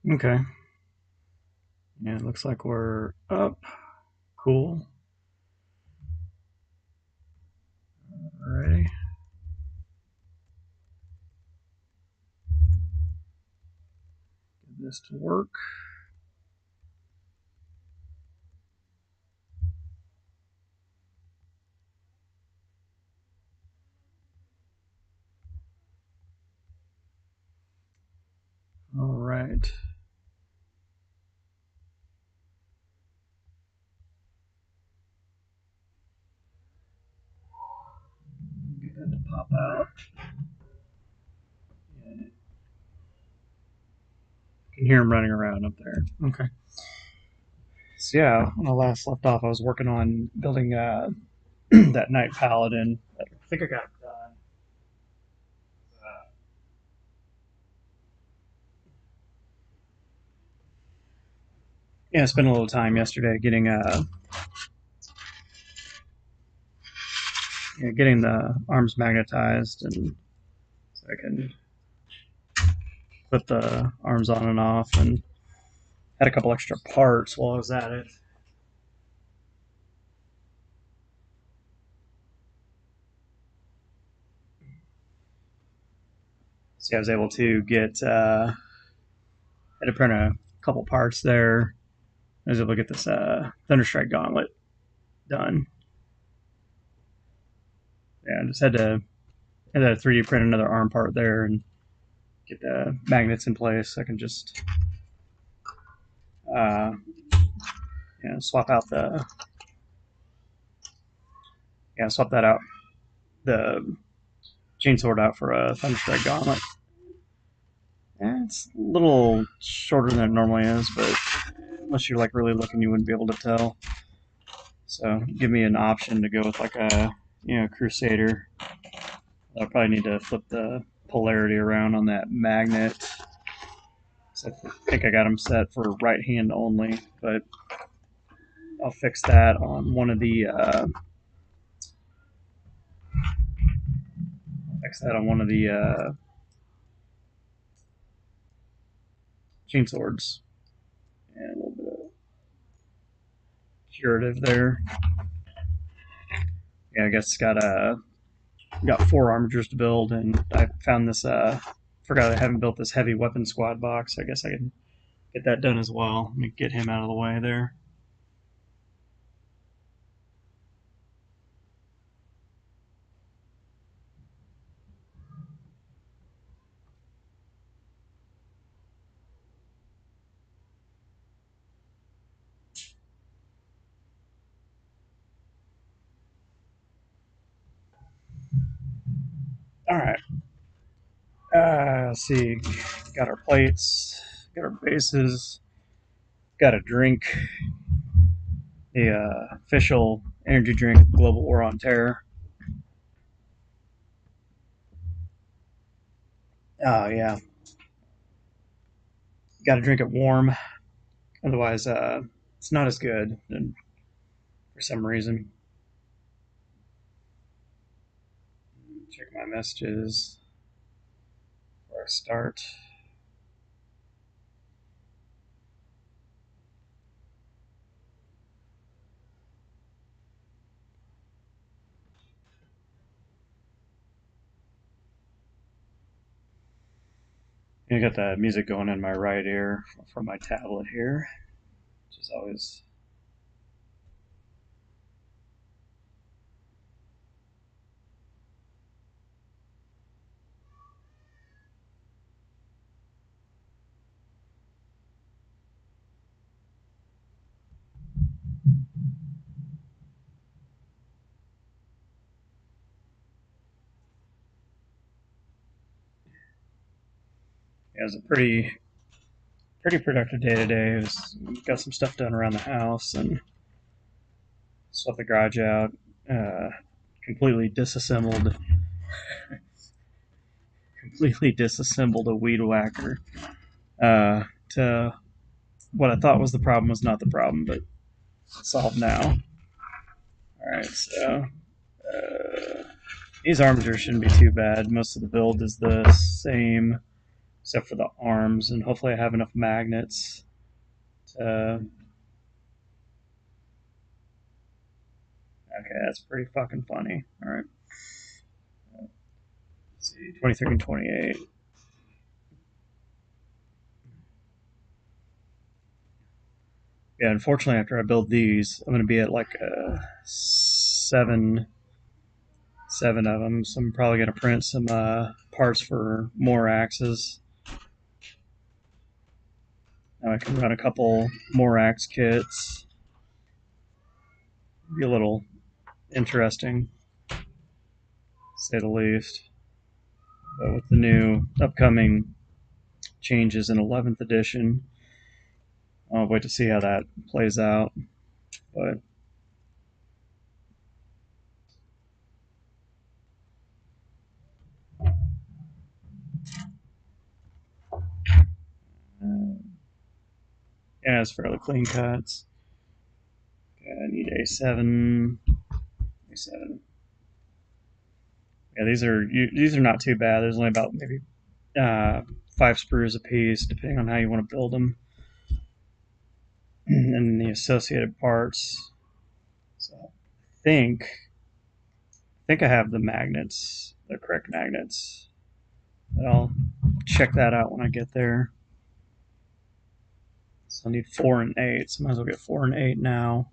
Okay. Yeah, it looks like we're up. Cool. Alrighty. Get this to work. Alright. Get that to pop out. Yeah. You can hear him running around up there. Okay. So yeah, when I last left off, I was working on building that Knight Paladin. I think I got it done. Yeah, I spent a little time yesterday getting the arms magnetized, and so I can put the arms on and off, and had a couple extra parts while I was at it. So yeah, I was able to had to print a couple parts there. I was able to get this Thunderstrike gauntlet done. Yeah, I just had to 3D print another arm part there and get the magnets in place. So I can just uh, swap out the swap that out the chainsword out for a Thunderstrike gauntlet. Yeah, it's a little shorter than it normally is, but unless you're like really looking, you wouldn't be able to tell. So give me an option to go with like a Crusader. I'll probably need to flip the polarity around on that magnet. So I think I got them set for right hand only, but I'll fix that on one of the chainswords, and a little bit of curative there. Yeah, I guess got 4 armatures to build, and I found this. Forgot I haven't built this heavy weapon squad box. I guess I can get that done as well. Let me get him out of the way there. All right. Let's see. Got our plates. Got our bases. Got a drink. The official energy drink, Global War on Terror. Oh yeah. Got to drink it warm. Otherwise, it's not as good. And for some reason, check my messages before I start. I got the music going in my right ear from my tablet here, which is always. It was a pretty productive day today. Got some stuff done around the house and swept the garage out. Uh, completely disassembled, completely disassembled a weed whacker. To what I thought was the problem was not the problem, but it's solved now. All right, so these armatures shouldn't be too bad. Most of the build is the same, except for the arms, and hopefully I have enough magnets to. Okay, that's pretty fucking funny. All right. Let's see, 23 and 28. Yeah, unfortunately, after I build these, I'm going to be at like seven of them. So I'm probably going to print some parts for more axes. Now I can run a couple more axe kits. Be a little interesting, to say the least. But with the new upcoming changes in 11th edition, I'll wait to see how that plays out. But yeah, it's fairly clean cuts. Okay, I need A7. A7. Yeah, these are not too bad. There's only about maybe uh, 5 sprues a piece, depending on how you want to build them, and the associated parts. So I think I have the magnets, the correct magnets. But I'll check that out when I get there. So I need 4 and 8. So I might as well get 4 and 8 now.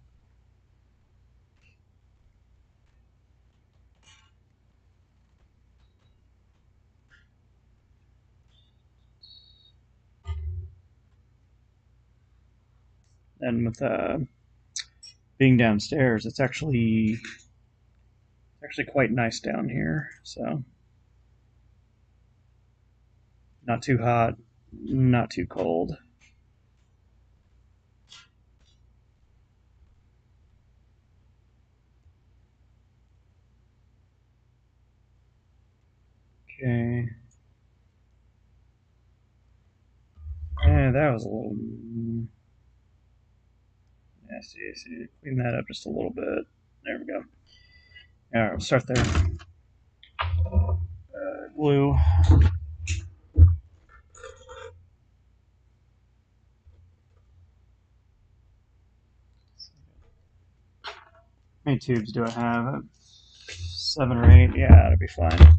And with being downstairs, it's actually quite nice down here. So not too hot, not too cold. Okay. Yeah, that was a little nasty. See, clean that up just a little bit. There we go. All right, we'll start there. Glue. How many tubes do I have? 7 or 8. Yeah, that'll be fine. Okay.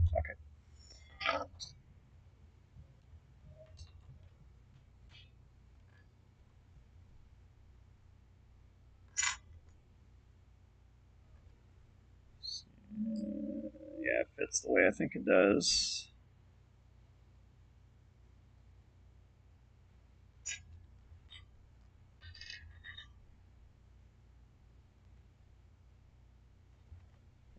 Yeah, it fits the way I think it does.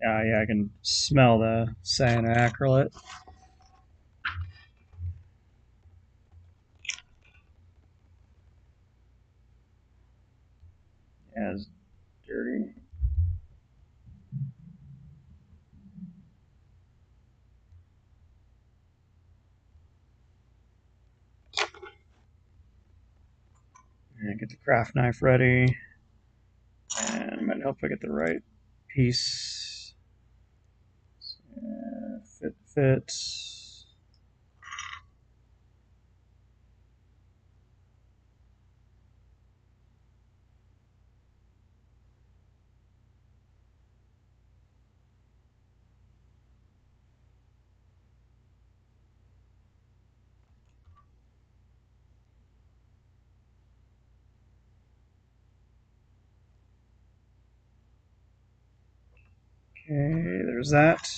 Yeah, I can smell the cyanoacrylate. Yeah, it's dirty. And get the craft knife ready. And I might hope I get the right piece. Fit. Okay, there's that.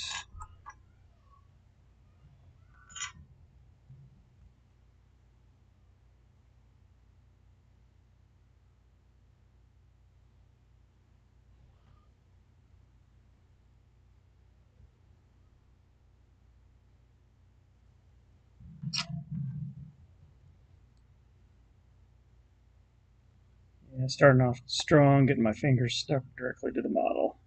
Yeah, starting off strong, getting my fingers stuck directly to the model.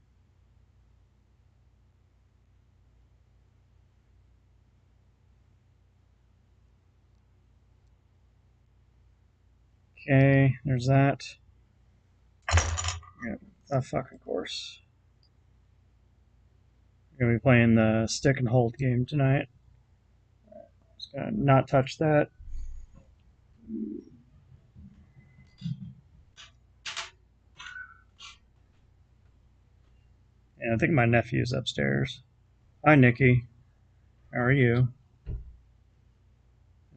Okay, there's that. Yeah, oh, fuck, of course. We're gonna be playing the stick and hold game tonight. Just gonna not touch that. And I think my nephew's upstairs. Hi, Nikki. How are you? I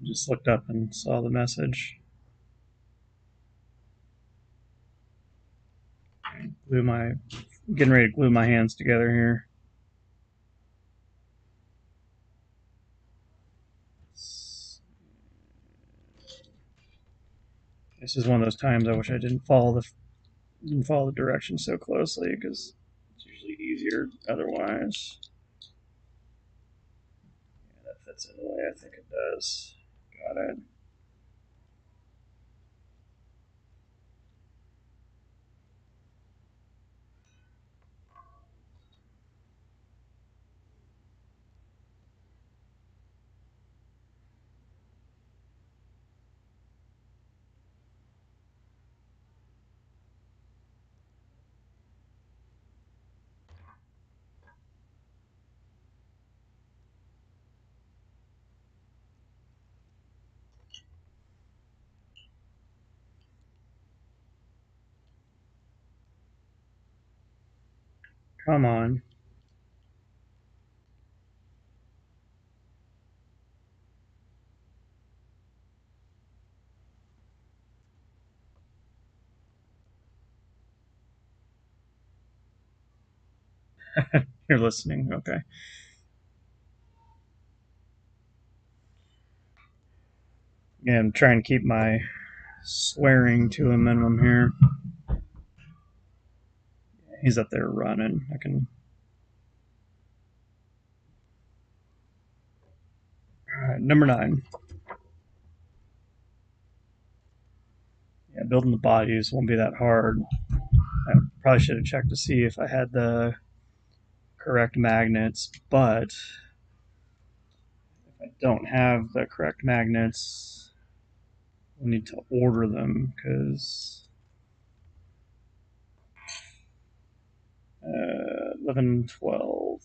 just looked up and saw the message. Getting ready to glue my hands together here. This is one of those times I wish I didn't follow the directions so closely because it's usually easier otherwise. Yeah, that fits in the way I think it does. Got it. Come on. You're listening. Okay. Yeah, I'm trying to keep my swearing to a minimum here. He's up there running. I can. All right, number 9. Yeah, building the bodies won't be that hard. I probably should have checked to see if I had the correct magnets, but if I don't have the correct magnets, we'll need to order them because 11, 12.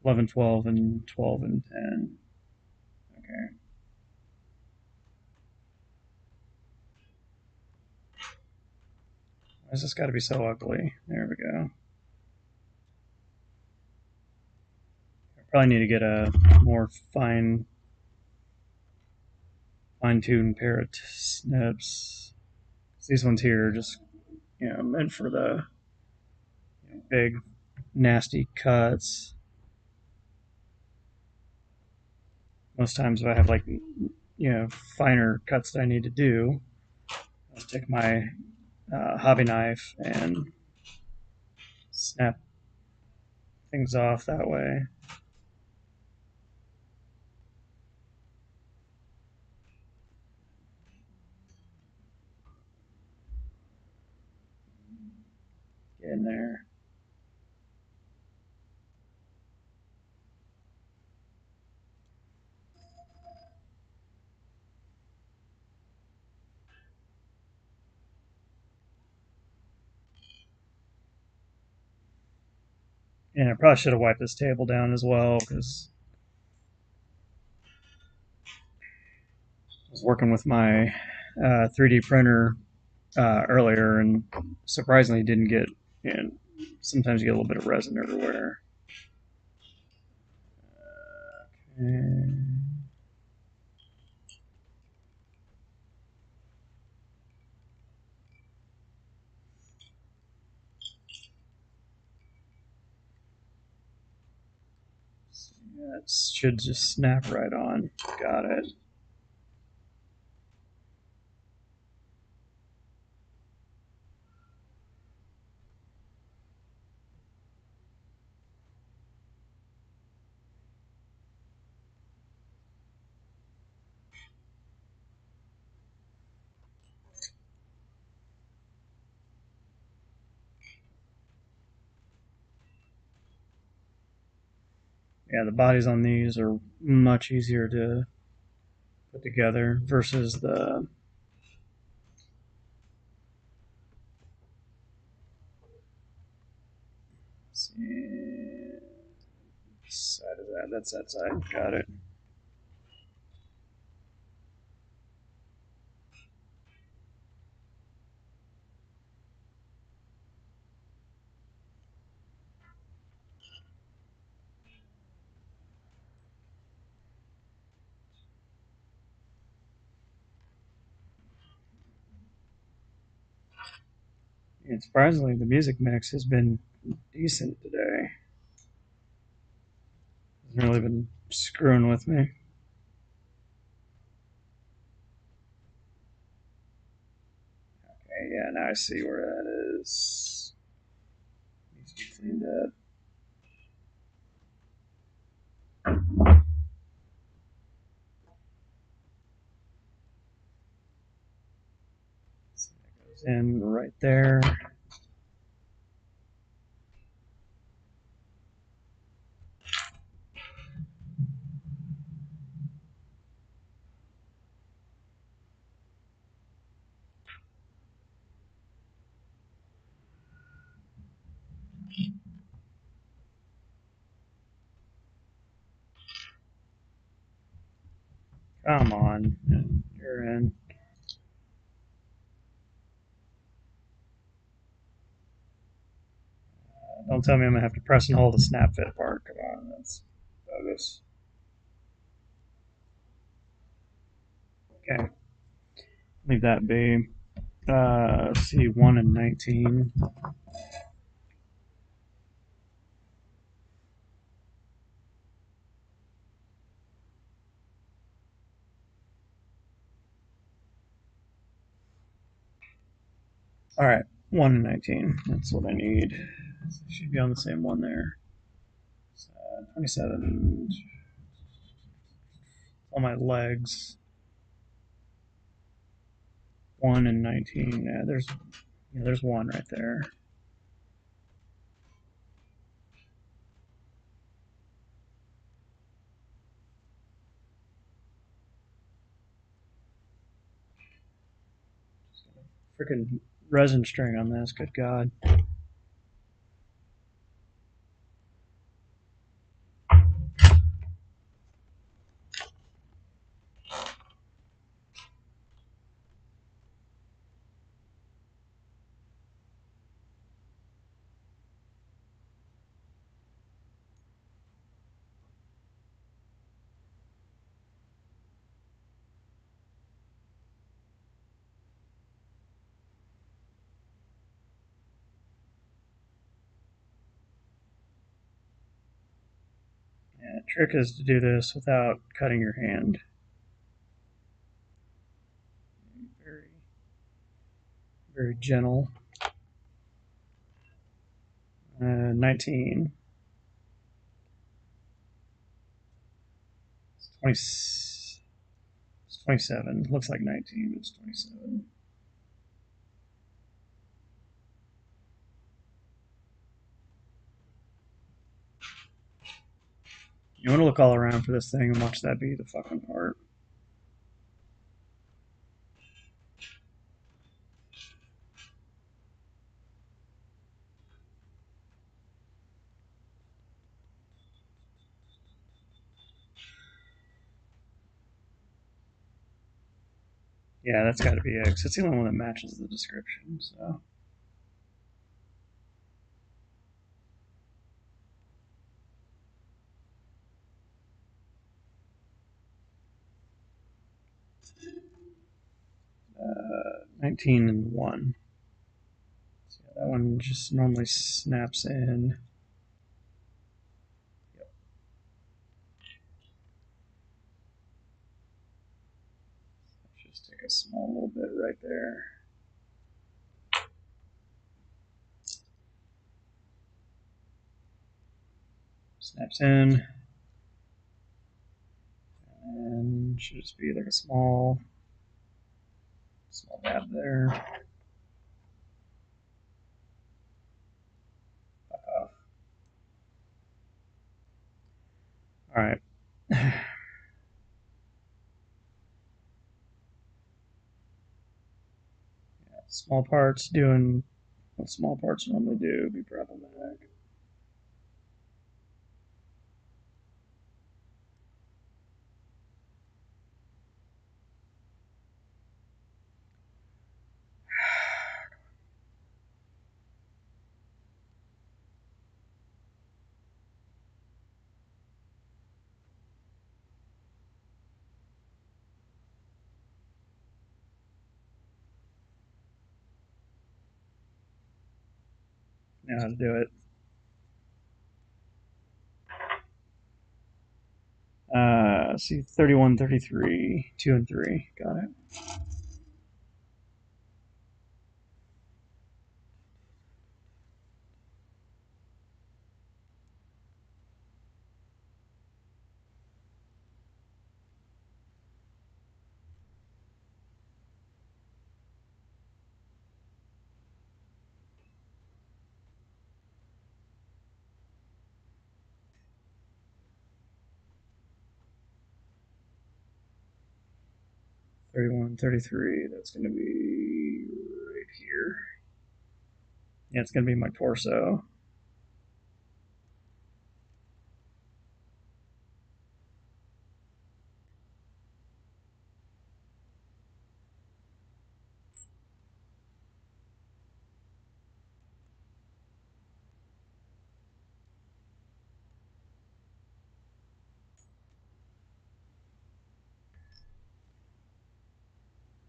11, 12, and 12 and 10. Okay. Why has this got to be so ugly? There we go. I probably need to get a more fine-tuned pair of snips. These ones here are just meant for the big nasty cuts. Most times if I have finer cuts that I need to do, I'll take my hobby knife and snap things off that way. Get in there. And I probably should have wiped this table down as well because I was working with my 3D printer earlier and surprisingly didn't get. And sometimes you get a little bit of resin everywhere. Okay. Yeah, it should just snap right on. Got it. Yeah, the bodies on these are much easier to put together versus the. Let's see. that's that side. Got it. And surprisingly, the music mix has been decent today. Hasn't really been screwing with me. Okay, yeah, now I see where that is. Needs to be cleaned up. So that goes in right there. Come on, you're in. Don't tell me I'm gonna have to press and hold the snap fit part. Come on, that's bogus. Okay, leave that be. Let's see, 1 and 19. All right, 1 and 19. That's what I need. So should be on the same one there. 27. On my legs. 1 and 19. There's one right there. Freaking resin string on this. Good God. Yeah, the trick is to do this without cutting your hand. Very, very gentle. 19. It's 20, it's 27. Looks like 19, but it's 27. You want to look all around for this thing and watch that be the fucking part. Yeah, that's got to be it. 'Cause it's the only one that matches the description. So 19 and 1. So yeah, that one just normally snaps in. Yep. Just take a small little bit right there. Snaps in. And should just be like a small dab there. Fuck off. All right. Small parts doing what small parts normally do be problematic. how to do it. See, 31, 33, 2 and 3. Got it. 31, 33. That's going to be right here. Yeah, it's going to be my torso.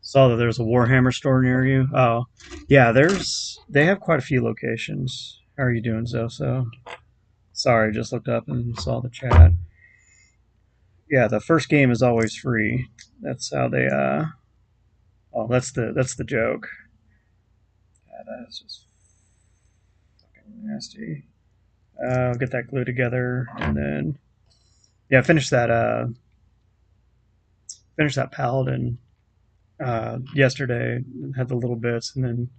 Saw that there's a Warhammer store near you. Oh, yeah. They have quite a few locations. How are you doing, Zoso? Sorry, just looked up and saw the chat. Yeah, the first game is always free. That's how they. Oh, that's the joke. Yeah, that's just fucking nasty. I'll get that glue together and then yeah, finish that paladin yesterday. Had the little bits and then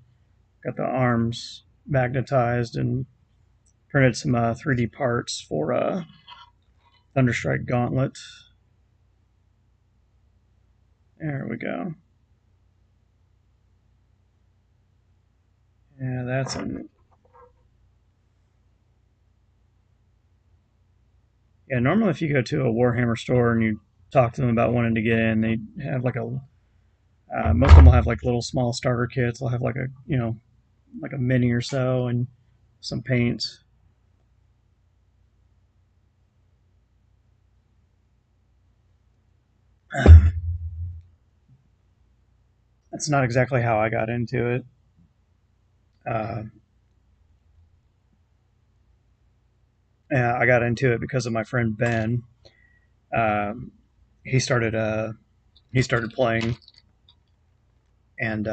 got the arms magnetized and printed some 3D parts for Thunderstrike Gauntlet. There we go. Yeah, that's an. Yeah, normally if you go to a Warhammer store and you talk to them about wanting to get in, they have like a. Most of them will have like little small starter kits. They'll have like a like a mini or so and some paints. That's not exactly how I got into it. Uh, yeah, I got into it because of my friend Ben. Um, he started he started playing and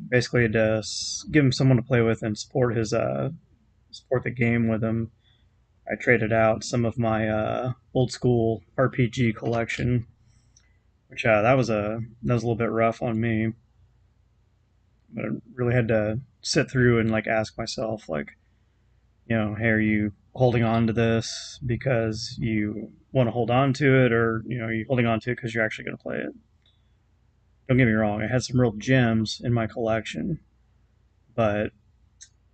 basically to give him someone to play with and support the game with him. I traded out some of my old school RPG collection, which that was a little bit rough on me, but I really had to sit through and like ask myself like, hey, are you holding on to this because you want to hold on to it, or are you holding on to it because you're actually going to play it? Don't get me wrong, I had some real gems in my collection, but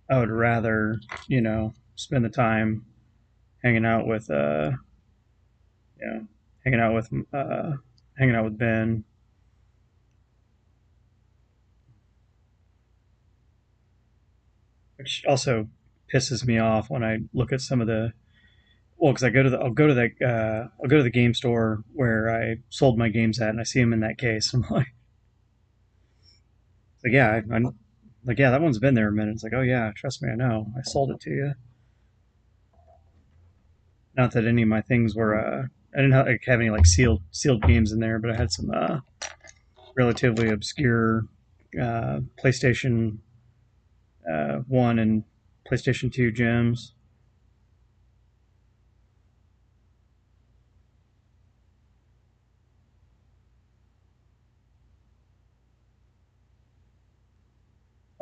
I would rather spend the time hanging out with you know hanging out with hanging out with Ben, which also pisses me off when I look at some of the because I'll go to the game store where I sold my games at, and I see them in that case. I'm like yeah, I'm like yeah, that one's been there a minute. It's like oh yeah, trust me, I know, I sold it to you. Not that any of my things were I didn't have any like sealed games in there, but I had some relatively obscure PlayStation 1 and PlayStation 2 gems.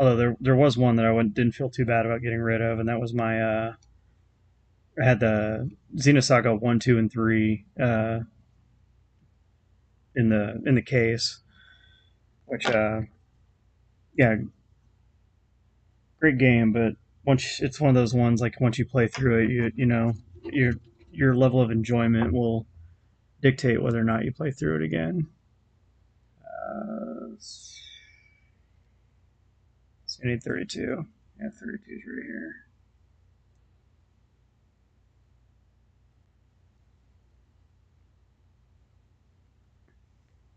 Although there was one that didn't feel too bad about getting rid of, and that was my I had the Xenosaga 1, 2, and 3 in the case, which yeah, great game, but once it's one of those ones like once you play through it, your your level of enjoyment will dictate whether or not you play through it again. So you need 32. Yeah, 32 is right here.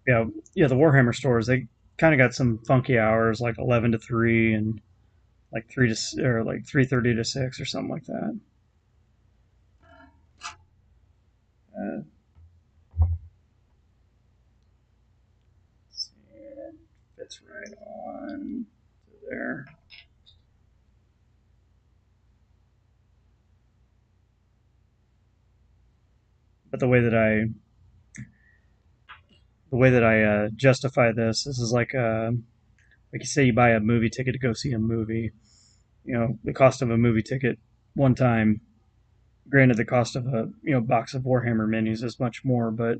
Yeah, yeah. The Warhammer stores they kind of got some funky hours, like 11 to 3, and like 3 to or like 3:30 to 6 or something like that. Uh, let's see, it fits right on to there. But the way that I justify this is like you say you buy a movie ticket to go see a movie. You know, the cost of a movie ticket one time. Granted, the cost of a box of Warhammer minis is much more, but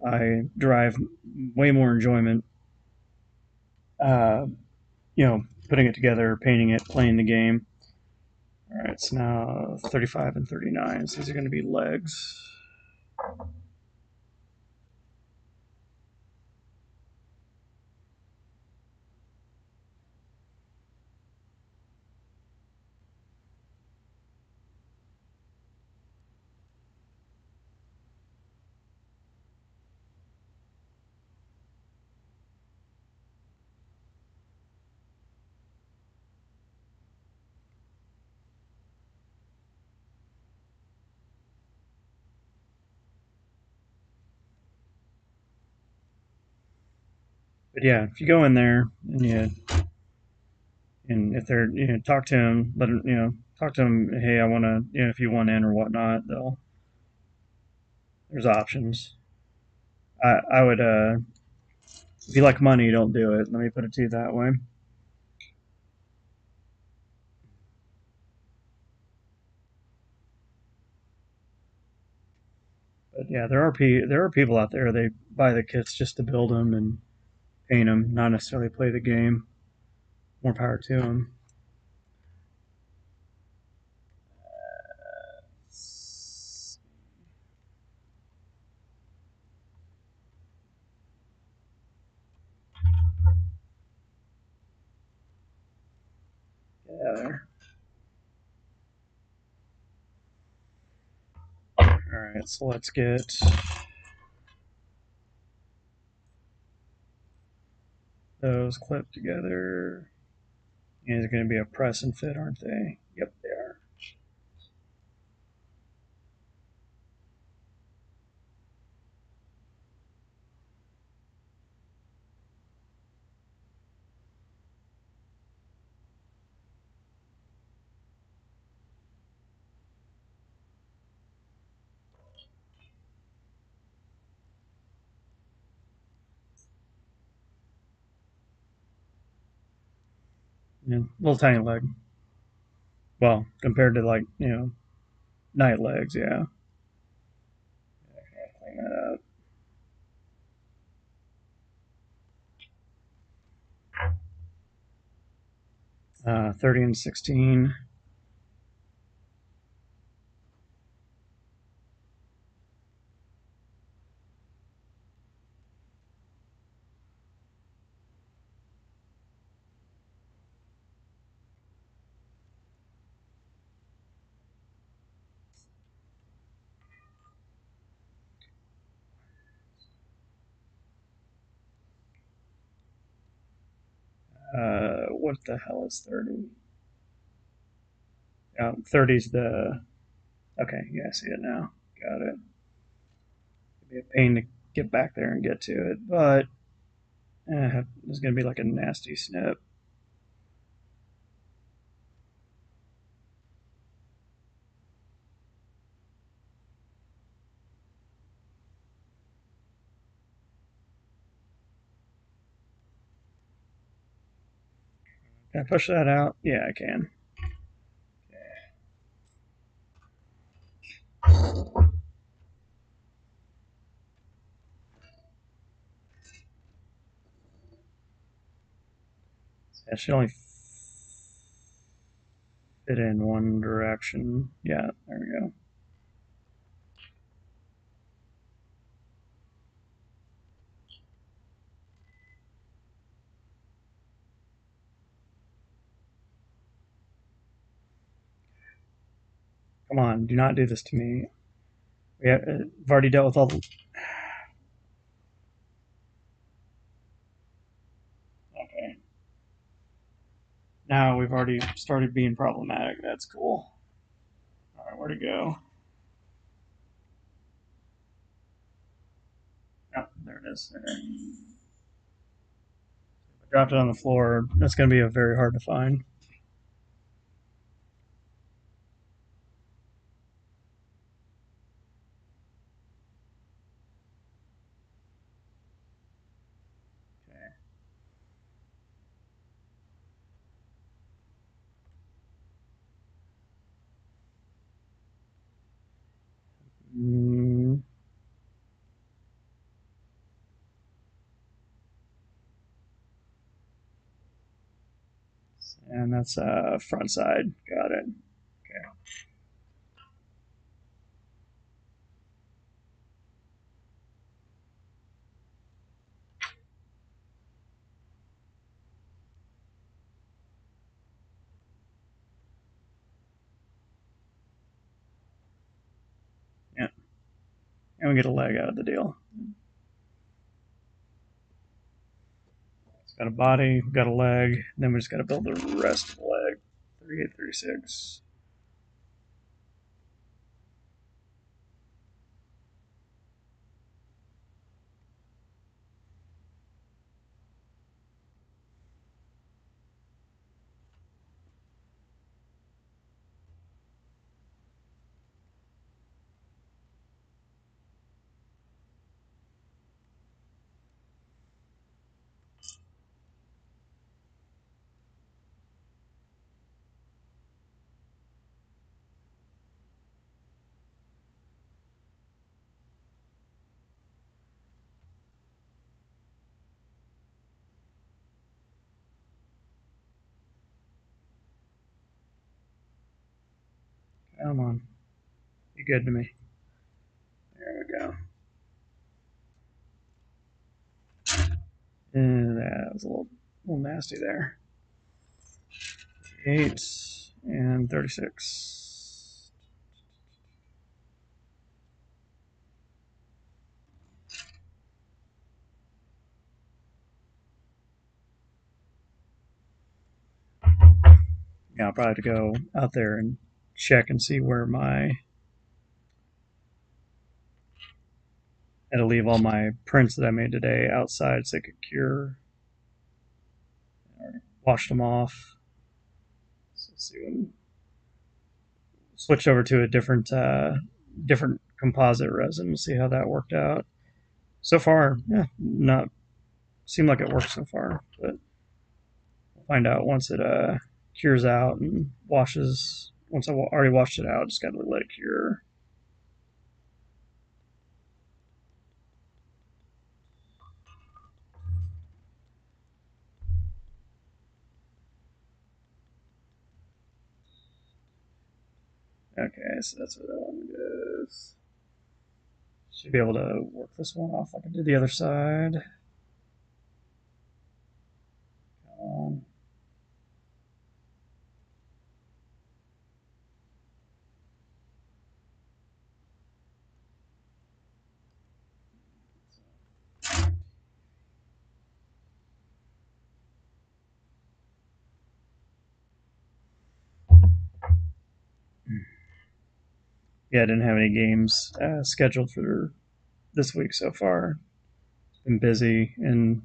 I derive way more enjoyment, uh, putting it together, painting it, playing the game. All right, it's now 35 and 39. So these are going to be legs. But yeah, if you go in there and if they're talk to them, let them talk to them. Hey, I want to if you want in or whatnot, there's options. I would if you like money, don't do it. Let me put it to you that way. But yeah, there are people out there they buy the kits just to build them and paint them, not necessarily play the game. More power to them. Yeah. All right, so let's get those clipped together. And they're going to be a press and fit, aren't they? Yep, they are. Yeah, little tiny leg. Well, compared to like night legs, yeah. Clean that 30 and 16. What the hell is 30? 30's the. Okay, yeah, I see it now. Got it. It'd be a pain to get back there and get to it, but there's going to be like a nasty snip. Can I push that out? Yeah, I can. It should only fit in one direction. Yeah, there we go. Come on, do not do this to me. I've already dealt with all the. Okay. Now we've already started being problematic. That's cool. All right, where'd it go? Oh, there it is. There. I dropped it on the floor. That's going to be a very hard to find. Okay. Mm, and that's front side. Got it. Okay. Yeah. And we get a leg out of the deal. It's got a body, got a leg, then we just got to build the rest of the leg. 3836. Come on. Be good to me. There we go. And that was little nasty there. 8 and 36. Yeah, I'll probably have to go out there and check and see where my. I had to leave all my prints that I made today outside so they could cure. I washed them off. So let's see when switched over to a different composite resin. See how that worked out. So far, yeah, not seemed like it worked so far, but we'll find out once it cures out and washes. Once I already washed it out, just got to let it cure. Okay, so that's where that one goes. Should be able to work this one off like I did the other side. Um, yeah, I didn't have any games scheduled for this week so far. Been busy, and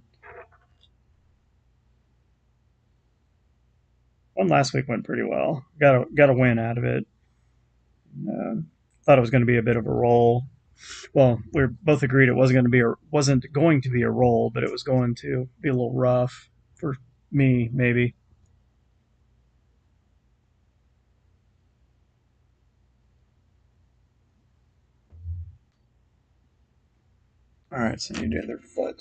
one last week went pretty well. Got a win out of it. Thought it was going to be a bit of a roll. Well, we both agreed it wasn't going to be a roll, but it was going to be a little rough for me, maybe. All right, so you do their foot.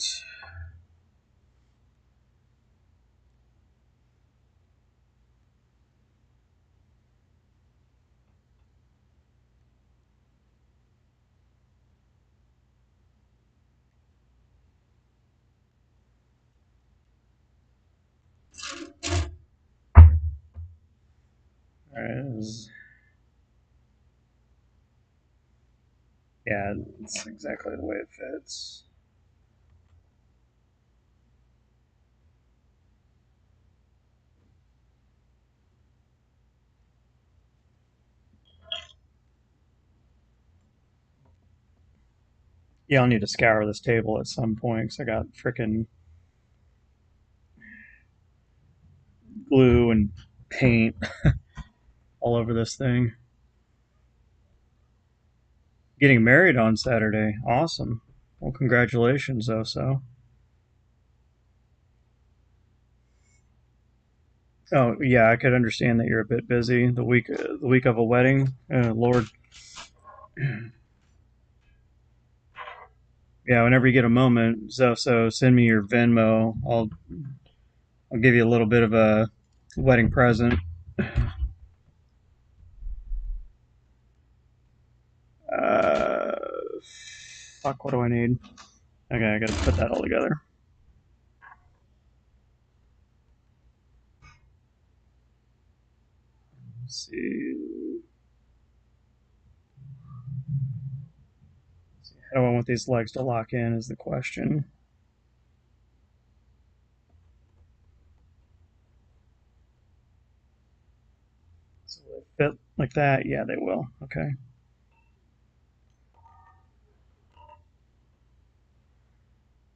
All right, yeah, it's exactly the way it fits. Yeah, I'll need to scour this table at some point because I got freaking glue and paint all over this thing. Getting married on Saturday. Awesome. Well, congratulations, though. So, oh yeah, I could understand that you're a bit busy the week of a wedding. Lord, yeah. Whenever you get a moment, so send me your Venmo. I'll give you a little bit of a wedding present. Uh, fuck. What do I need? Okay, I gotta put that all together. Let's see. How do I want these legs to lock in? Is the question. So will they fit like that? Yeah, they will. Okay.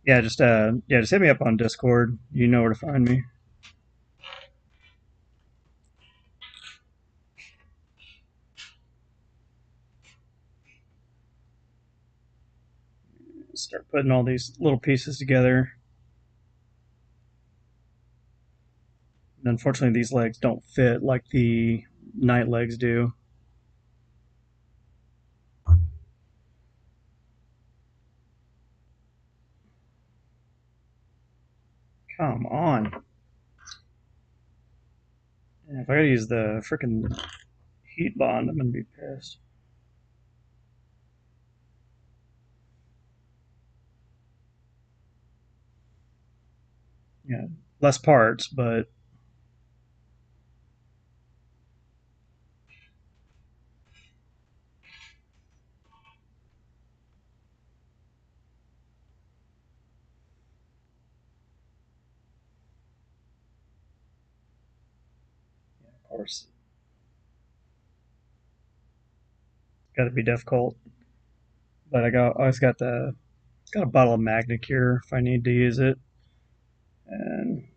Just hit me up on Discord. You know where to find me. Start putting all these little pieces together. And unfortunately, these legs don't fit like the night legs do. Come on. If I gotta use the freaking heat bond, I'm gonna be pissed. Yeah, less parts, but yeah, of course, it's got to be difficult. But always got a bottle of Magnacure if I need to use it, and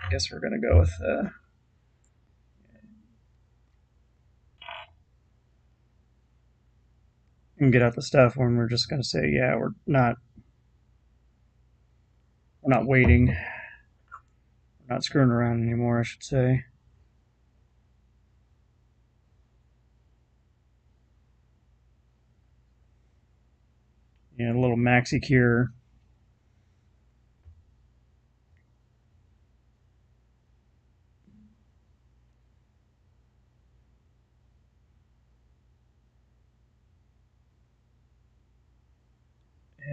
I guess we're gonna go with and get out the stuff when we're just gonna say, yeah, we're not waiting, we're not screwing around anymore, I should say. Yeah, a little maxi cure.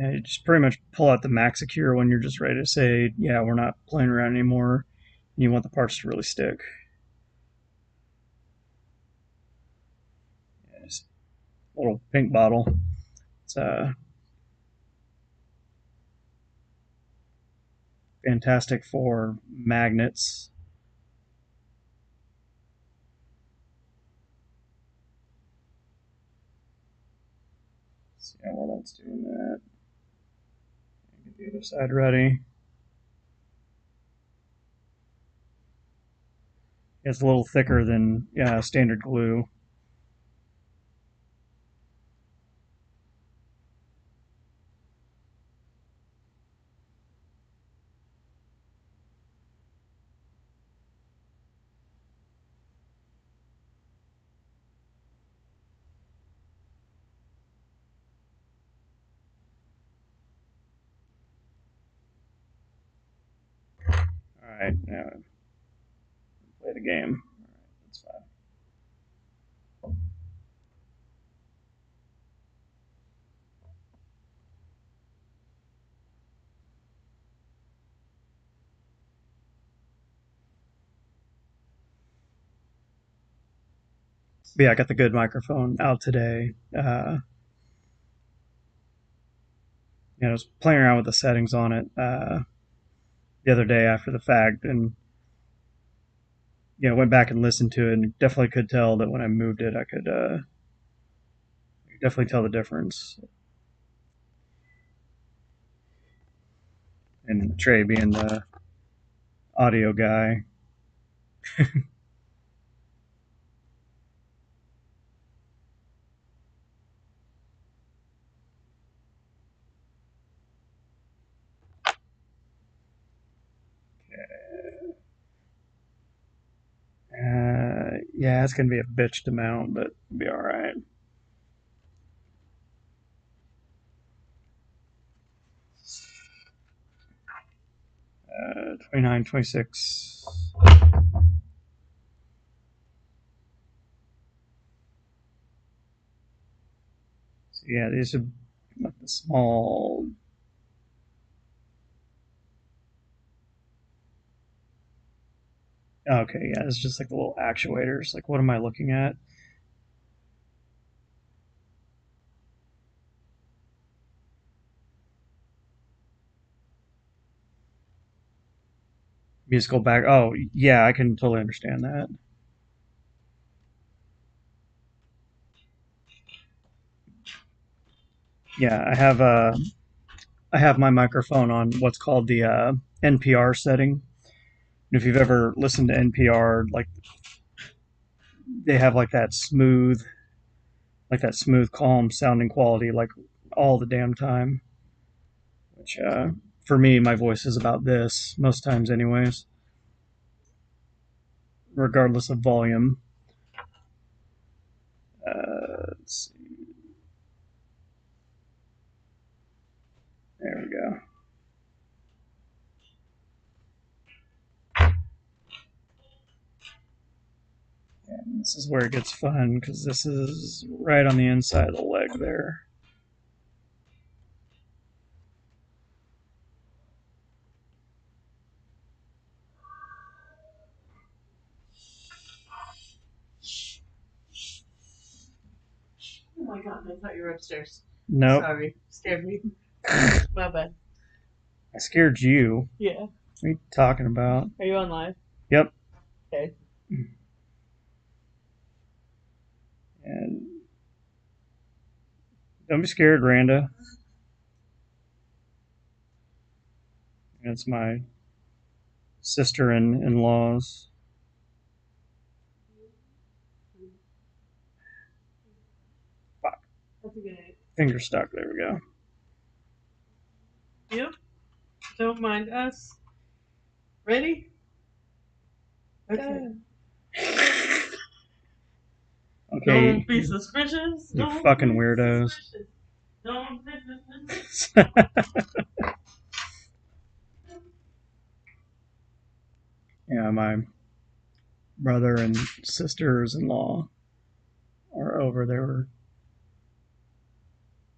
Yeah, you just pretty much pull out the maxi cure when you're just ready to say, yeah, we're not playing around anymore. And you want the parts to really stick. Yeah, just a little pink bottle. It's fantastic for magnets. So yeah, while that's doing that, get the other side ready. It's a little thicker than standard glue. All right, now play the game. All right, that's fine. But yeah, I got the good microphone out today. I was playing around with the settings on it the other day after the fact, and went back and listened to it, and definitely could tell that when I moved it, I could definitely tell the difference. and Trey being the audio guy. Yeah, it's gonna be a bitch to mount, but it'll be all right. 29, 26. So yeah, these are like the small. Okay, yeah, it's just like the little actuators. Like, what am I looking at? Musical back. Oh, yeah, I can totally understand that. Yeah, I have my microphone on what's called the NPR setting. And if you've ever listened to NPR, like they have like that smooth, calm sounding quality, like all the damn time. Which, for me, my voice is about this most times, anyways, regardless of volume. Let's see. There we go. And this is where it gets fun because this is right on the inside of the leg there. Oh my god, I thought you were upstairs. Nope. Sorry, scared me. My bad. I scared you. Yeah. What are you talking about? Are you on live? Yep. Okay. And don't be scared, Randa. It's my sister in laws. Fuck. That's a good idea. Finger stuck. There we go. Yep. Don't mind us. Ready? Okay. Okay. Don't be suspicious. You Don't fucking be weirdos. suspicious. Don't be suspicious. Yeah, my brother and sisters in law are over. They were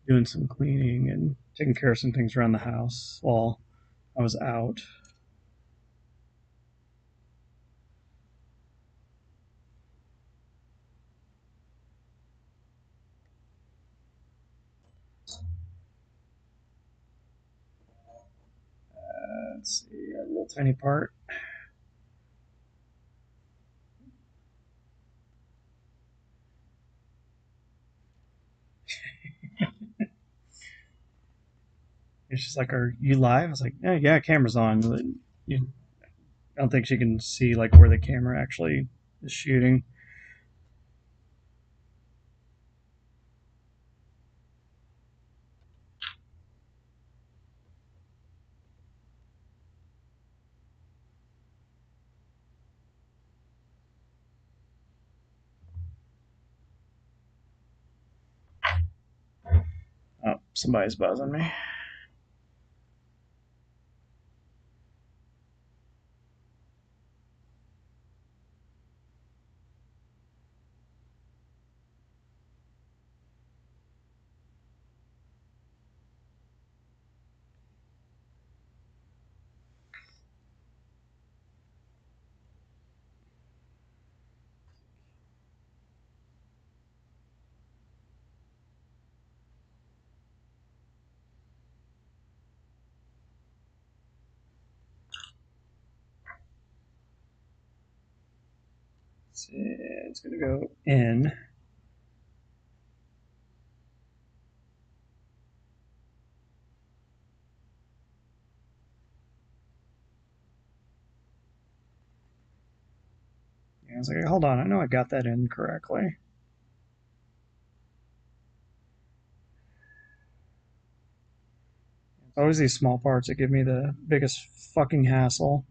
doing some cleaning and taking care of some things around the house while I was out. Let's see, a little tiny part. It's just like, "Are you live?" I was like, "Oh, yeah, camera's on." You, I don't think she can see like where the camera actually is shooting. Oh, somebody's buzzing me. Let's see, it's gonna go in. was like, hold on, I know I got that in correctly. It's always these small parts that give me the biggest fucking hassle.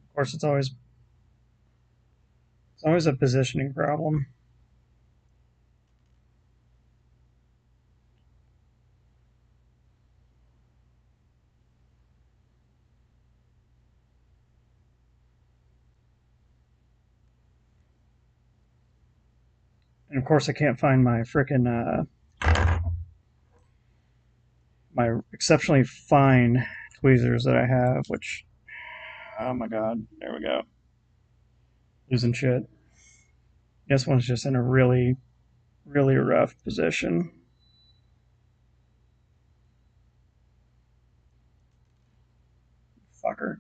Of course, it's always a positioning problem. And of course, I can't find my frickin' my exceptionally fine tweezers that I have, which, oh my god, there we go. Losing shit. This one's just in a really, really rough position. Fucker.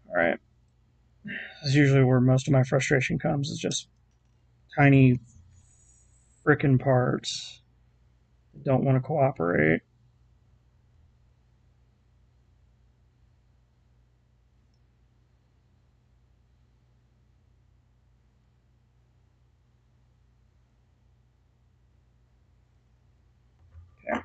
Alright. This is usually where most of my frustration comes, is just tiny frickin' parts that don't want to cooperate. Okay.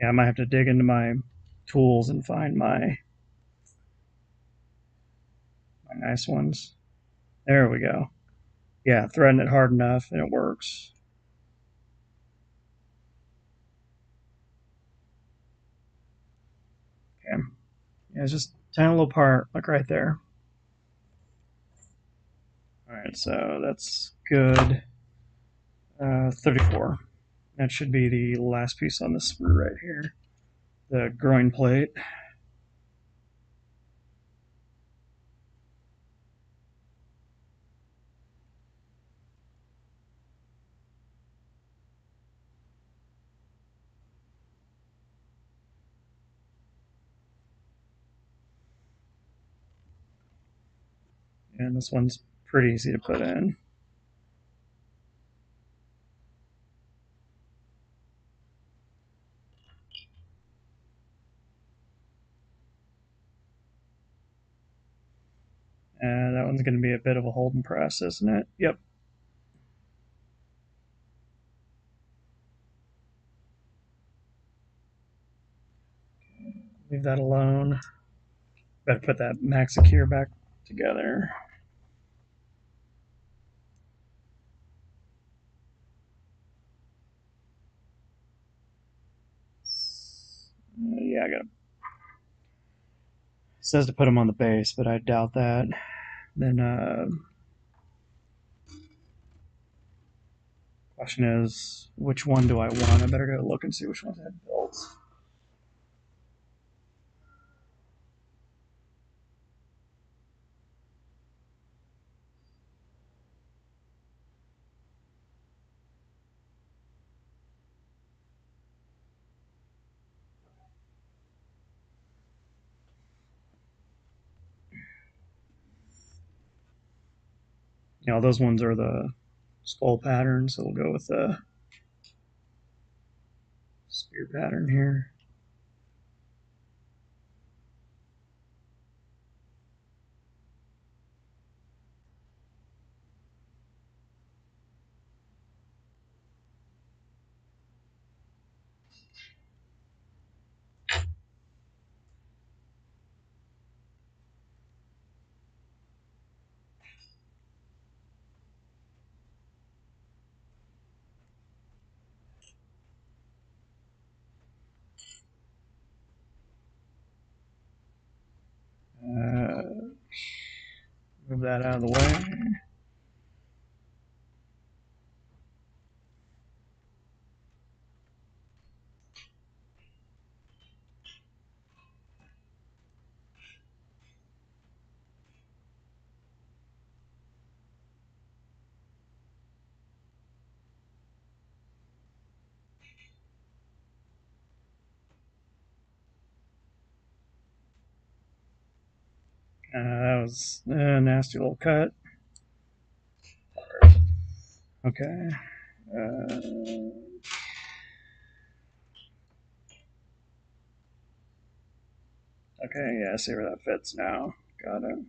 Yeah, I might have to dig into my tools and find my nice ones. There we go. Yeah, threading it hard enough and it works. Okay. Yeah, it's just a tiny little part, like right there. Alright, so that's good. 34. That should be the last piece on the sprue right here. The groin plate. And this one's pretty easy to put in. And that one's going to be a bit of a holding press, isn't it? Yep. Leave that alone. Better put that max secure back together. Yeah, I got. It says to put them on the base, but I doubt that. Then question is, which one do I want? I better go look and see which ones I have built. You know, those ones are the skull pattern, so we'll go with the spear pattern here. Uh, Move that out of the way. was a nasty little cut. Okay. Uh, okay, yeah, I see where that fits now. Got it.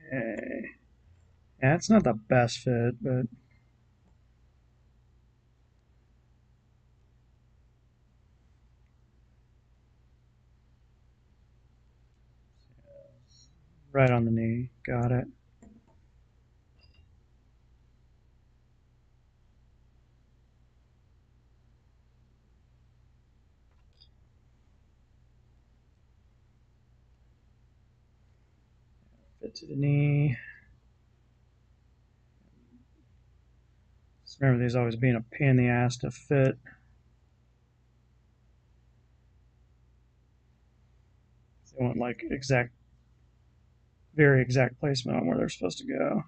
Okay. Yeah, it's not the best fit, but right on the knee. Got it. Fit to the knee. Just remember these always being a pain in the ass to fit. They want like exact, very exact placement on where they're supposed to go.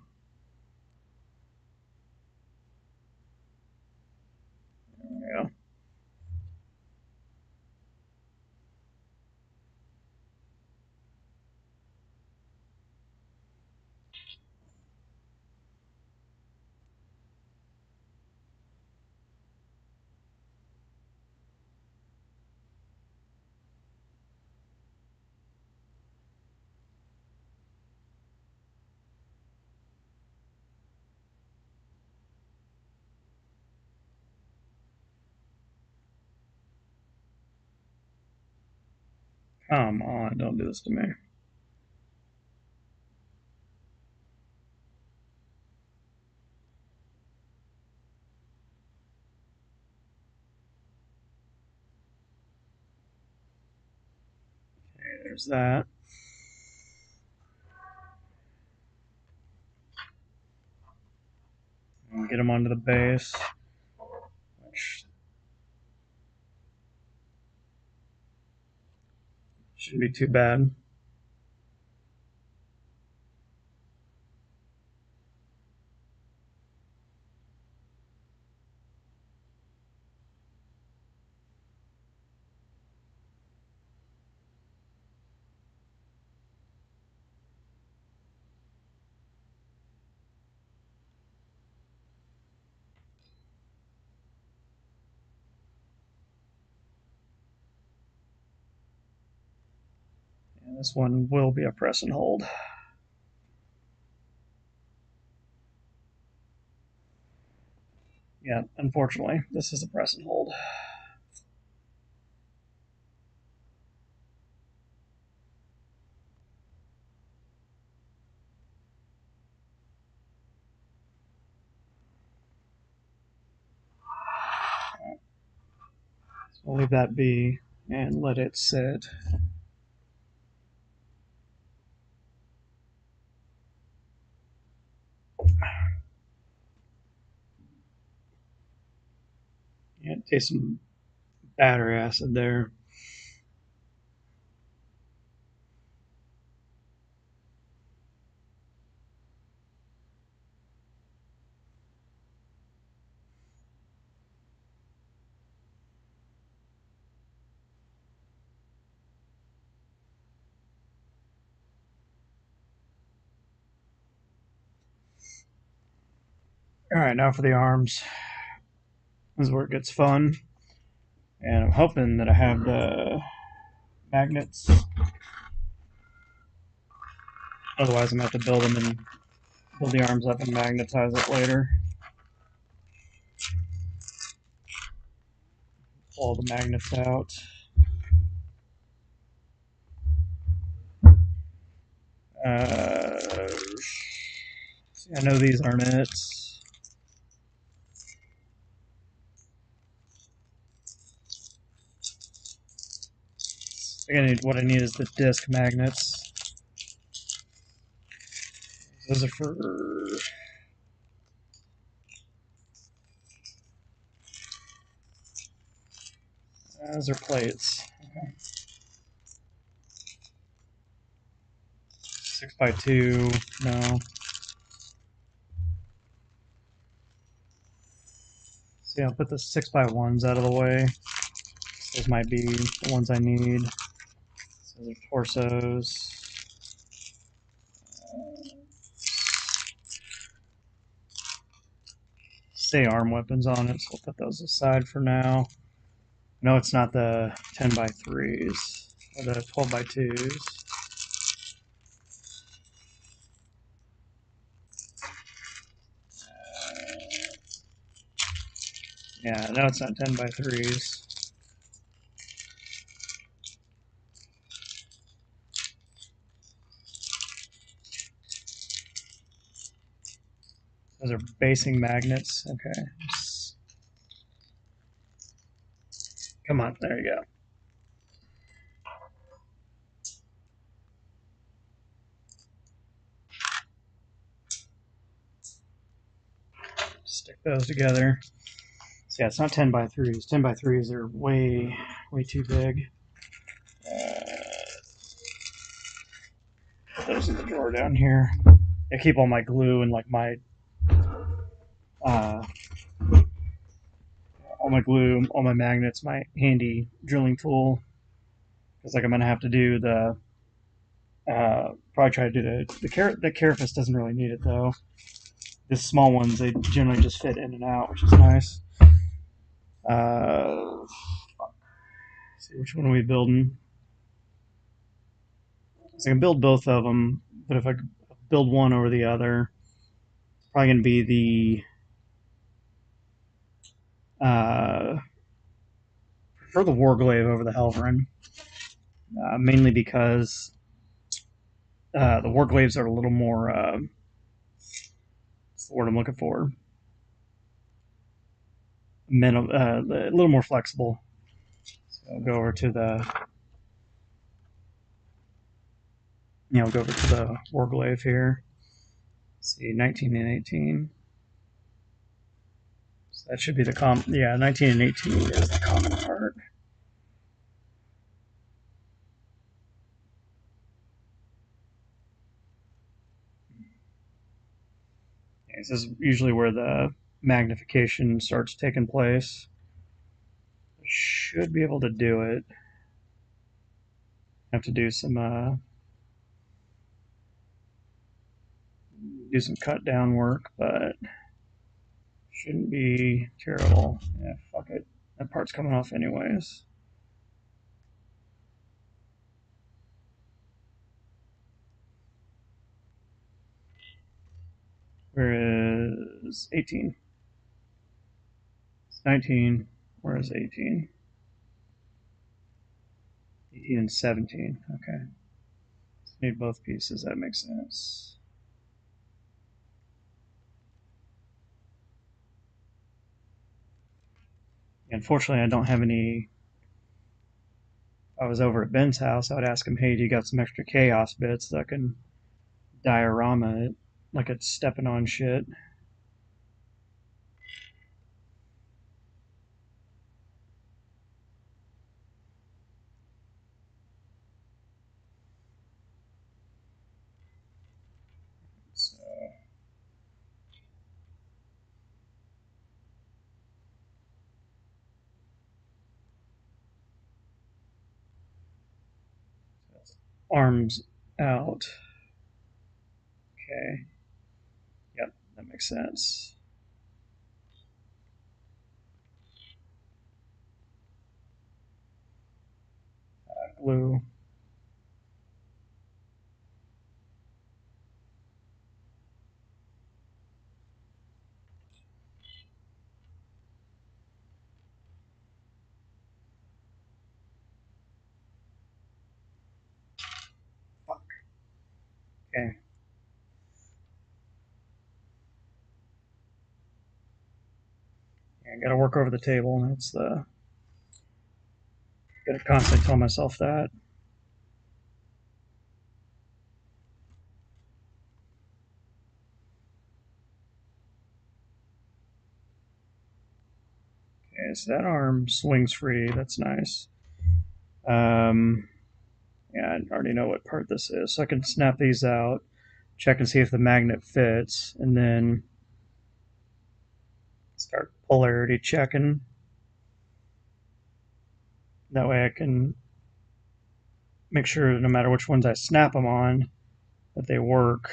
There we go. Come on, don't do this to me. Okay, there's that. And get them onto the base, which shouldn't be too bad. And this one will be a press and hold. Yeah, unfortunately, this is a press and hold. So we'll leave that be and let it sit. Yeah, taste some battery acid there. Alright, now for the arms. This is where it gets fun. And I'm hoping that I have the magnets. Otherwise, I'm going to have to build them and build the arms up and magnetize it later. Pull all the magnets out. See, I know these aren't it. What I need is the disc magnets. Those are for. Those are plates. Okay. 6x2. No. See, I'll put the 6x1s out of the way. Those might be the ones I need. So those are torsos. Say arm weapons on it, so we'll put those aside for now. No, it's not the 10x3s, or the 12x2s. Yeah, no, it's not 10x3s. Those are basing magnets. Okay. Come on, there you go. Stick those together. So yeah, it's not 10x3s. 10x3s are way too big. Put those in the drawer down here. I keep all my glue and like my uh, all my glue, all my magnets, my handy drilling tool. Because like I'm gonna have to do the probably try to do the carapace doesn't really need it though. The small ones they generally just fit in and out, which is nice. Let's see which one are we building? So I can build both of them, but if I build one over the other, probably gonna be the prefer the Warglaive over the Helverin, mainly because the Warglaives are a little more. What's the word I'm looking for? A little more flexible. So I'll go over to the go over to the Warglaive here. Let's see, 19 and 18. So that should be the yeah, 19 and 18 is the common part. Okay, this is usually where the magnification starts taking place. Should be able to do it. Have to do some cut down work, but shouldn't be terrible. Yeah, fuck it. That part's coming off anyways. Where is 18? It's 19. Where is 18? 18 and 17. Okay. So need both pieces. That makes sense. Unfortunately, I don't have any. If I was over at Ben's house, I would ask him, hey, do you got some extra chaos bits that I can diorama it like it's stepping on shit? So, arms out. Okay. Yep, that makes sense. blue. Fuck. Okay. Yeah, I gotta work over the table. That's the. Gotta constantly tell myself that. Okay, so that arm swings free. That's nice. Um, yeah, I already know what part this is. So I can snap these out, check and see if the magnet fits, and then start polarity checking. That way I can make sure no matter which ones I snap them on, that they work.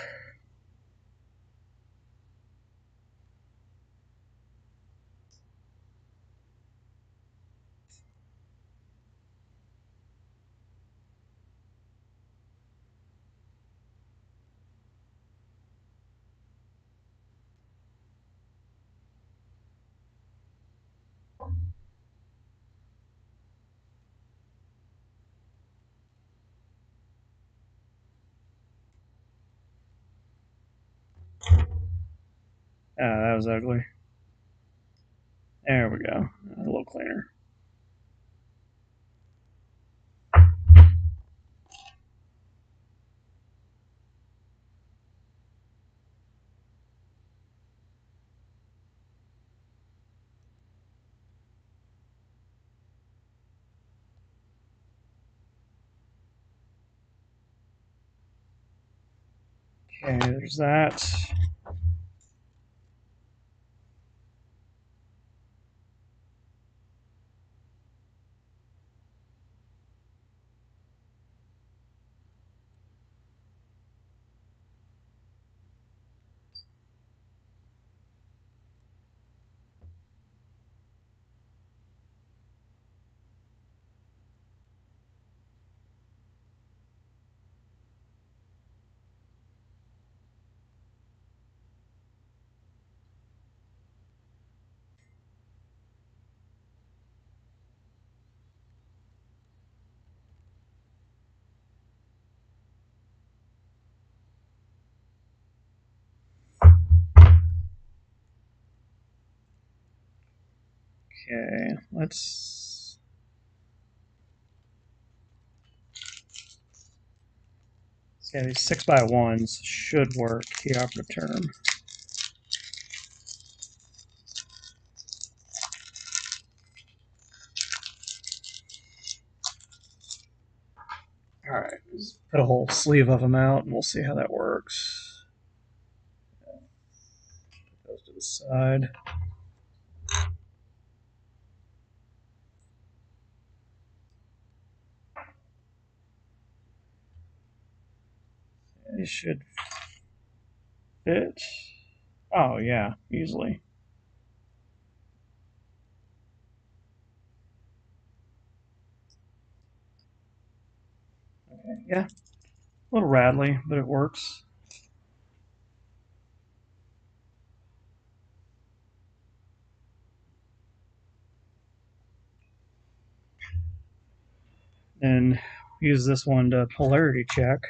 That was ugly. There we go. A little cleaner. Okay, there's that. Okay, let's. Yeah, these 6x1s should work. Key operative term. All right, let's put a whole sleeve of them out, and we'll see how that works. Put those to the side. These should fit. Oh yeah, easily. Okay, yeah, a little rattly, but it works. And use this one to polarity check.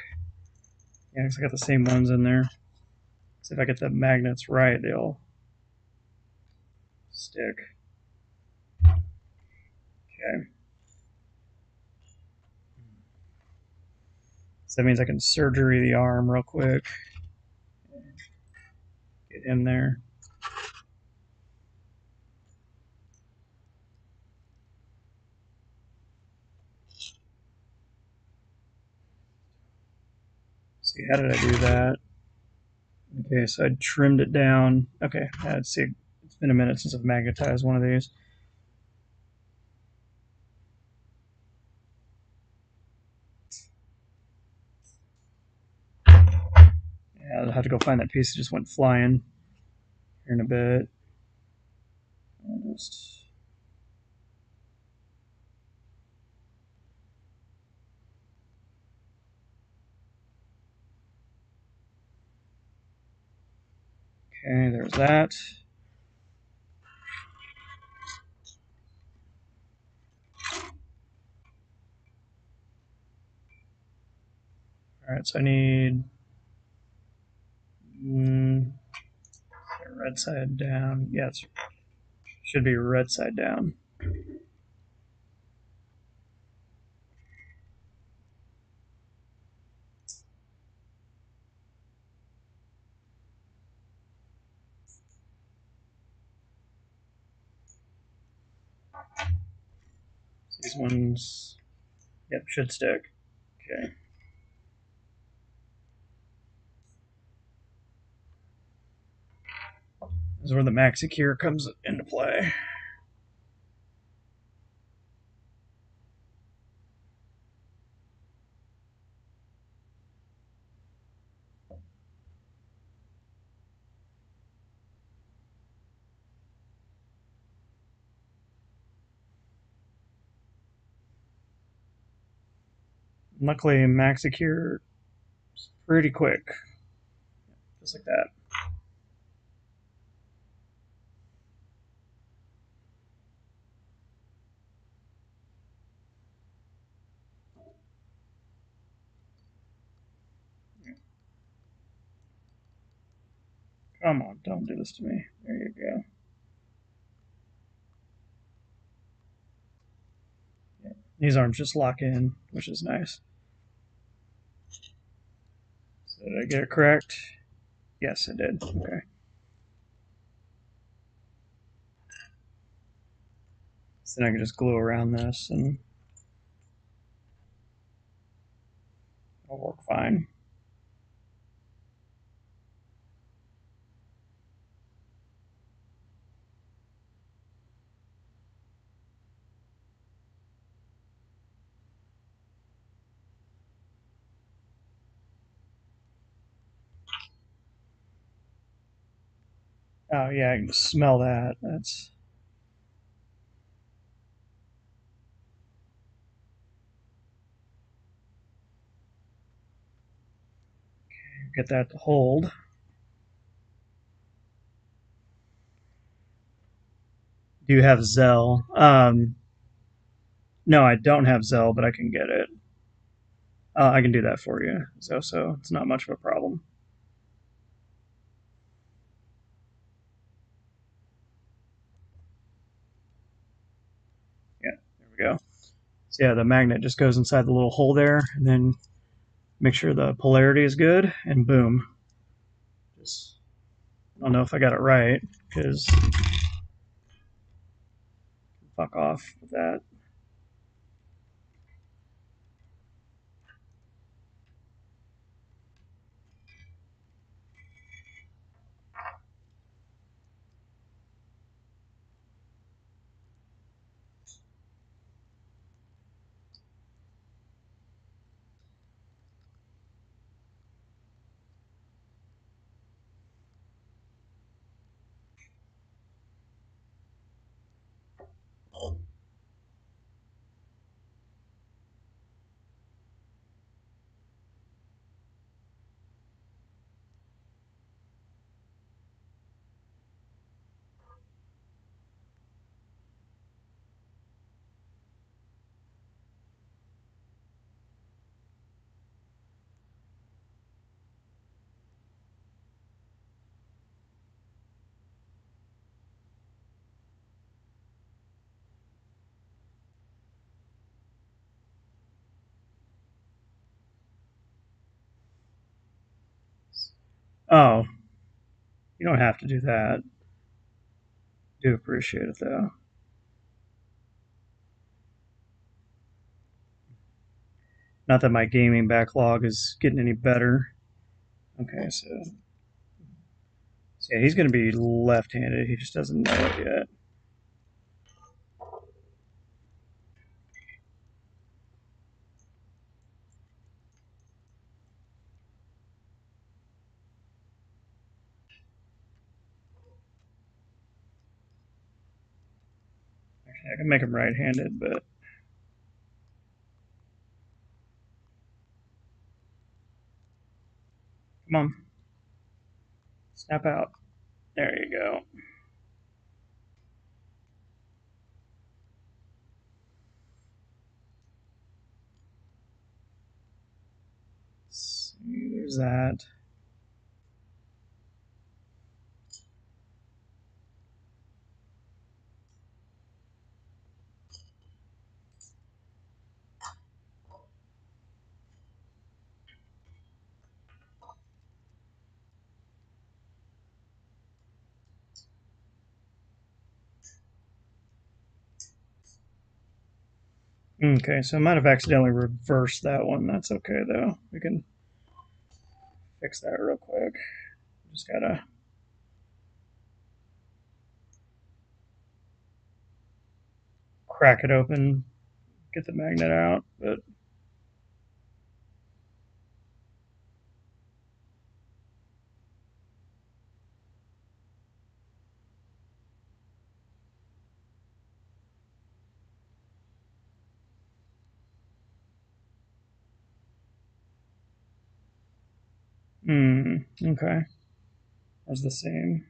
Yeah, 'cause I got the same ones in there. So if I get the magnets right, they'll stick. Okay. So that means I can surgery the arm real quick. Get in there. See, how did I do that? Okay, so I trimmed it down. Okay, let's see. It's been a minute since I've magnetized one of these. Yeah, I'll have to go find that piece that just went flying here in a bit. I'll just Okay, there's that. Alright, so I need red side down. Yeah, it should be red side down. These ones, yep, should stick. Okay. This is where the maxi cure comes into play. Luckily, maxi cure is pretty quick, just like that. Come on, don't do this to me. There you go. Yeah. These arms just lock in, which is nice. So did I get it correct? Yes, I did. Okay. So then I can just glue around this and it'll work fine. Oh yeah, I can smell that. That's get that to hold. Do you have Zell? No, I don't have Zell, but I can get it. I can do that for you. So it's not much of a problem. Yeah, there we go. So yeah, the magnet just goes inside the little hole there, and then make sure the polarity is good, and boom. Just I don't know if I got it right because fuck off with that. Oh, you don't have to do that. Do appreciate it though. Not that my gaming backlog is getting any better. Okay, so yeah, he's going to be left-handed. He just doesn't know it yet. Actually, I can make him right-handed, but come on, snap out. There you go. Let's see, there's that. Okay, so I might have accidentally reversed that one. That's okay though. We can fix that real quick. Just gotta crack it open, get the magnet out. But okay, that's the same.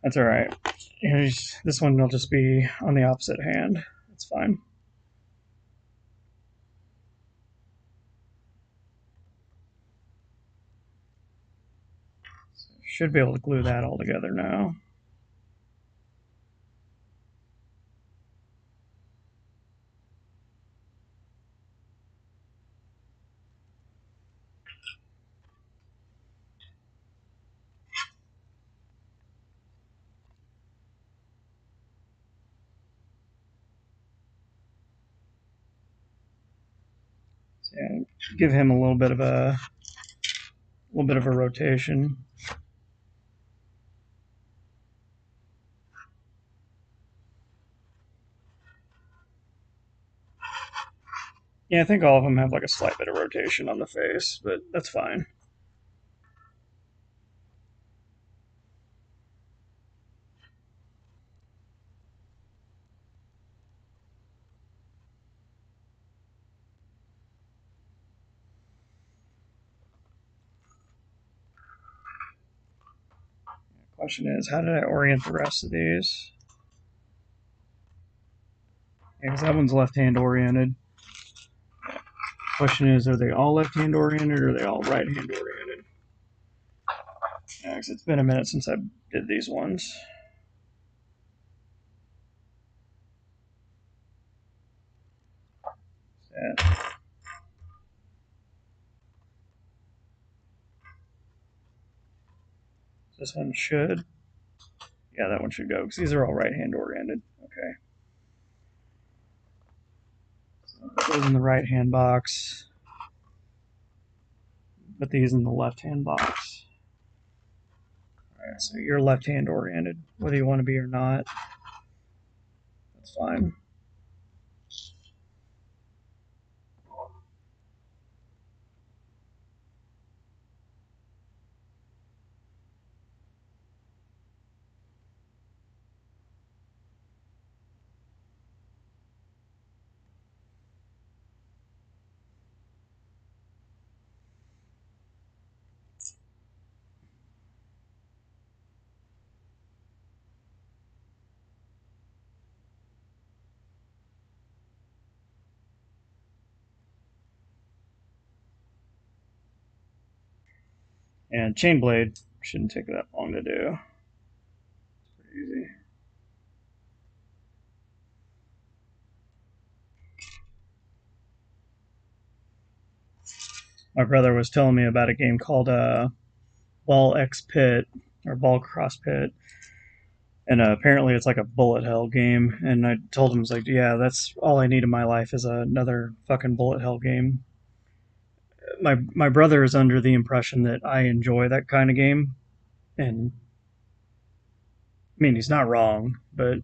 That's all right. This one will just be on the opposite hand. It's fine. Should be able to glue that all together now. So, yeah, give him a little bit of a rotation. Yeah, I think all of them have like a slight bit of rotation on the face, but that's fine. Question is, how did I orient the rest of these? Yeah, because that one's left-hand oriented. Question is, are they all left-hand oriented or are they all right-hand oriented? Yeah, because it's been a minute since I did these ones. Yeah, this one should. Yeah, that one should go because these are all right-hand oriented. Okay. So put those in the right-hand box. Put these in the left-hand box. All right, so you're left-hand oriented, whether you want to be or not. That's fine. And chain blade shouldn't take that long to do. It's pretty easy. My brother was telling me about a game called Ball X Pit or Ball Cross Pit, and apparently it's like a bullet hell game. And I told him, I was like, yeah, that's all I need in my life is another fucking bullet hell game. My brother is under the impression that I enjoy that kind of game, and I mean he's not wrong, but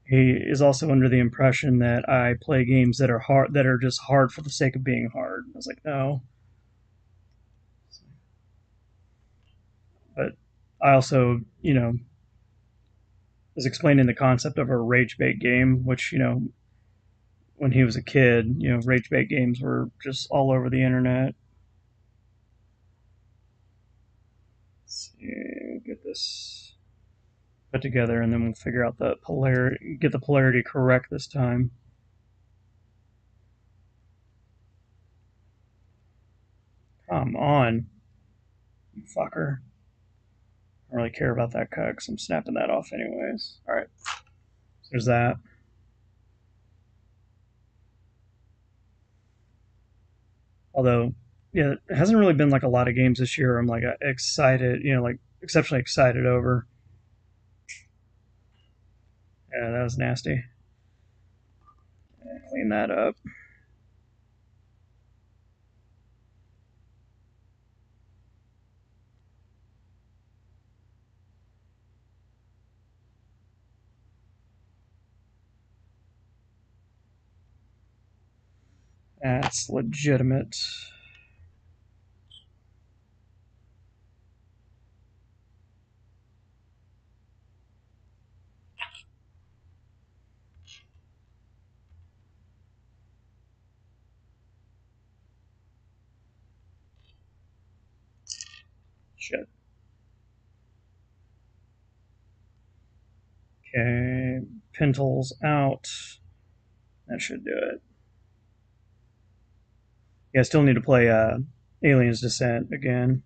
he is also under the impression that I play games that are hard, that are just hard for the sake of being hard. I was like, no, but I also, was explaining the concept of a rage bait game, which when he was a kid, rage bait games were just all over the internet. Let's see, we'll get this put together, and then we'll figure out the polarity, get the polarity correct this time. Come on, you fucker. I don't really care about that cut because I'm snapping that off anyways. All right, so there's that. Although, yeah, it hasn't really been like a lot of games this year. I'm like excited, like exceptionally excited over. Yeah, that was nasty. Clean that up. That's legitimate. Shit. Okay, Pinto's out. That should do it. Yeah, I still need to play Aliens Descent again.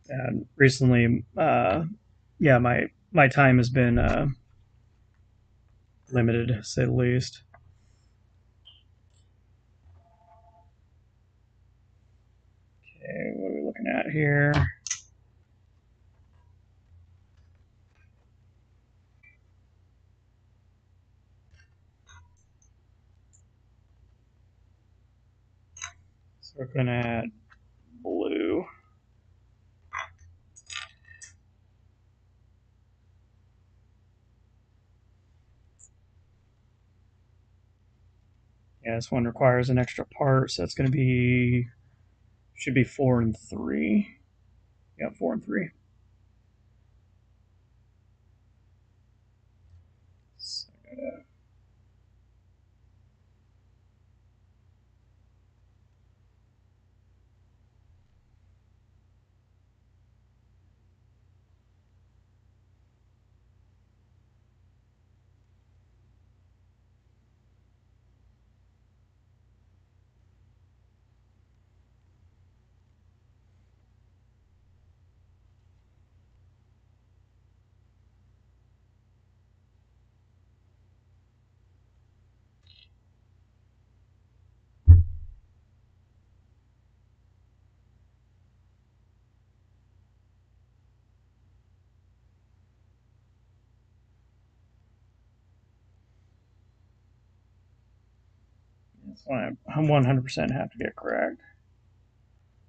And recently, yeah, my time has been limited, to say the least. Okay, what are we looking at here? So we're looking at blue. Yeah, this one requires an extra part, so it's going to be should be 4 and 3. Yeah, 4 and 3. So, that's why I 100% have to get correct.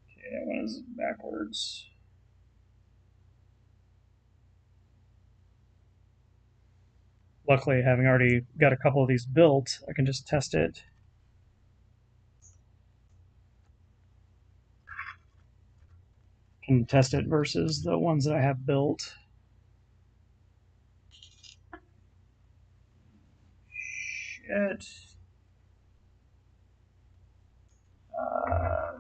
Okay, that one is backwards. Luckily, having already got a couple of these built, I can just test it. Can test it versus the ones that I have built. Shit. Uh,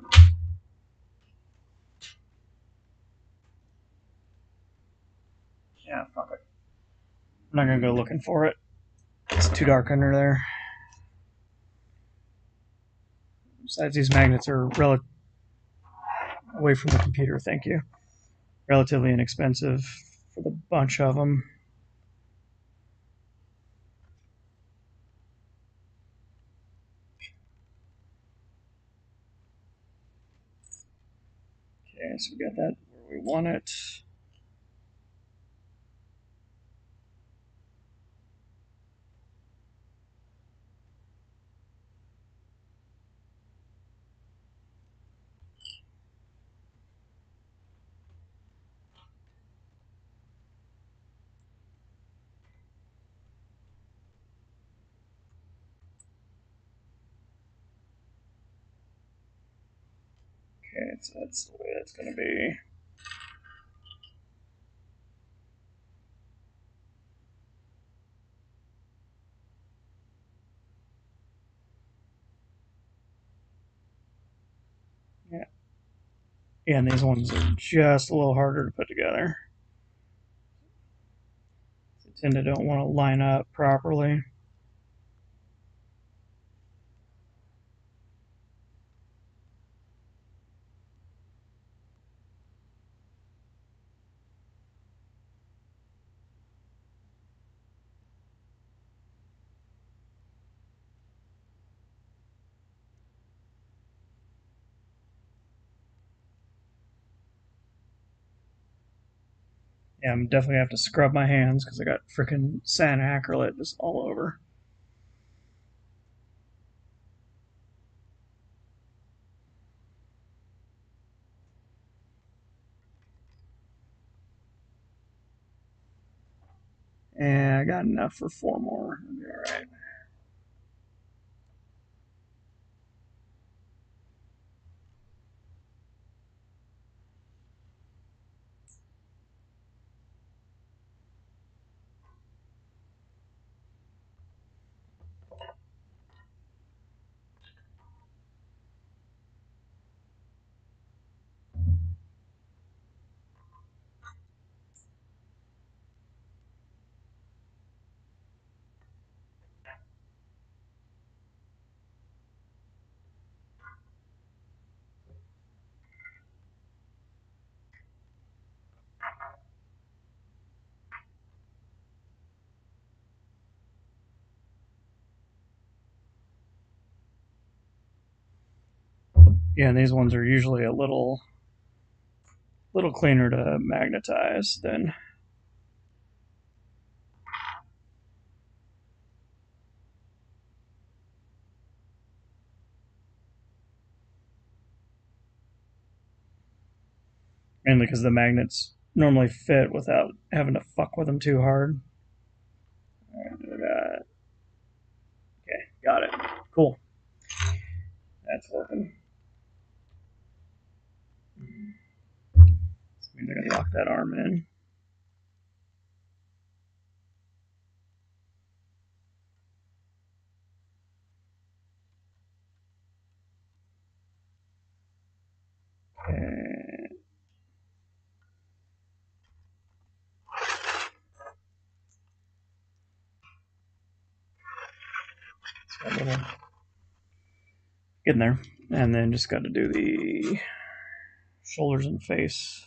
yeah, fuck it. I'm not gonna go looking for it. It's too dark under there. Besides, these magnets are away from the computer. Thank you. Relatively inexpensive for the bunch of them. Okay, so we got that where we want it. Okay, so that's the way that's going to be. Yeah, and these ones are just a little harder to put together. They tend to don't want to line up properly. Yeah, I'm definitely gonna have to scrub my hands because I got freaking sand acrylate just all over. And I got enough for 4 more. That'll be all right. Yeah, and these ones are usually a little cleaner to magnetize than. Mainly because the magnets normally fit without having to fuck with them too hard. Okay, got it. Cool. That's working. This means I gotta lock that arm in. Okay. So a little getting there. And then just got to do the shoulders and face.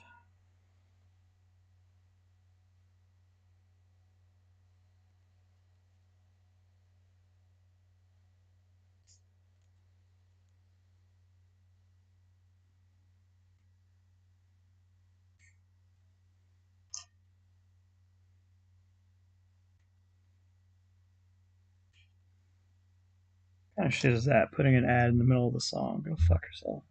What kind of shit is that? Putting an ad in the middle of the song. Go fuck yourself.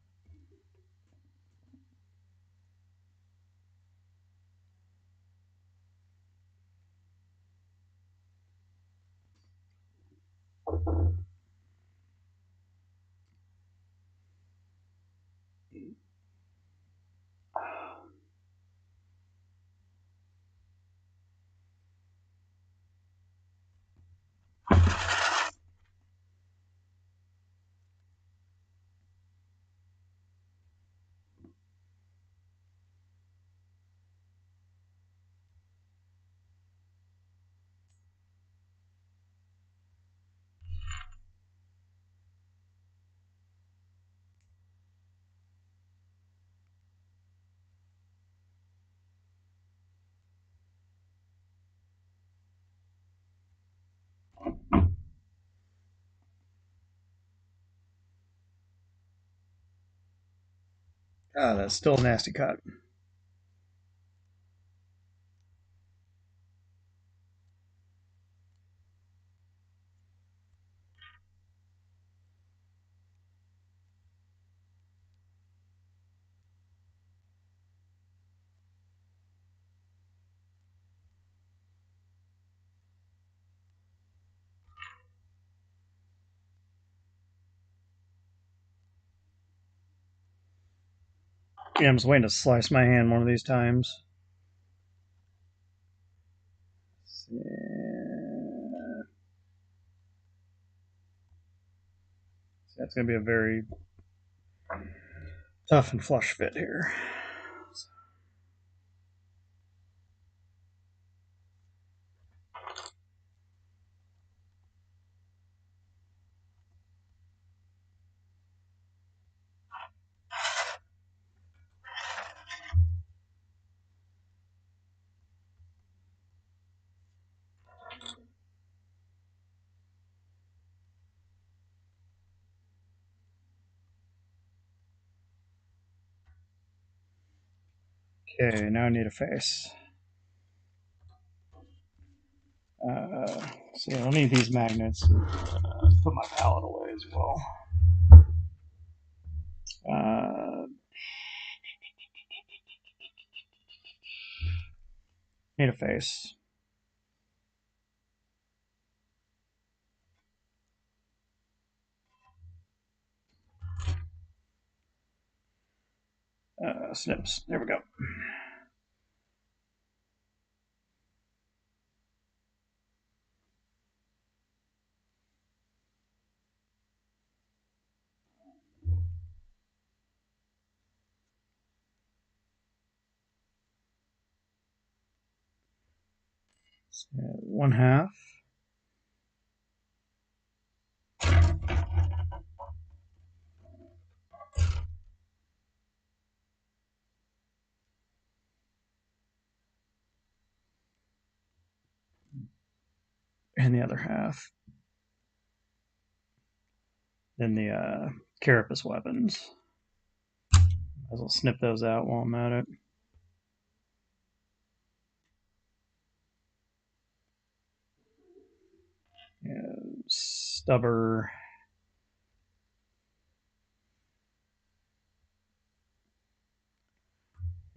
Ah, that's still a nasty cut. Yeah, I'm just waiting to slice my hand one of these times. Yeah. That's going to be a very Tough and flush fit here. Okay, now I need a face. See, I'll need these magnets. Put my palette away as well. Need a face. Snips. There we go. So, 1/2. And the other half. Then the carapace weapons. I'll snip those out while I'm at it. Stubber.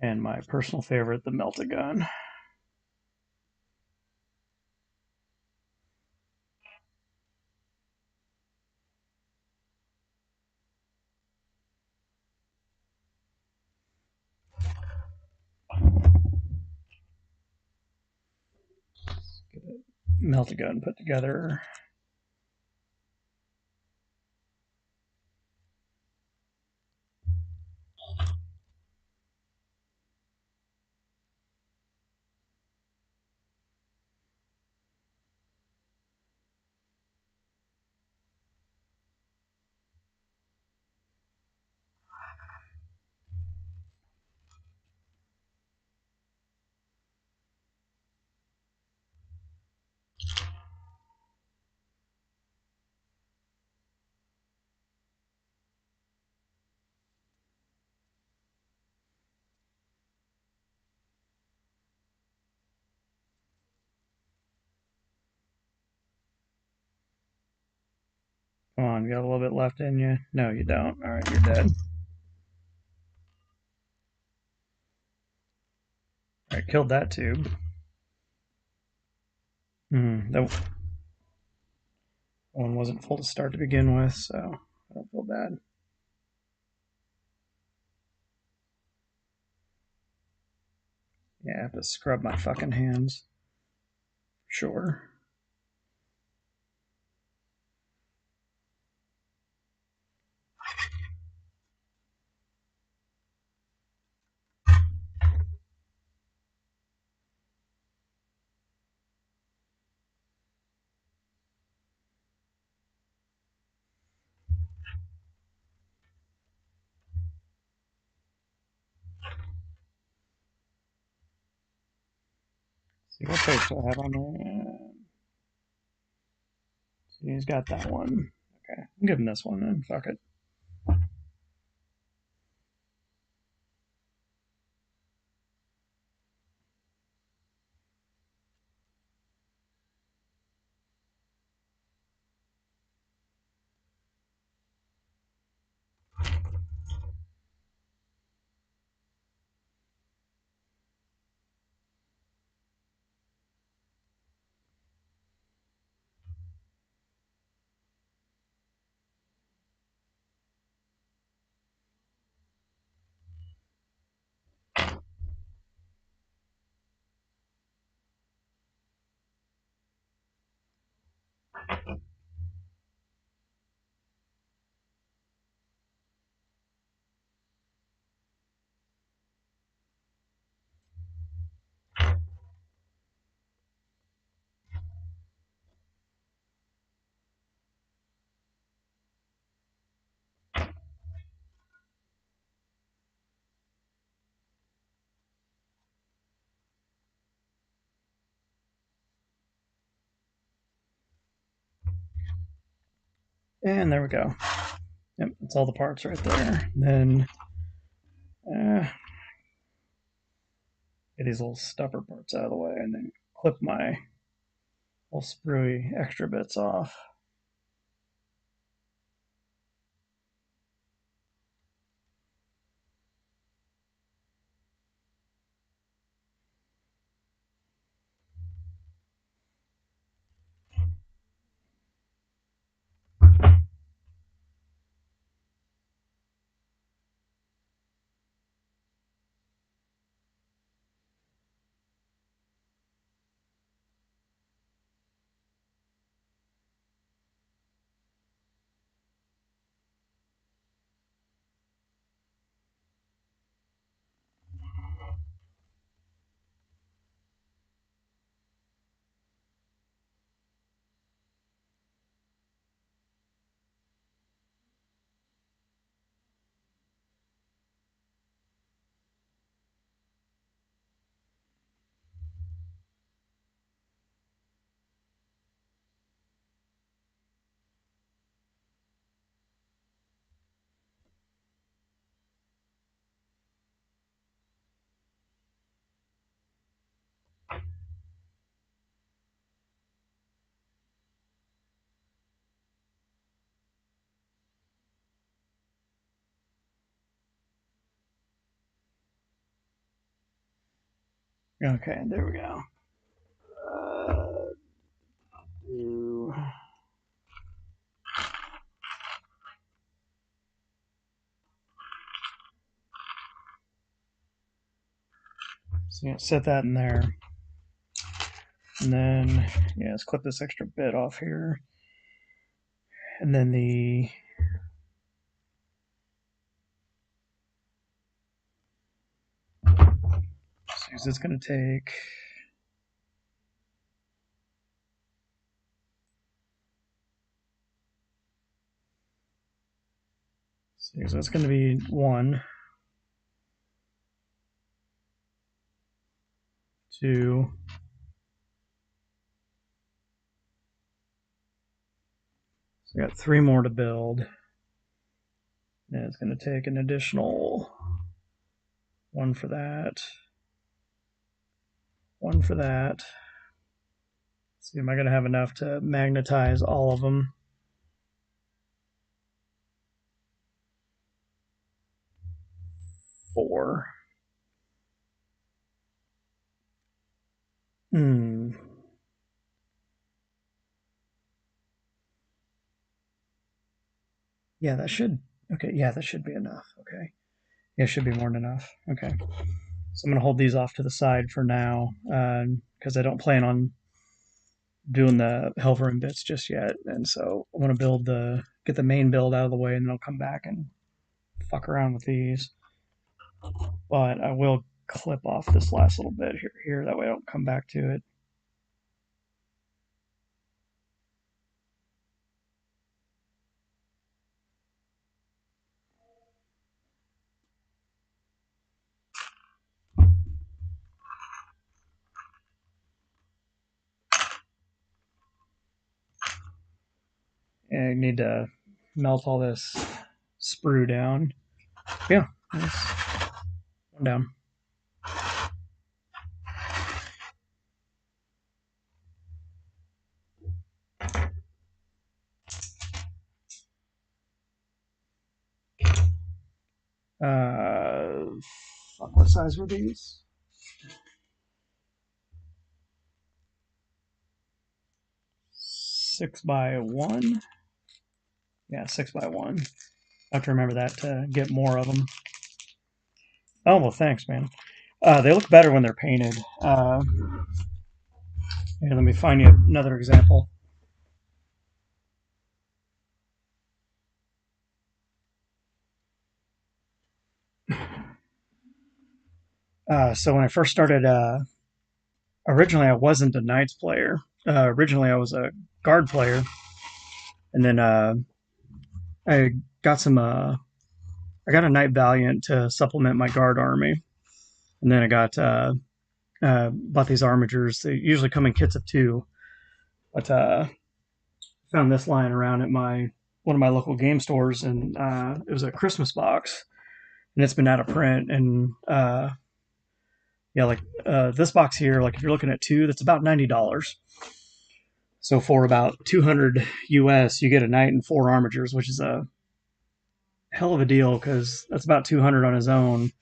And my personal favorite, the melt-a-gun. Get a melt-a-gun put together. Come on, you got a little bit left in you? No, you don't. All right, you're dead. All right, killed that tube. That one wasn't full to start to begin with, so I don't feel bad. Yeah, I have to scrub my fucking hands. Sure. See what traits do I have on there? See, he's got that one. Okay, I'll give him this one then. Fuck it. And there we go. Yep, that's all the parts right there. And then get these little stubber parts out of the way, and then clip my little spruey extra bits off. Okay, there we go. Do so set that in there, and then yeah, let's clip this extra bit off here, and then the so it's going to take. So it's going to be 1, 2, so we got 3 more to build. And it's going to take an additional 1 for that, 1 for that. Let's see, am I going to have enough to magnetize all of them? 4. Hmm. Yeah, that should. Okay, yeah, that should be enough. Okay. Yeah, it should be more than enough. Okay. So I'm going to hold these off to the side for now because I don't plan on doing the Helverin bits just yet. And so I want to get the main build out of the way, and then I'll come back and fuck around with these. But I will clip off this last little bit here. That way I don't come back to it. And I need to melt all this sprue down. Yeah, that's one down. Fuck, what size were these? 6x1. Yeah, 6x1. I have to remember that to get more of them. Oh, well, thanks, man. They look better when they're painted. Here, let me find you another example. So when I first started, originally I wasn't a Knights player. Originally I was a Guard player, and then I got some. I got a Knight Valiant to supplement my Guard army, and then I got bought these armigers. They usually come in kits of 2, but found this lying around at my one of my local game stores, and it was a Christmas box, and it's been out of print. And yeah, like this box here, like if you're looking at two, that's about $90. So for about 200 US, you get a knight and four armatures, which is a hell of a deal because that's about 200 on his own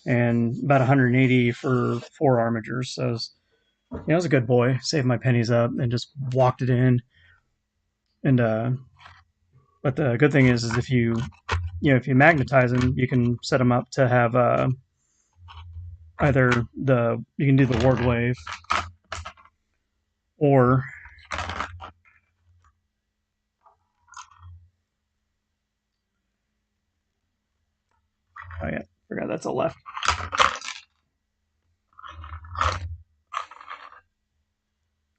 and about 180 for four armatures. So it was a good boy. Saved my pennies up and just walked it in. And but the good thing is if if you magnetize them, you can set them up to have either you can do the ward wave or oh yeah, forgot that's a left.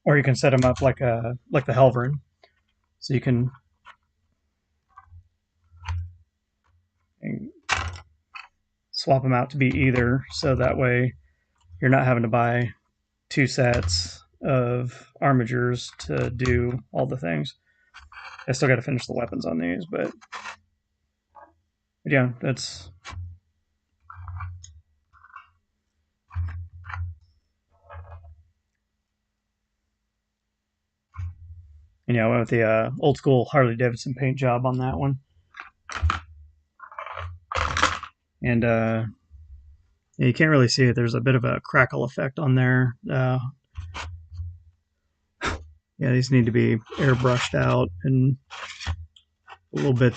Or you can set them up like the Helverin, so you can swap them out to be either. So that way you're not having to buy two sets of armatures to do all the things. I still got to finish the weapons on these, but yeah, that's I went with the old school Harley Davidson paint job on that one, and yeah, you can't really see it. There's a bit of a crackle effect on there. Yeah, these need to be airbrushed out and a little bit.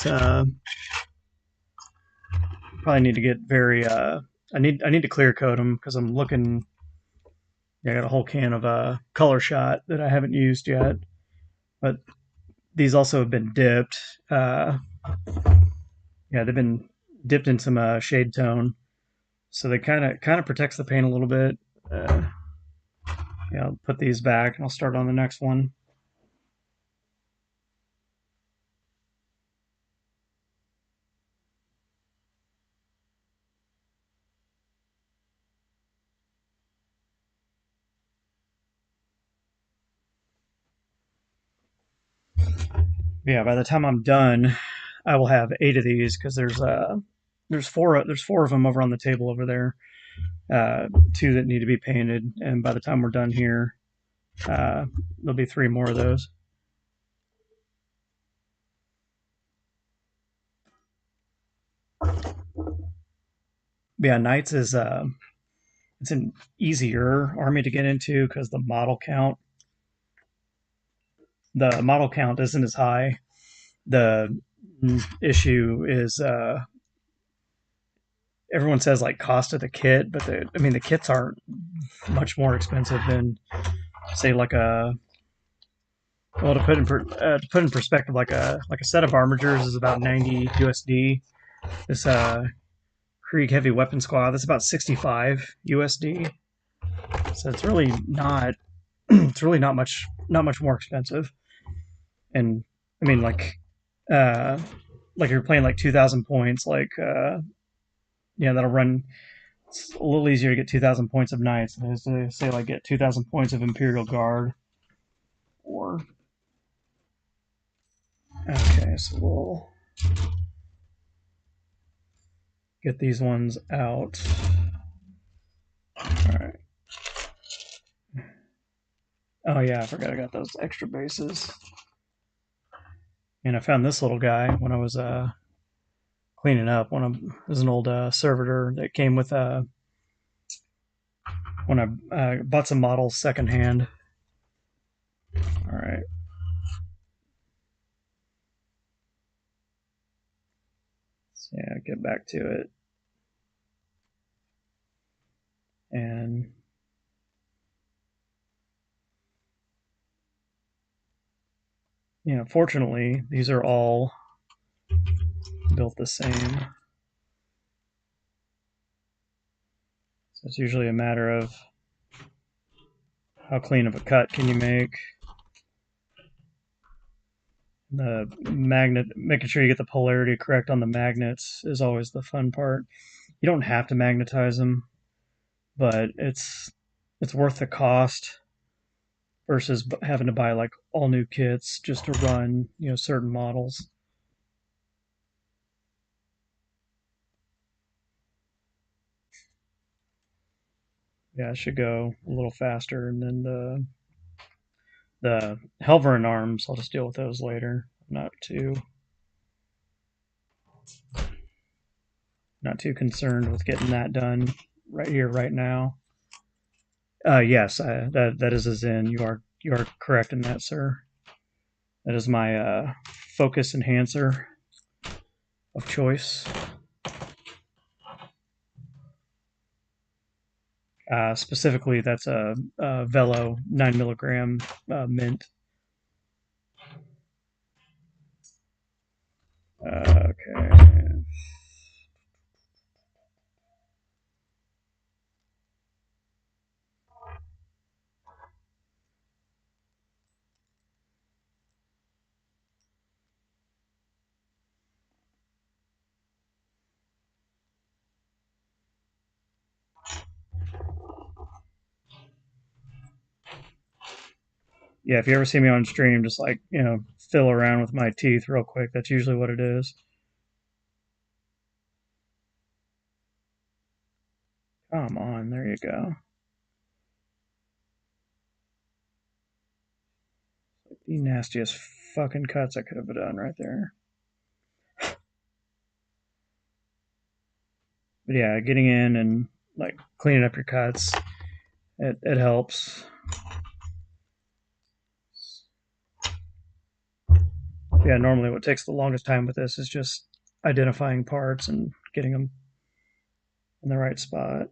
Probably need to get very. I need to clear coat them because I'm looking. Yeah, I got a whole can of color shot that I haven't used yet, but these also have been dipped. Yeah, they've been dipped in some shade tone, so they kind of protects the paint a little bit. Yeah, I'll put these back and I'll start on the next one. Yeah, by the time I'm done, I will have 8 of these because there's four of them over on the table over there. Two that need to be painted, and by the time we're done here, there'll be 3 more of those. But yeah, Knights is it's an easier army to get into because the model count isn't as high. The issue is everyone says like cost of the kit, but the kits aren't much more expensive than say like a well to put in perspective like a set of armatures is about 90 USD. This Krieg heavy weapon squad that's about 65 USD. So it's really not it's really not much more expensive. And I mean uh like if you're playing like 2,000 points yeah, that'll run. It's a little easier to get 2,000 points of knights than it is to say like get 2,000 points of Imperial Guard. Or okay, so we'll get these ones out. All right. Oh yeah, I forgot I got those extra bases. And I found this little guy when I was cleaning up. There's an old servitor that came with when I bought some models secondhand. All right. So yeah, get back to it. And fortunately, these are all built the same. So it's usually a matter of how clean of a cut can you make. The magnet, making sure you get the polarity correct on the magnets is always the fun part. You don't have to magnetize them, but it's worth the cost versus having to buy like all new kits just to run certain models. Yeah, it should go a little faster, and then the Helverin arms, I'll just deal with those later. Not too concerned with getting that done right here, right now. Yes, that is a Zen. You are correct in that, sir. That is my focus enhancer of choice. Specifically, that's a Velo 9 milligram mint. Okay. Yeah, if you ever see me on stream, just like fill around with my teeth real quick. That's usually what it is. Come on, there you go. The nastiest fucking cuts I could have done right there. But yeah, getting in and like cleaning up your cuts, it helps. Yeah, normally what takes the longest time with this is just identifying parts and getting them in the right spot.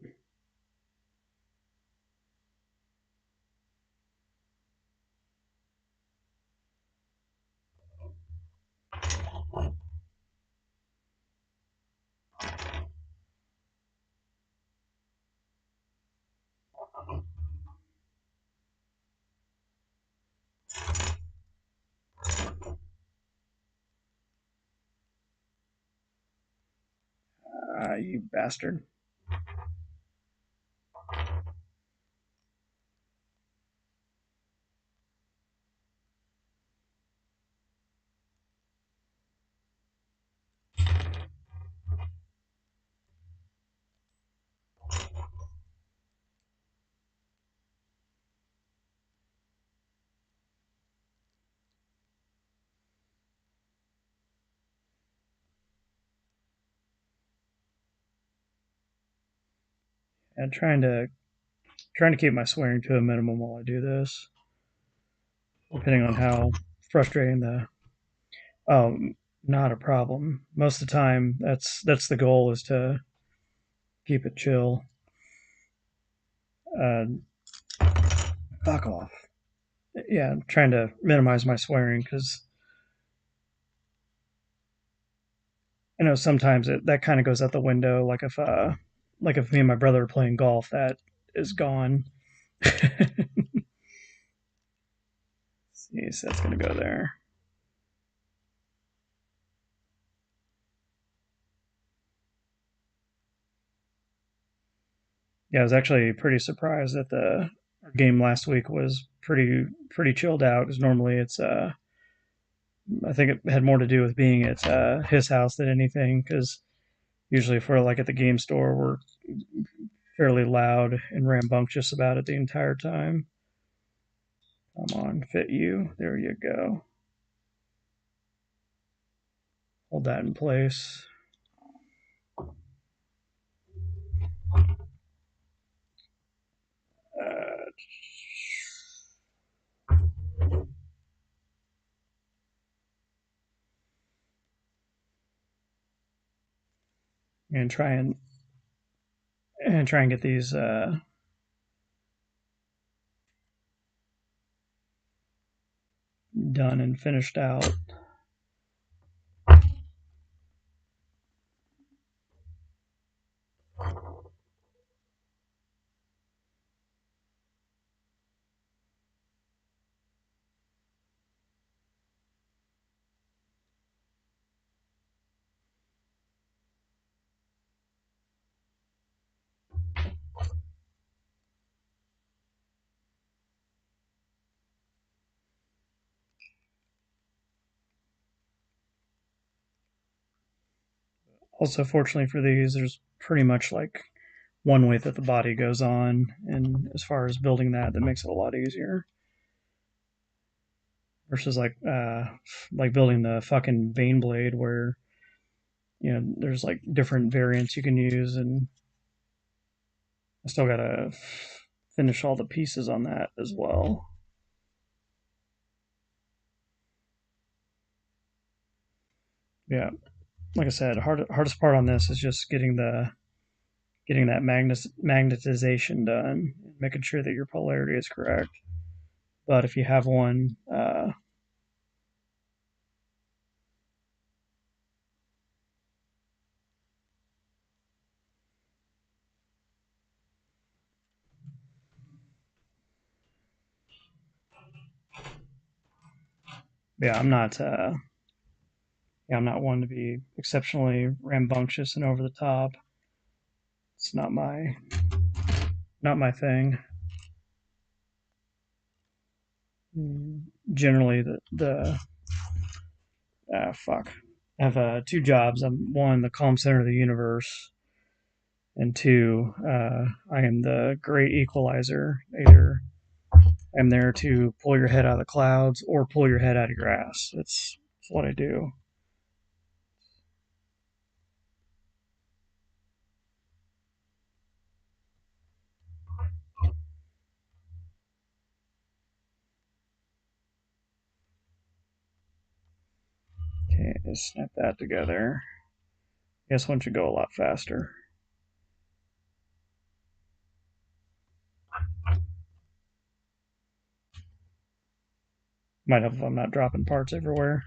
You bastard. And trying to keep my swearing to a minimum while I do this, depending on how frustrating the not a problem. Most of the time, that's the goal is to keep it chill. Uh, Fuck off. Yeah, I'm trying to minimize my swearing because I know sometimes that kind of goes out the window. Like if me and my brother are playing golf, that is gone. See, so that's gonna go there. Yeah, I was actually pretty surprised that the game last week was pretty chilled out because normally it's I think it had more to do with being at his house than anything because usually for like at the game store we're fairly loud and rambunctious about it the entire time. Come on, fit you. There you go. Hold that in place. Uh, and try and get these done and finished out. Also, fortunately for these, there's pretty much like one weight that the body goes on, and as far as building that makes it a lot easier versus like building the fucking vein blade where there's like different variants you can use, and I still gotta finish all the pieces on that as well. Yeah, like I said, hardest part on this is just getting that magnetization done, making sure that your polarity is correct. But if you have one, yeah, I'm not one to be exceptionally rambunctious and over the top. It's not my thing. Generally, the fuck. I have two jobs. I'm one, the calm center of the universe, and two, I am the great equalizer. Either I'm there to pull your head out of the clouds or pull your head out of your ass. It's what I do. Okay, just snap that together. Guess one should go a lot faster. Might help if I'm not dropping parts everywhere.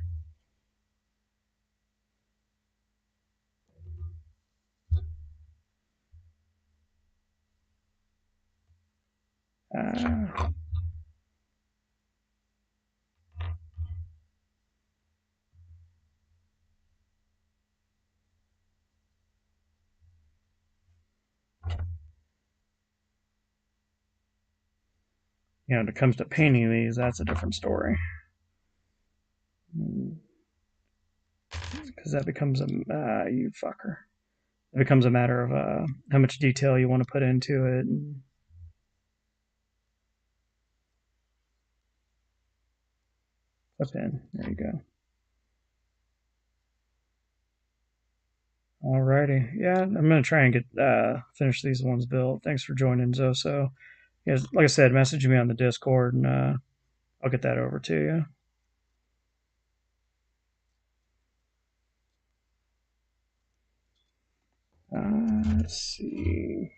Uh, when it comes to painting these, that's a different story. Because that becomes you fucker. It becomes a matter of how much detail you want to put into it. And flip in. There you go. Alrighty. Yeah, I'm gonna try and get finish these ones built. Thanks for joining, Zoso. Yeah, like I said, message me on the Discord, and I'll get that over to you. Let's see.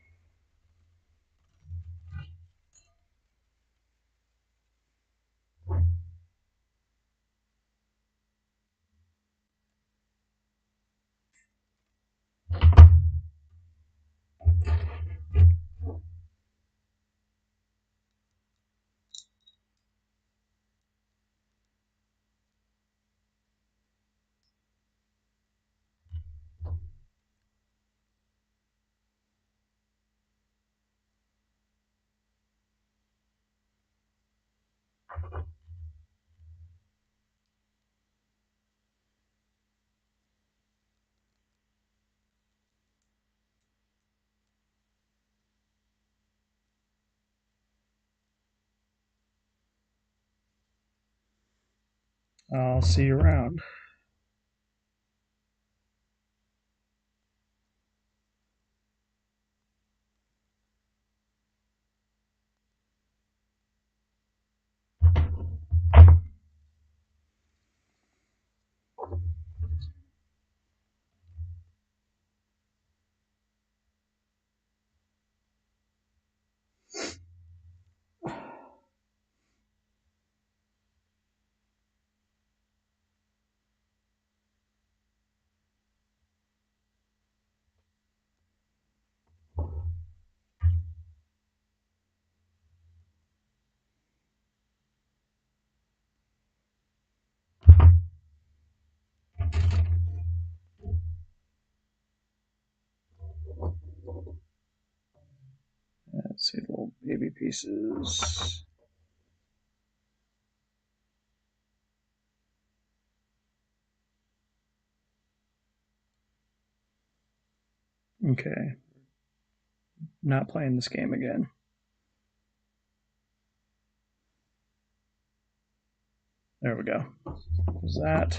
I'll see you around. Let's see, little baby pieces. Okay. not playing this game again. There we go. Is that?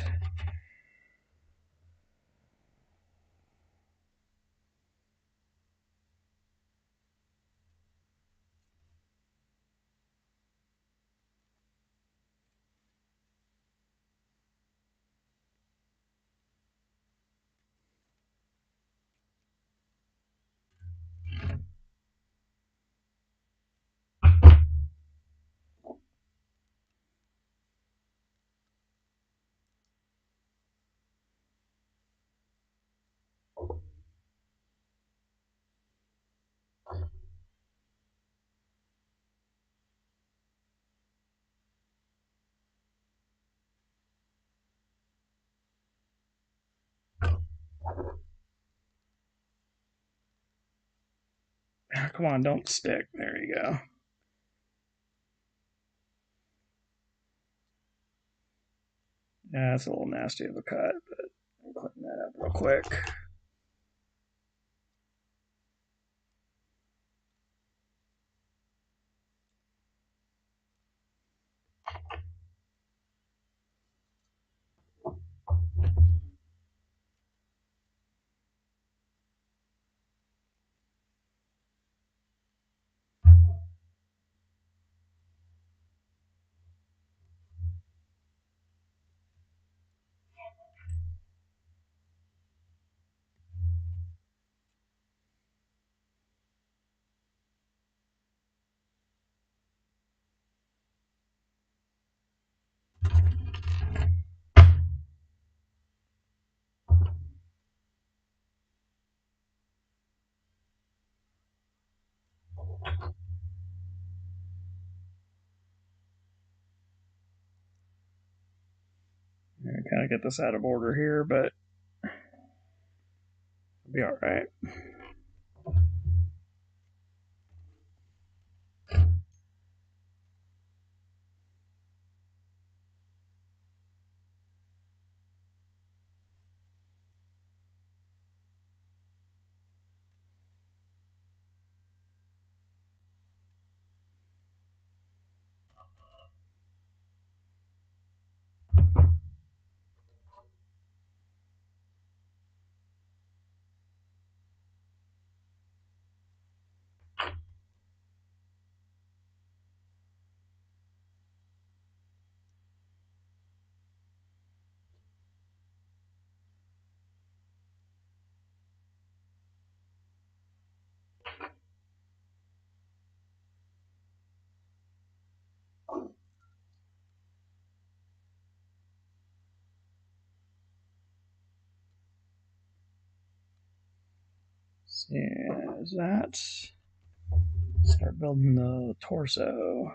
Come on, don't stick. There you go. Yeah, that's a little nasty of a cut, but I'll clean that up real quick. Kind of get this out of order here, but it'll be all right. See, is that? Start building the torso.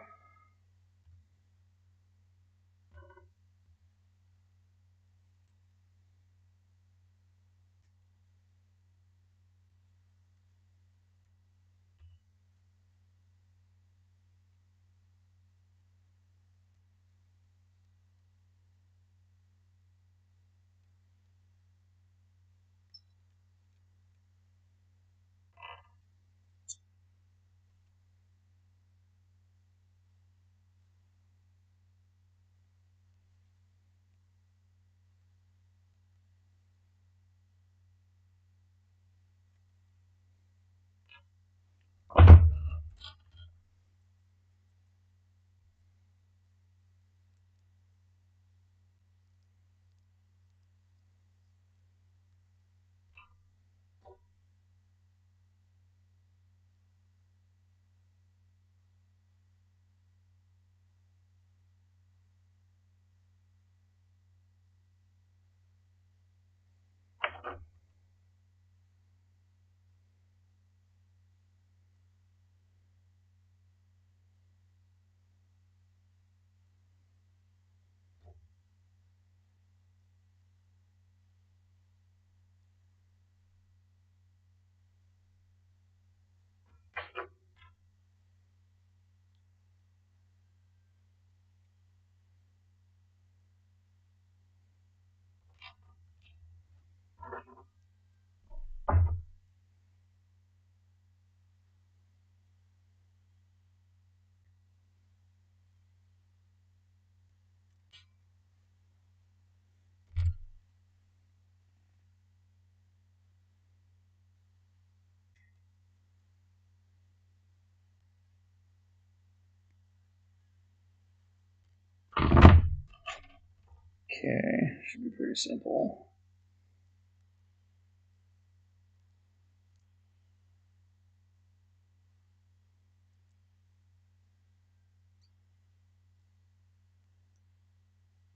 Okay, should be pretty simple.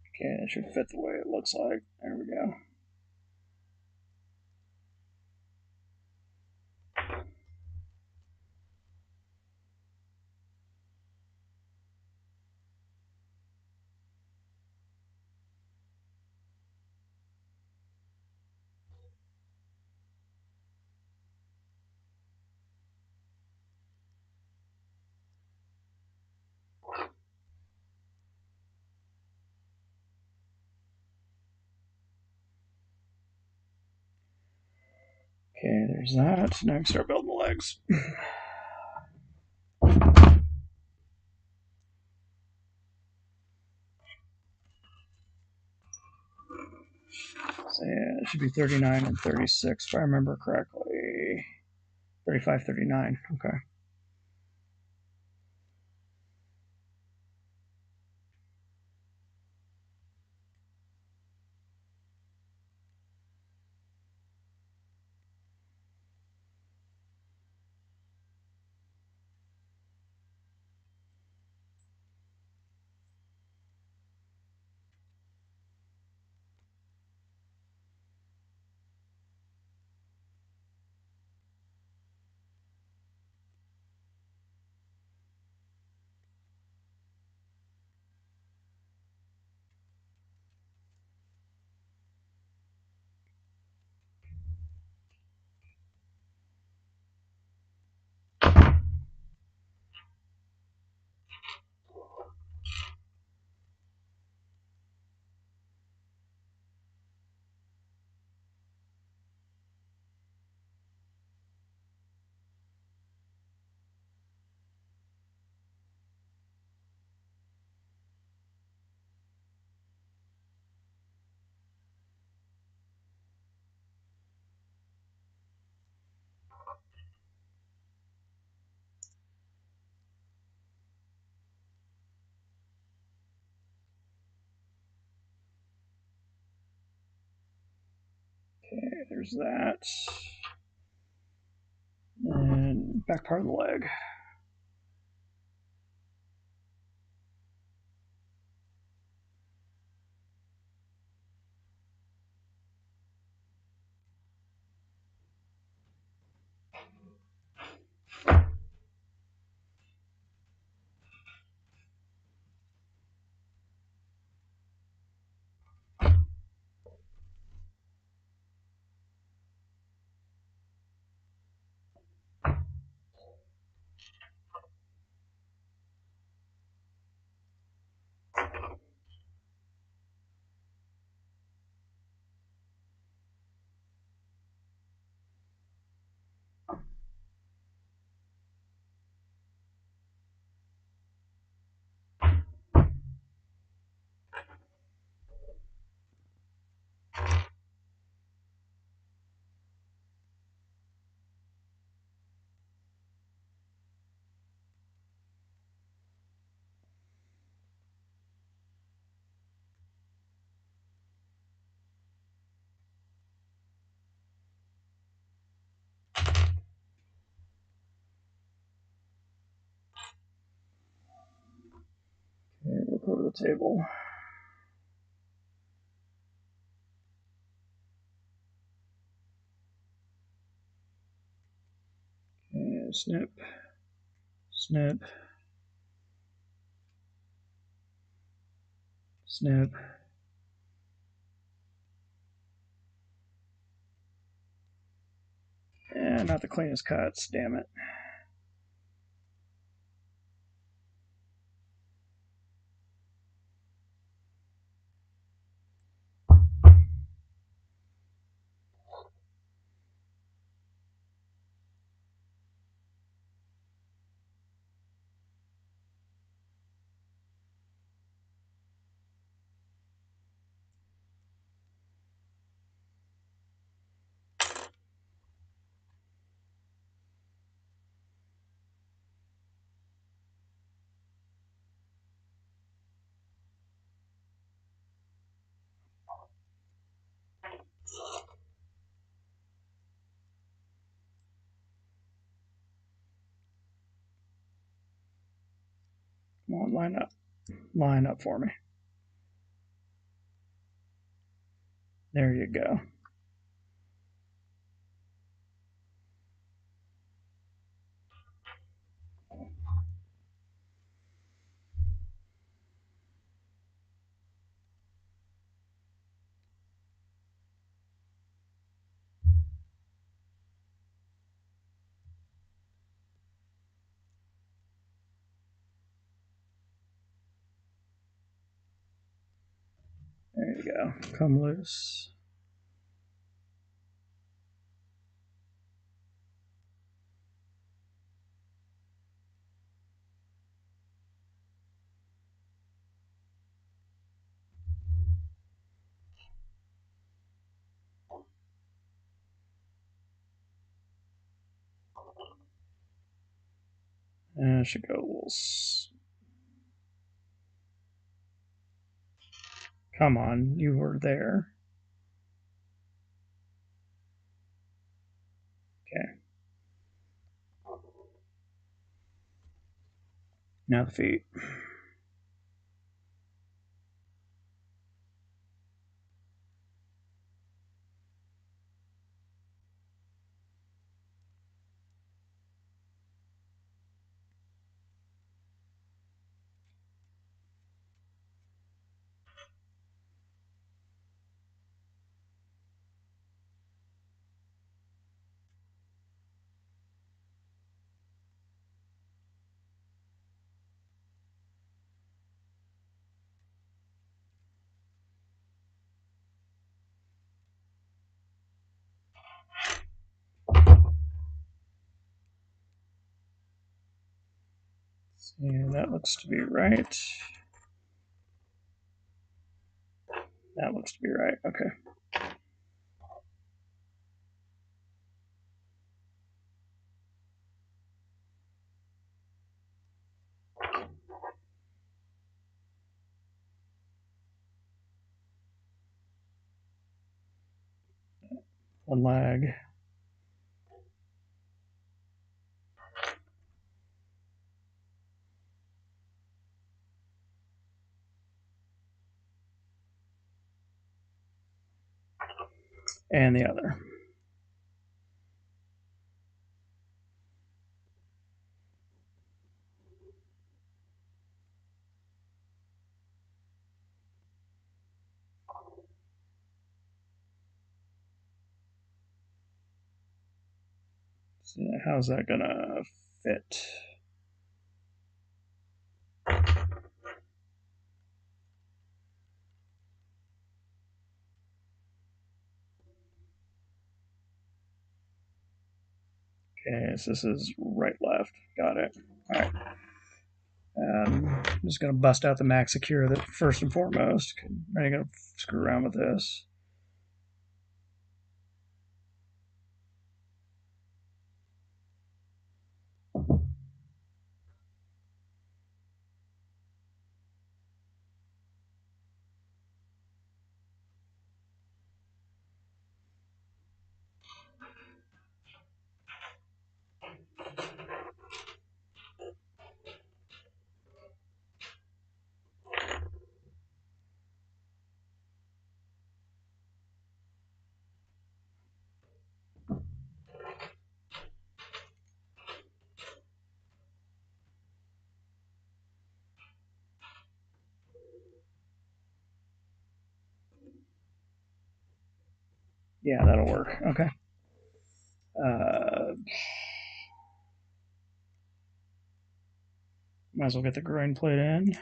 Okay, it should fit the way it looks like. There we go. Okay, there's that. Now I can start building the legs. So yeah, it should be 39 and 36 if I remember correctly. 35, 39. Okay. Okay, there's that. And back part of the leg. Okay, we'll go to the table. Okay, snip, snip, snip. And not the cleanest cuts, damn it. on, line up. Line up for me. There you go. There you go. Come loose. And I should go. Come on, you were there. Okay. Now the feet. And that looks to be right. That looks to be right. Okay. One lag. And the other. So how's that gonna fit? Okay, so this is right left. Got it. All right. I'm just gonna bust out the max secure that first and foremost. I ain't gonna screw around with this. Yeah, that'll work. Okay. Might as well get the groin plate in.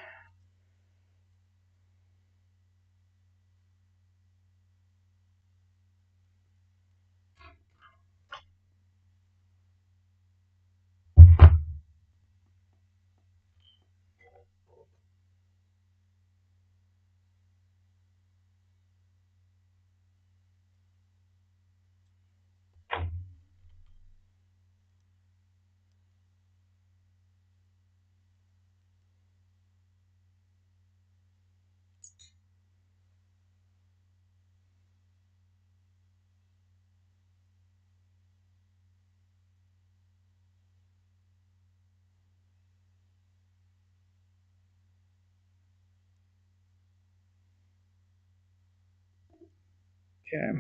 Okay.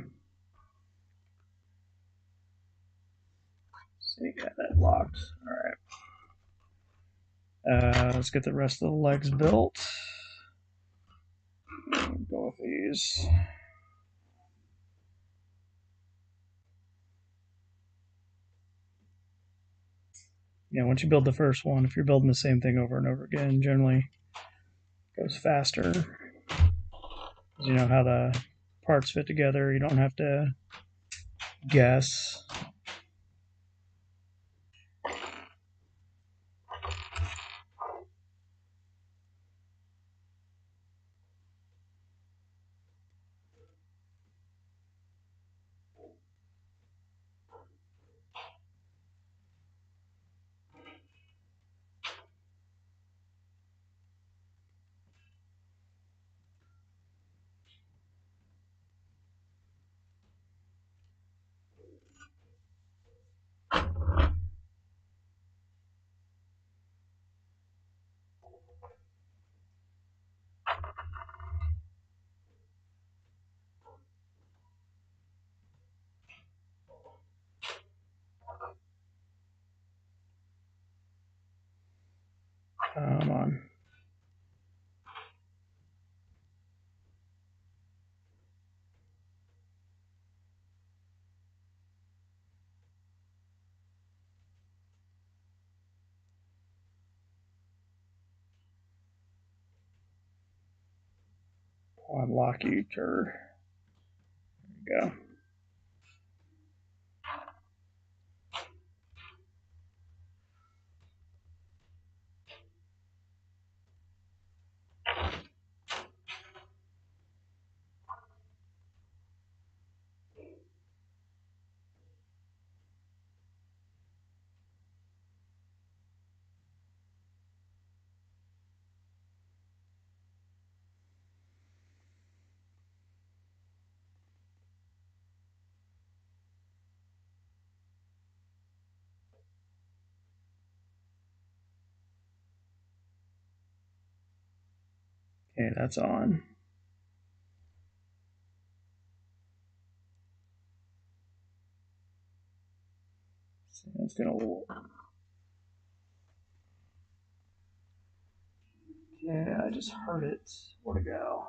So you got that locked. All right. Let's get the rest of the legs built. Go with these. Yeah, once you build the first one, if you're building the same thing over and over again, generally it goes faster. 'Cause you know how the parts fit together. You don't have to guess. Come on. Unlock each, or there you go. Okay, that's on. So it's gonna. Yeah, I just heard it. Where to go?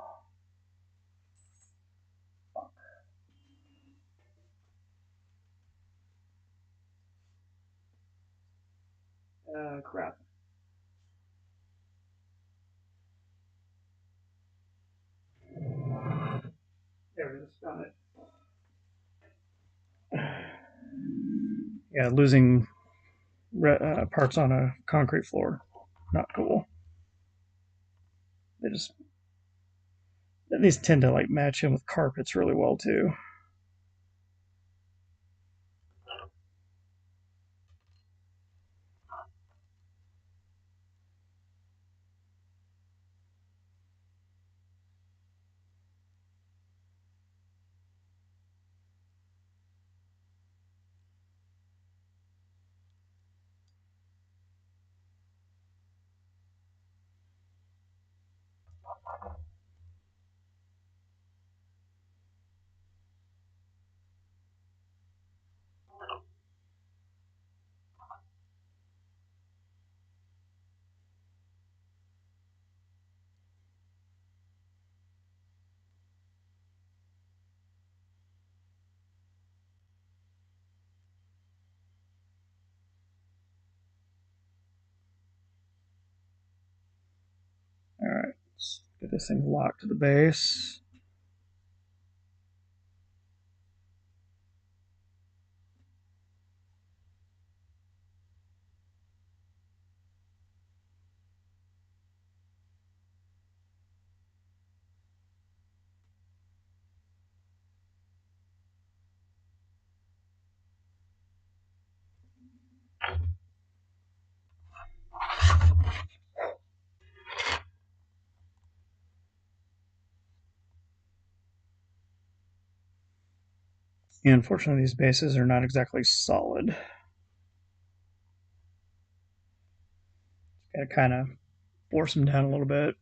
Crap. There it is. Got it. Yeah, losing parts on a concrete floor. Not cool. They just these tend to like match in with carpets really well too. All right, let's get this thing locked to the base. And unfortunately, these bases are not exactly solid. Got to kind of force them down a little bit.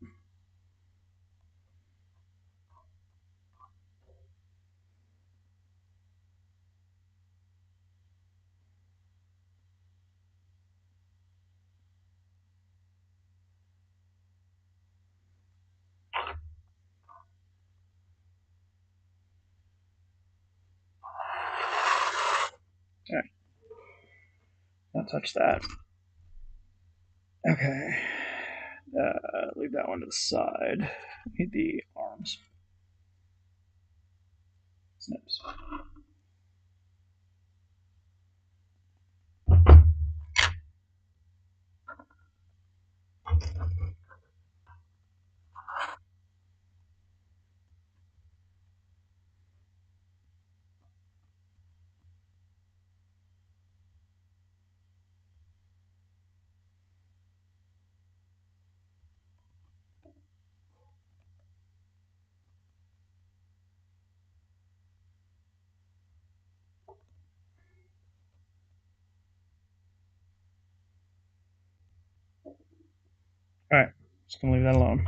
Okay, don't touch that. Okay, leave that one to the side. Need the arms. Snips. All right, just gonna leave that alone.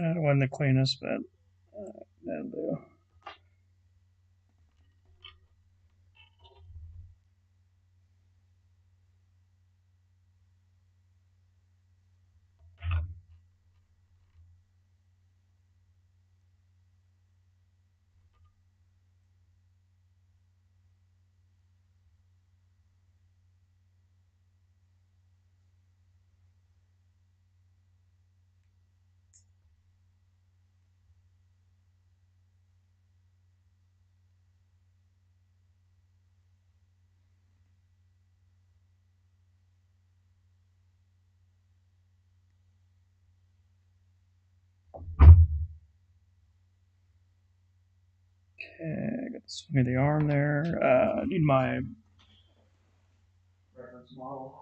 It wasn't the cleanest, but that'll do. Okay, got the swing of the arm there. I need my reference model.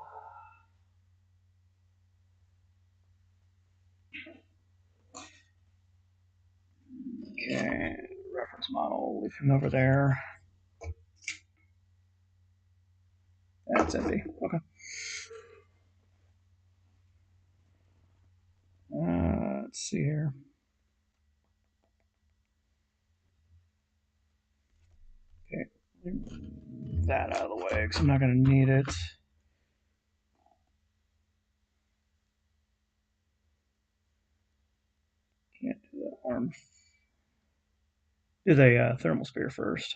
Okay, reference model. Leave him over there. That's empty. Okay. Let's see here. Okay, leave that out of the way because I'm not going to need it. Can't do the arm. Do the thermal spear first.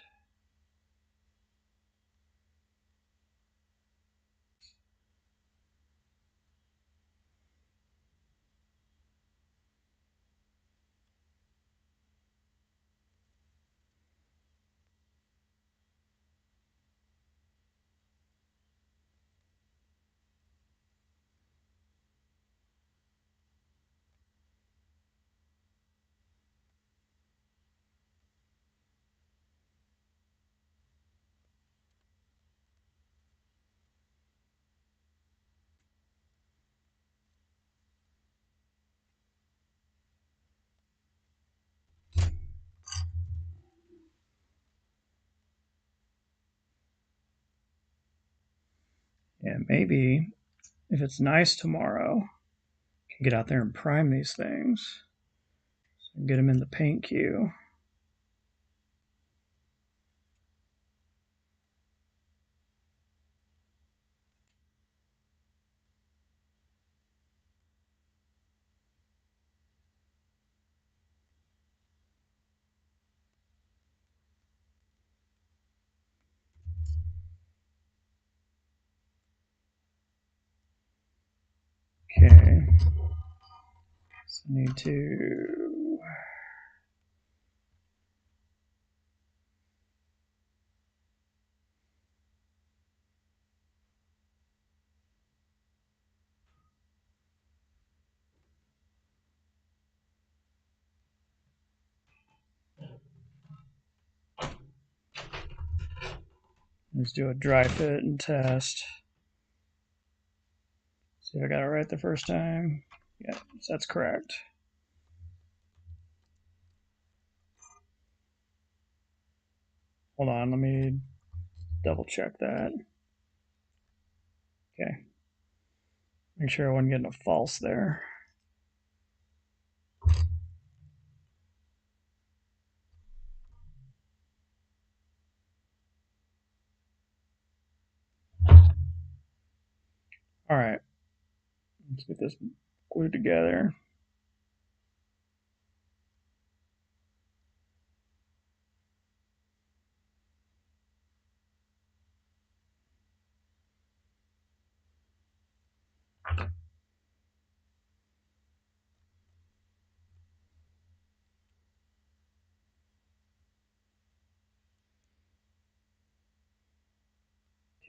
And maybe if it's nice tomorrow, I can get out there and prime these things. So get them in the paint queue. Okay. So I need to. Let's do a dry fit and test. See if I got it right the first time. Yeah, so that's correct. Hold on, let me double check that. Okay. Make sure I wasn't getting a false there. All right. Let's get this glued together.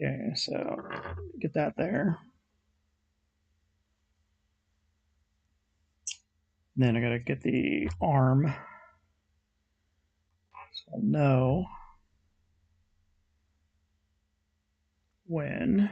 Okay, so get that there. Then I gotta get the arm. So I'll know when.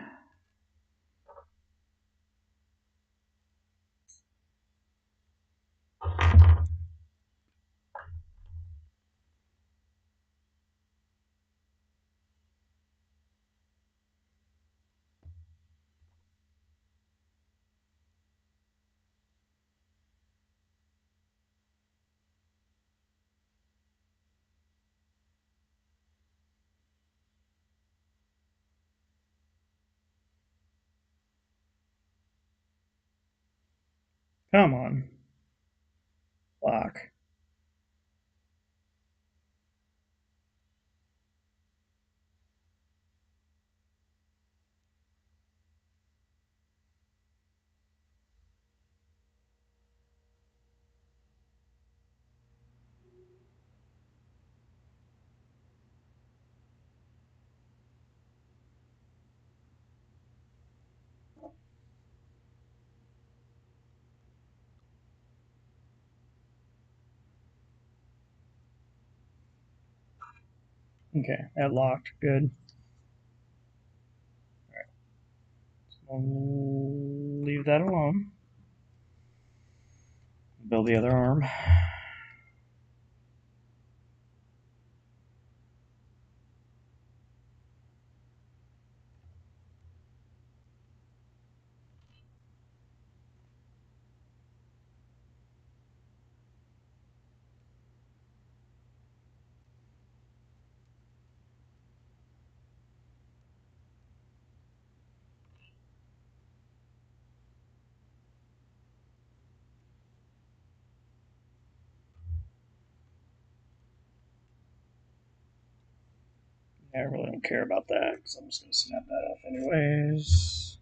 Come on. Lock. Okay, that locked. Good. I'll leave that alone. Build the other arm. I really don't care about that because I'm just going to snap that off anyways.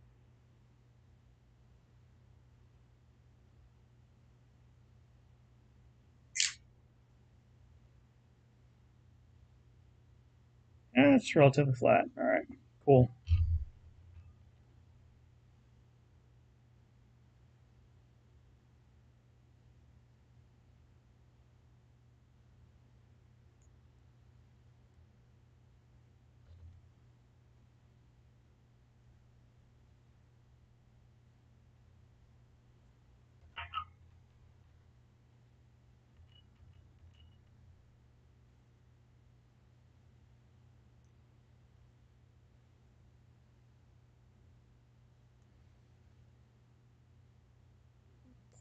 Yeah, it's relatively flat. All right, cool.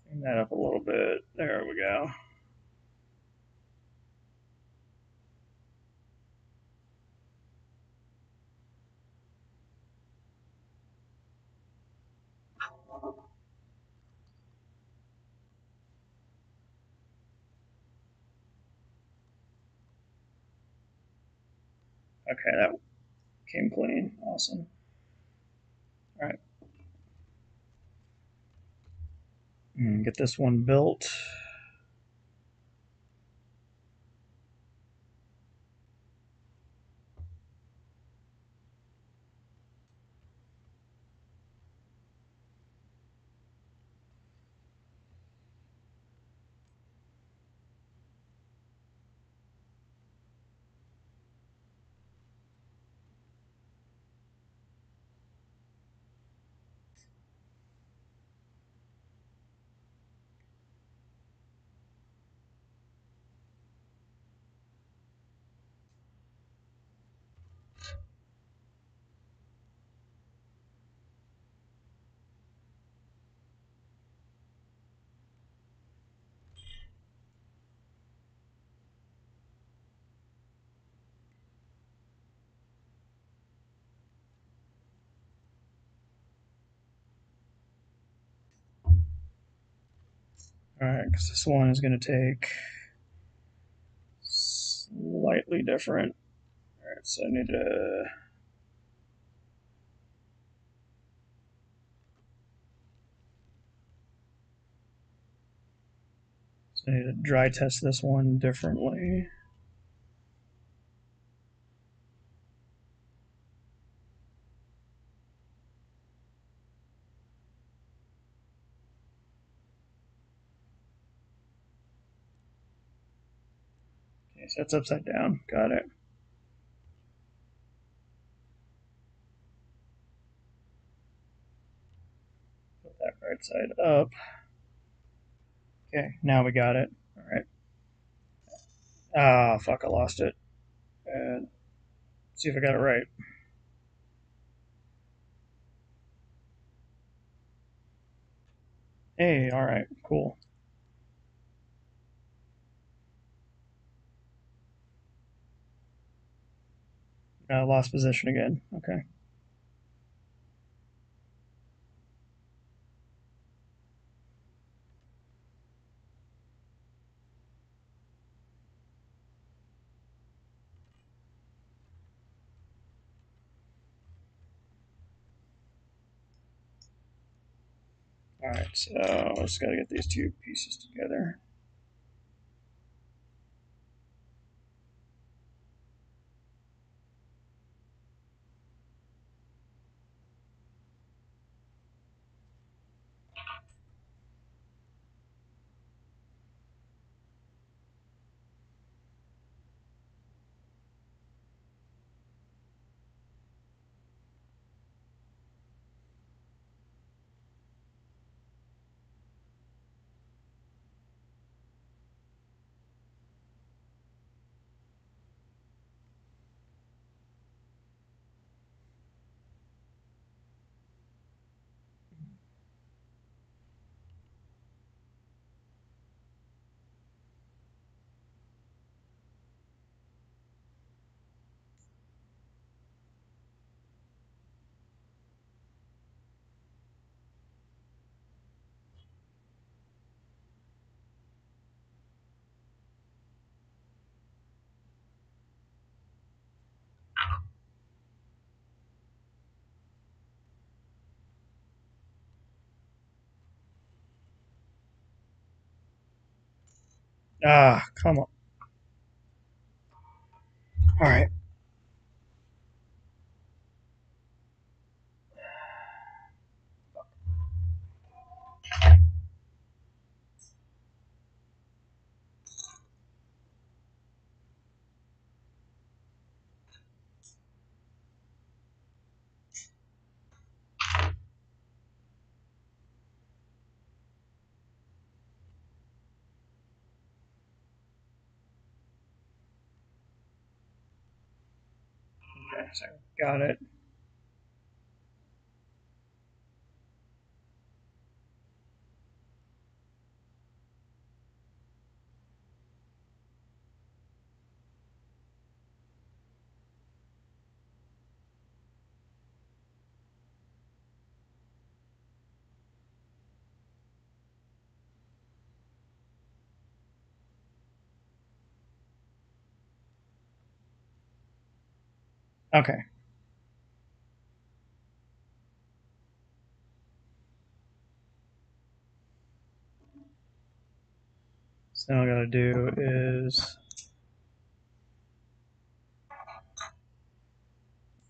Clean that up a little bit. There we go. Okay, that came clean. Awesome. All right. get this one built. Alright, because this one is going to take slightly different. Alright, so I need to. So I need to dry test this one differently. Okay, so it's upside down. Got it. Put that right side up. Okay, now we got it. Alright. Ah, fuck, I lost it. And see if I got it right. Hey, alright, cool. Lost position again. Okay. Alright, so I just gotta get these two pieces together. Ah, come on. Alright. Okay, so got it. Okay. Then all I gotta do is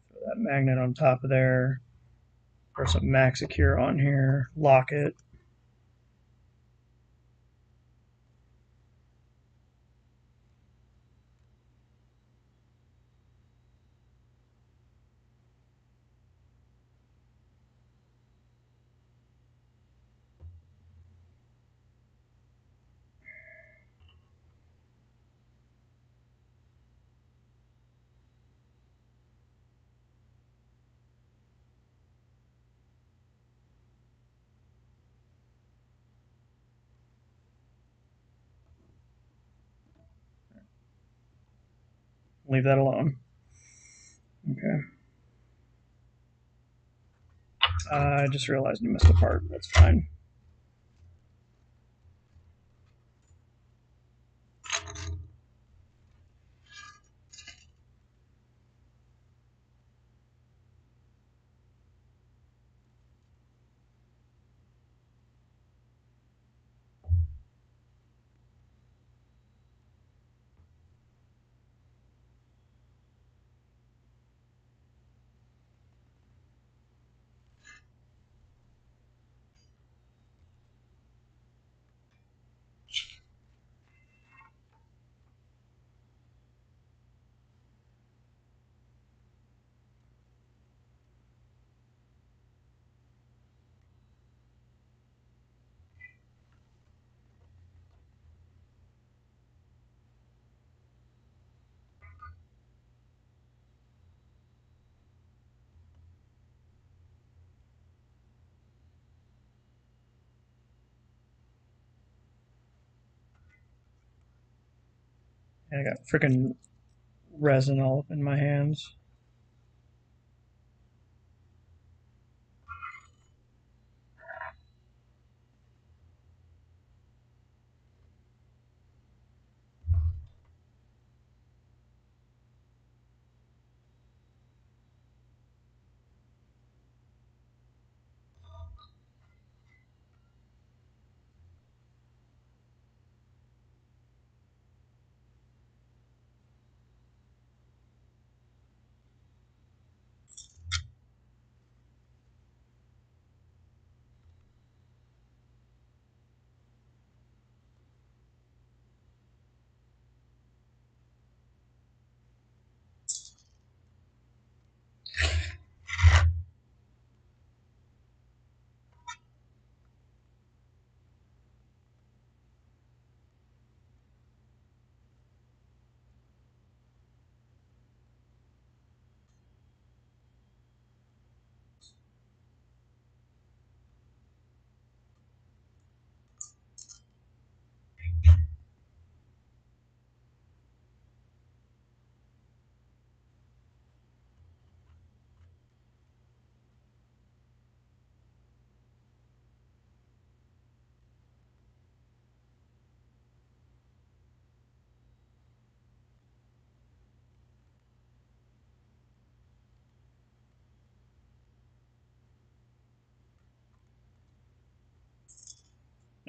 put that magnet on top of there, throw some max secure on here, lock it. Leave that alone. Okay. I just realized you missed a part. That's fine. And I got freaking resin all up in my hands.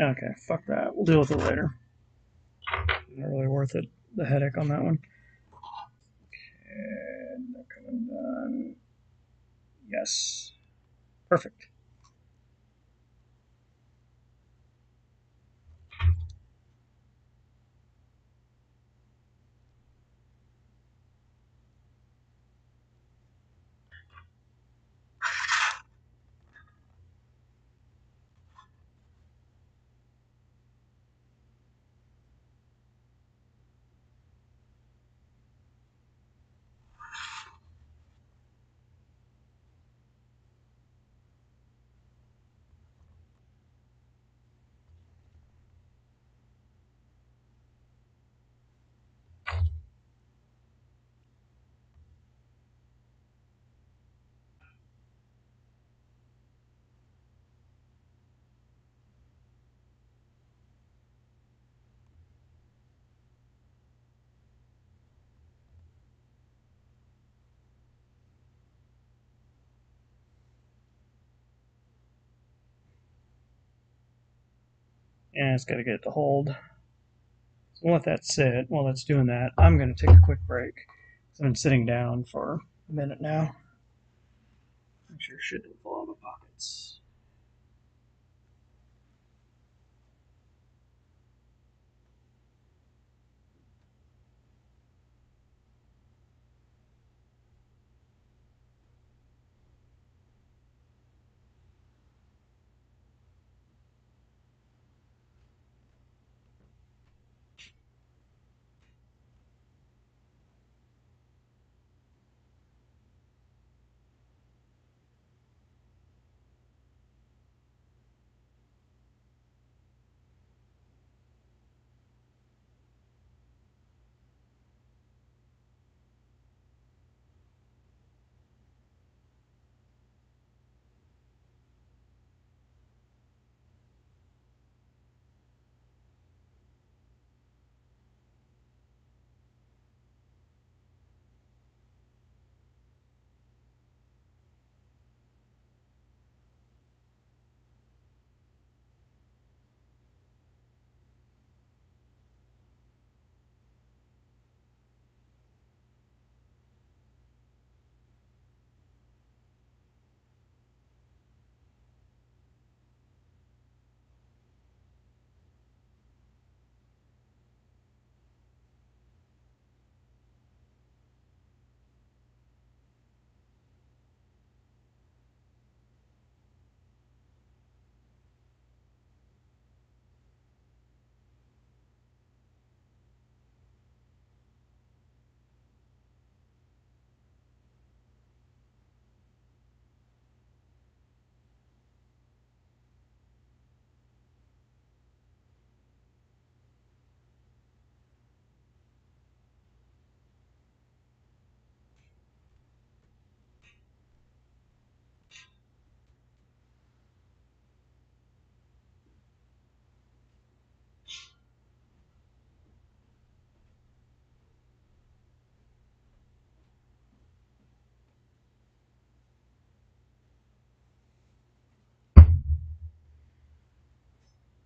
Okay, fuck that. We'll deal with it later. Not really worth it. The headache on that one. And they're coming done. Yes. Perfect. And it's got to get it to hold. So we'll let that sit. While that's doing that, I'm going to take a quick break. So I've been sitting down for a minute now. Make sure shit didn't fall out of my pockets.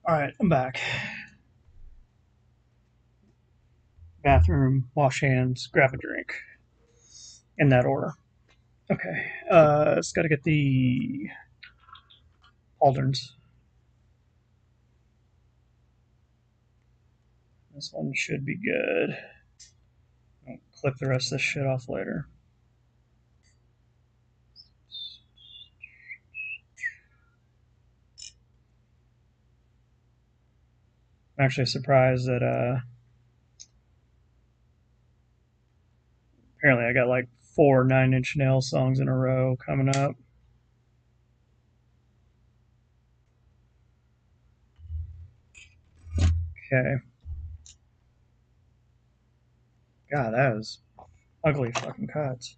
All right, I'm back. Bathroom, wash hands, grab a drink. In that order. Okay. It's got to get the Alders. This one should be good. I'll clip the rest of this shit off later. I'm actually surprised that apparently I got like 4 9 Inch Nail songs in a row coming up. Okay. God, that was ugly fucking cuts.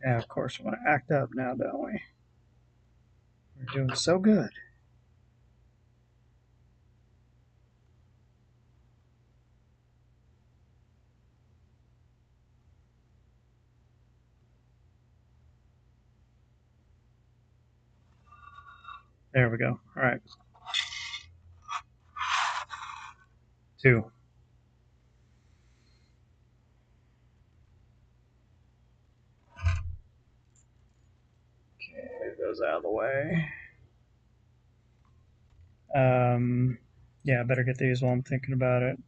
Yeah, of course we want to act up now, don't we? We're doing so good. There we go. All right. 2. Move those out of the way. Yeah, I better get these while I'm thinking about it.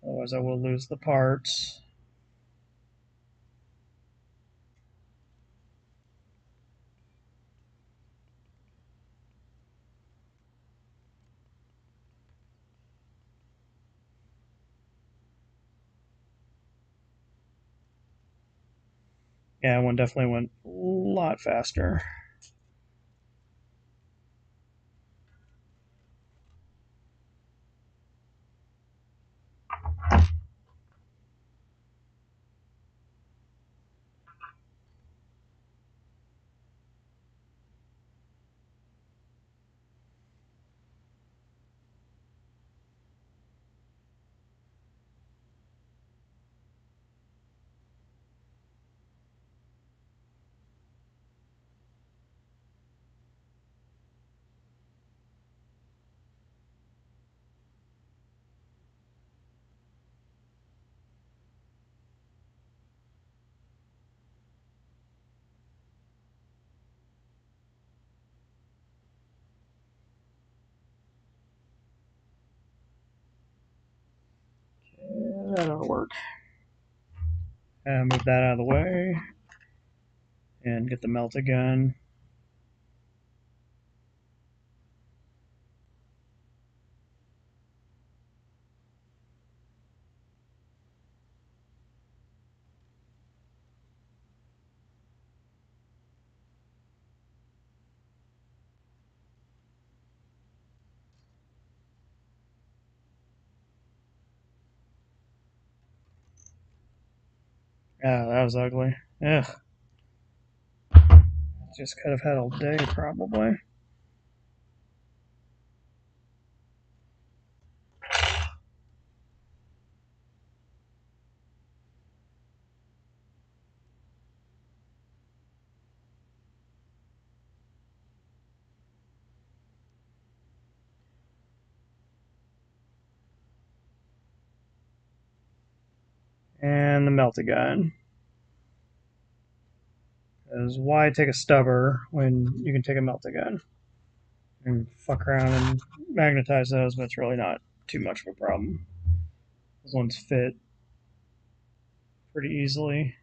Otherwise, I will lose the parts. Yeah, one definitely went a lot faster. Yeah, that'll work. Move that out of the way and get the melt again. Yeah, that was ugly. Ugh. Just could have had all day, probably. And the melt again. Because why take a stubber when you can take a melt again? And fuck around and magnetize those, but it's really not too much of a problem. Those ones fit pretty easily.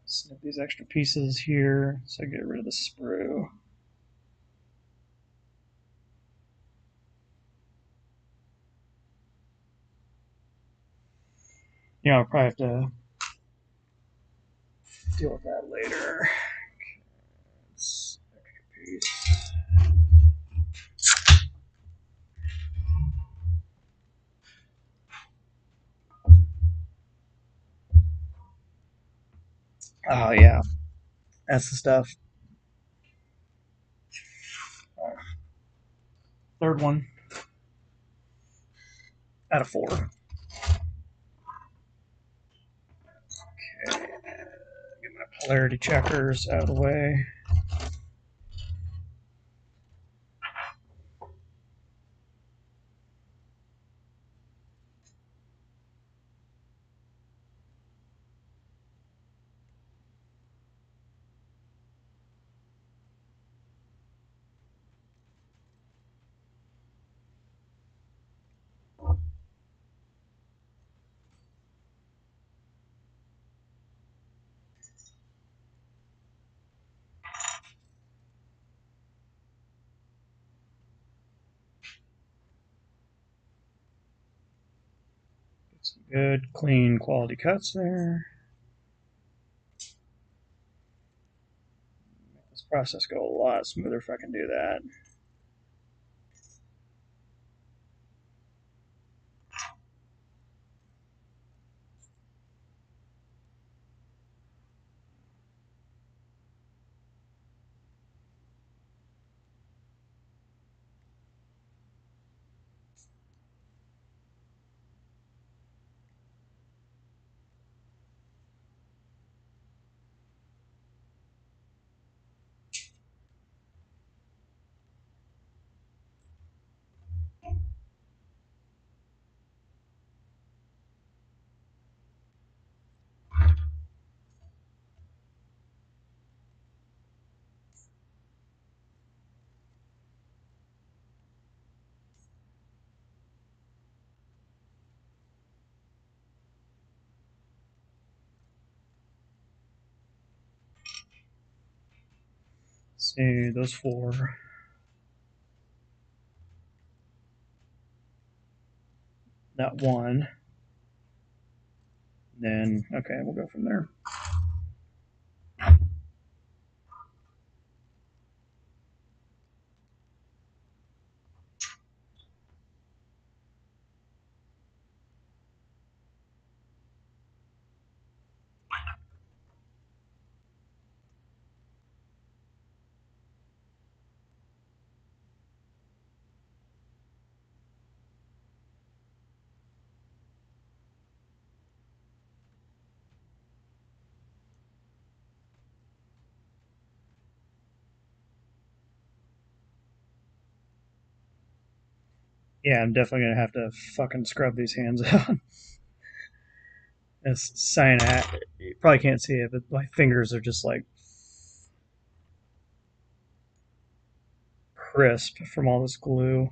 Snip these extra pieces here so I get rid of the sprue. Yeah, I'll probably have to deal with that later. It's extra piece. Oh yeah, that's the stuff. Third one out of 4. Okay, get my polarity checkers out of the way. Get some good, clean, quality cuts there. Make this process go a lot smoother if I can do that. See, those four. That one. Then, okay, we'll go from there. Yeah, I'm definitely gonna have to fucking scrub these hands out. It's cyanide. You probably can't see it, but my fingers are just like crisp from all this glue.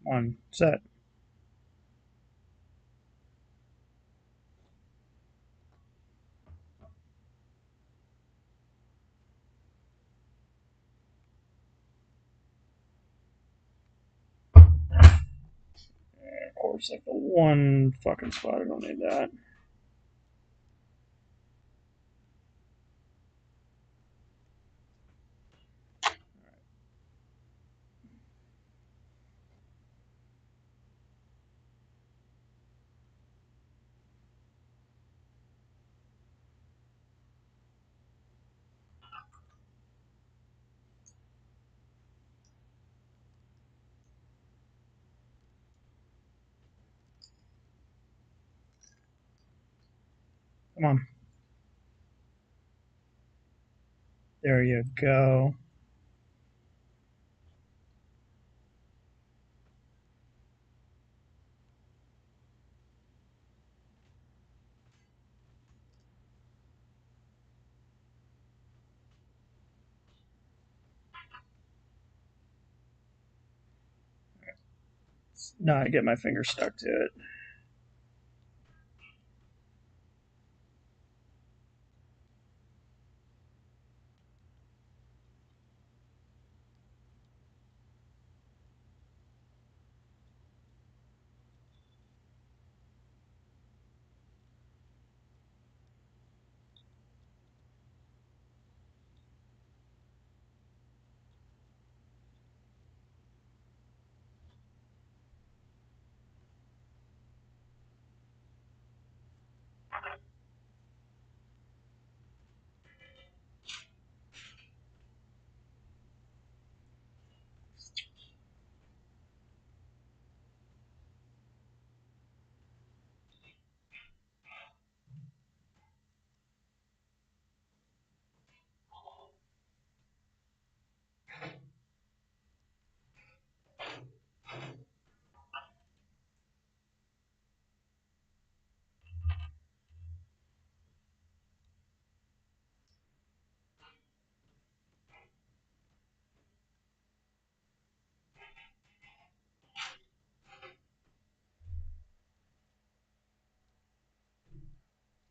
On set. Of course, like the one fucking spot I don't need that. Come on. There you go. Now I get my finger stuck to it.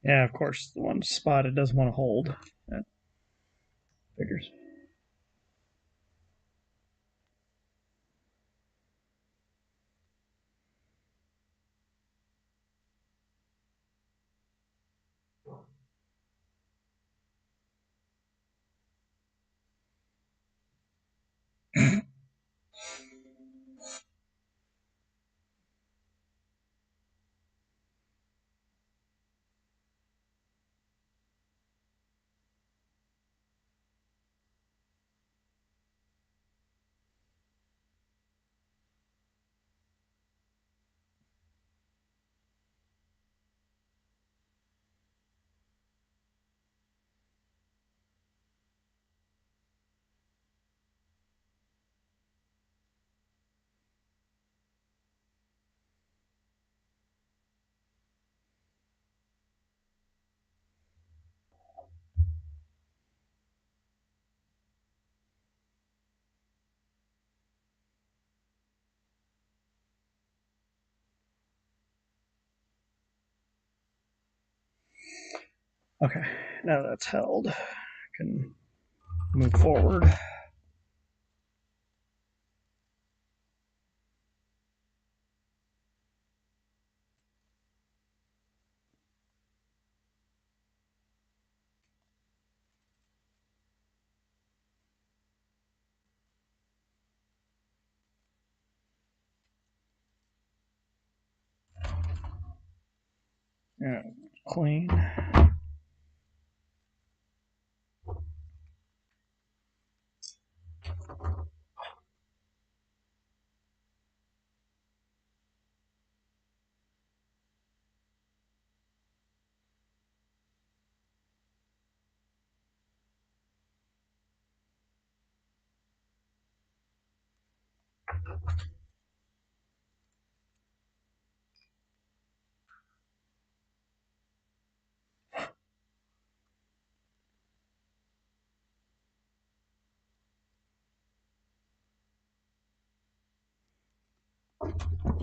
Yeah, of course, the one spot it doesn't want to hold. That figures. Okay, now that that's held, I can move forward. Yeah, clean.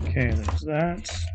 Okay, there's that.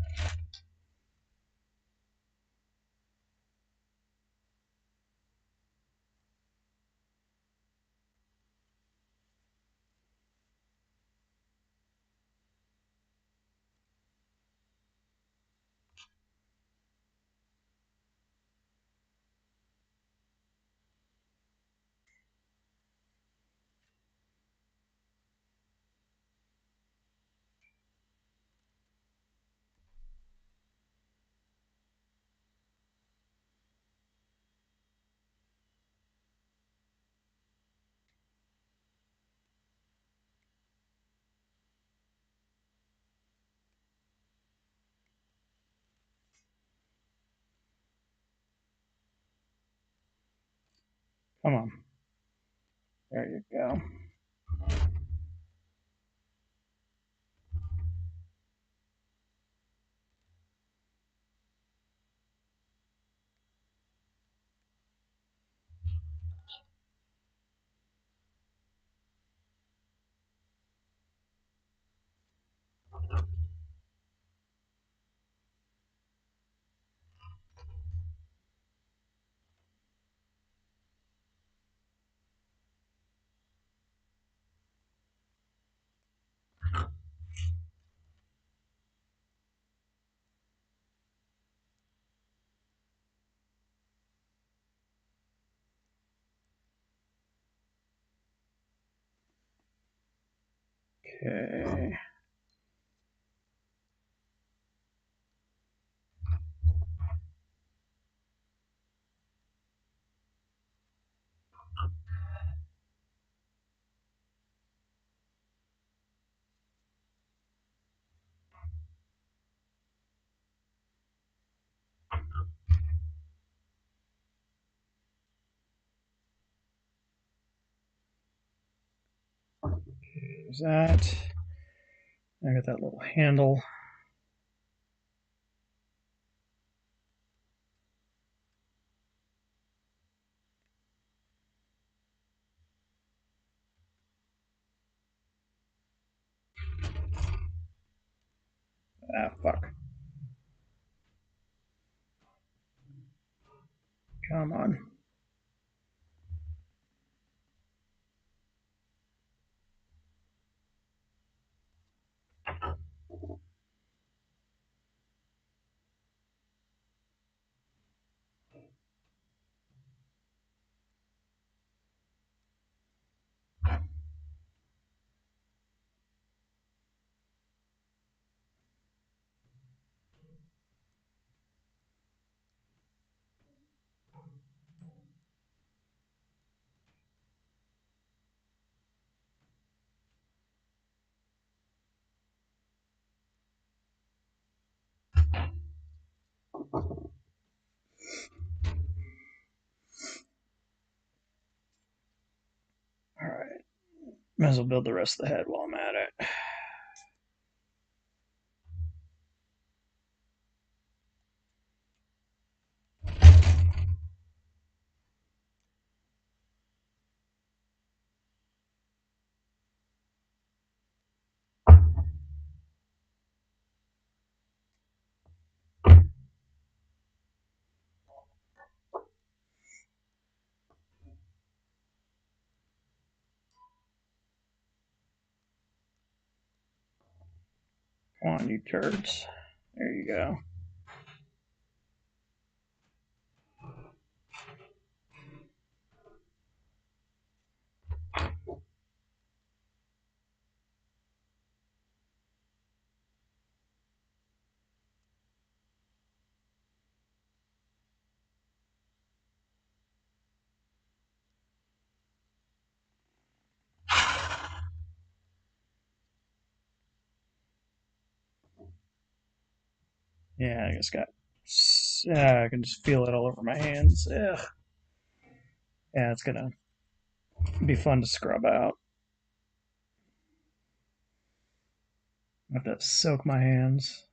Come on. There you go. Okay. There's that. I got that little handle. Ah, fuck. Come on. All right. Might as well build the rest of the head while I'm at it. Come on, you turds. There you go. Yeah, I just got. I can just feel it all over my hands. Ugh. Yeah, it's gonna be fun to scrub out. I have to soak my hands.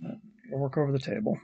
I'll work over the table.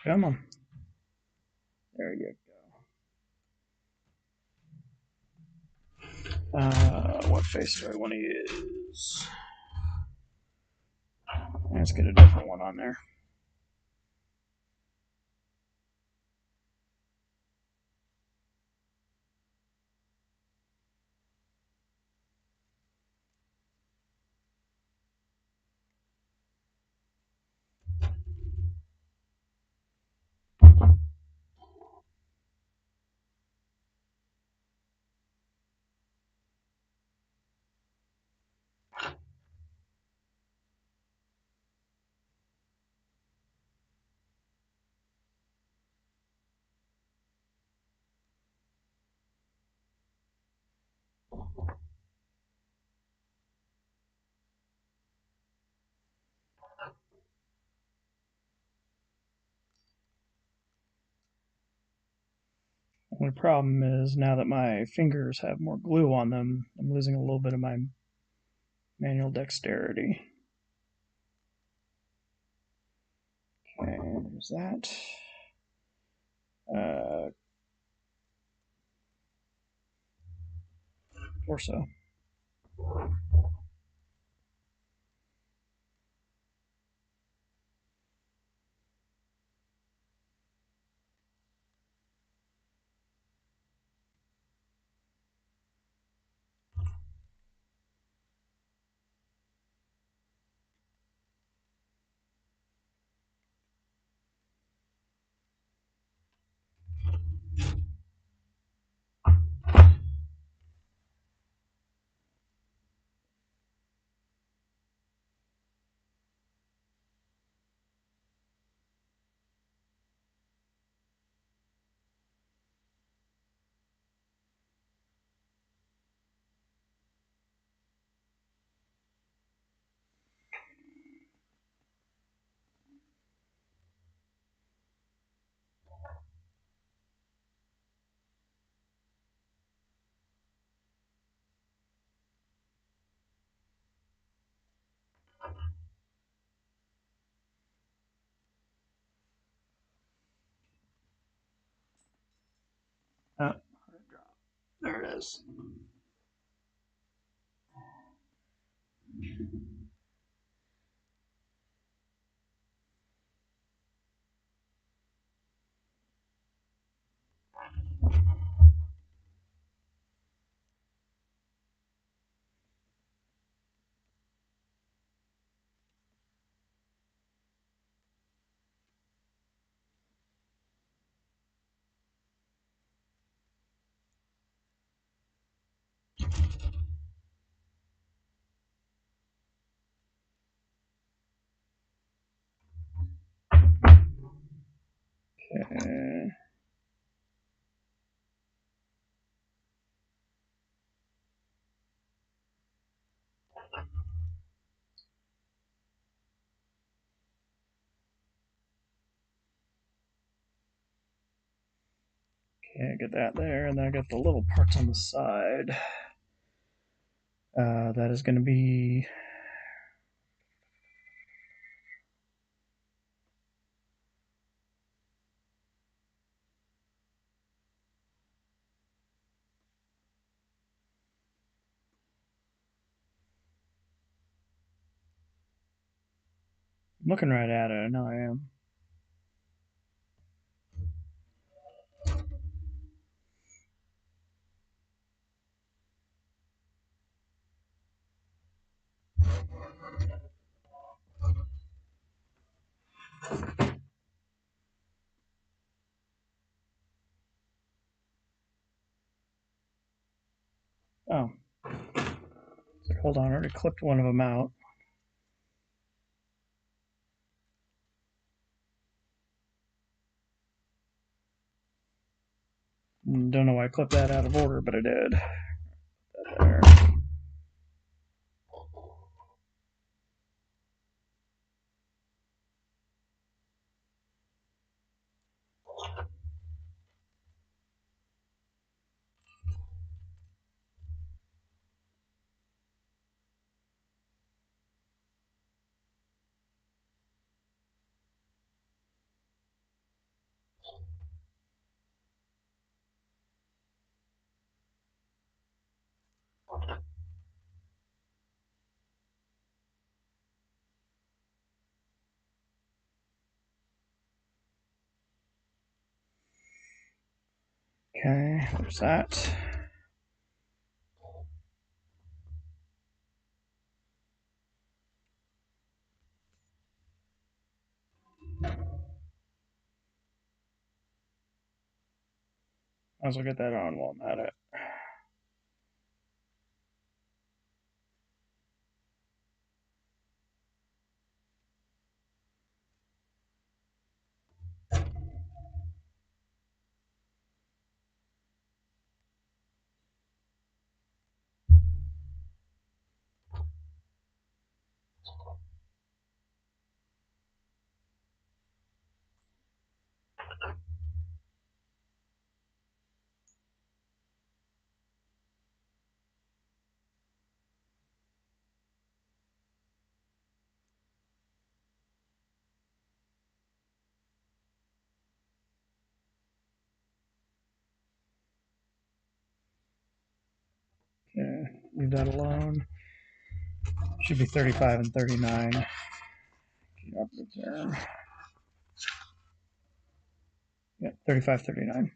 Come on. There you go. What face do I want to use? Let's get a different one on there. Only problem is now that my fingers have more glue on them, I'm losing a little bit of my manual dexterity. Okay, there's that. Torso. Oh, there it is. Okay. Okay, get that there, and then I got the little parts on the side. That is going to be. I'm looking right at it. I know I am. Oh, hold on. I already clipped one of them out. Don't know why I clipped that out of order, but I did. There. Okay, there's that. Might as well get that on while I'm at it. Okay, leave that alone. Should be 35 and 39. Operative term. Yeah, 35, 39.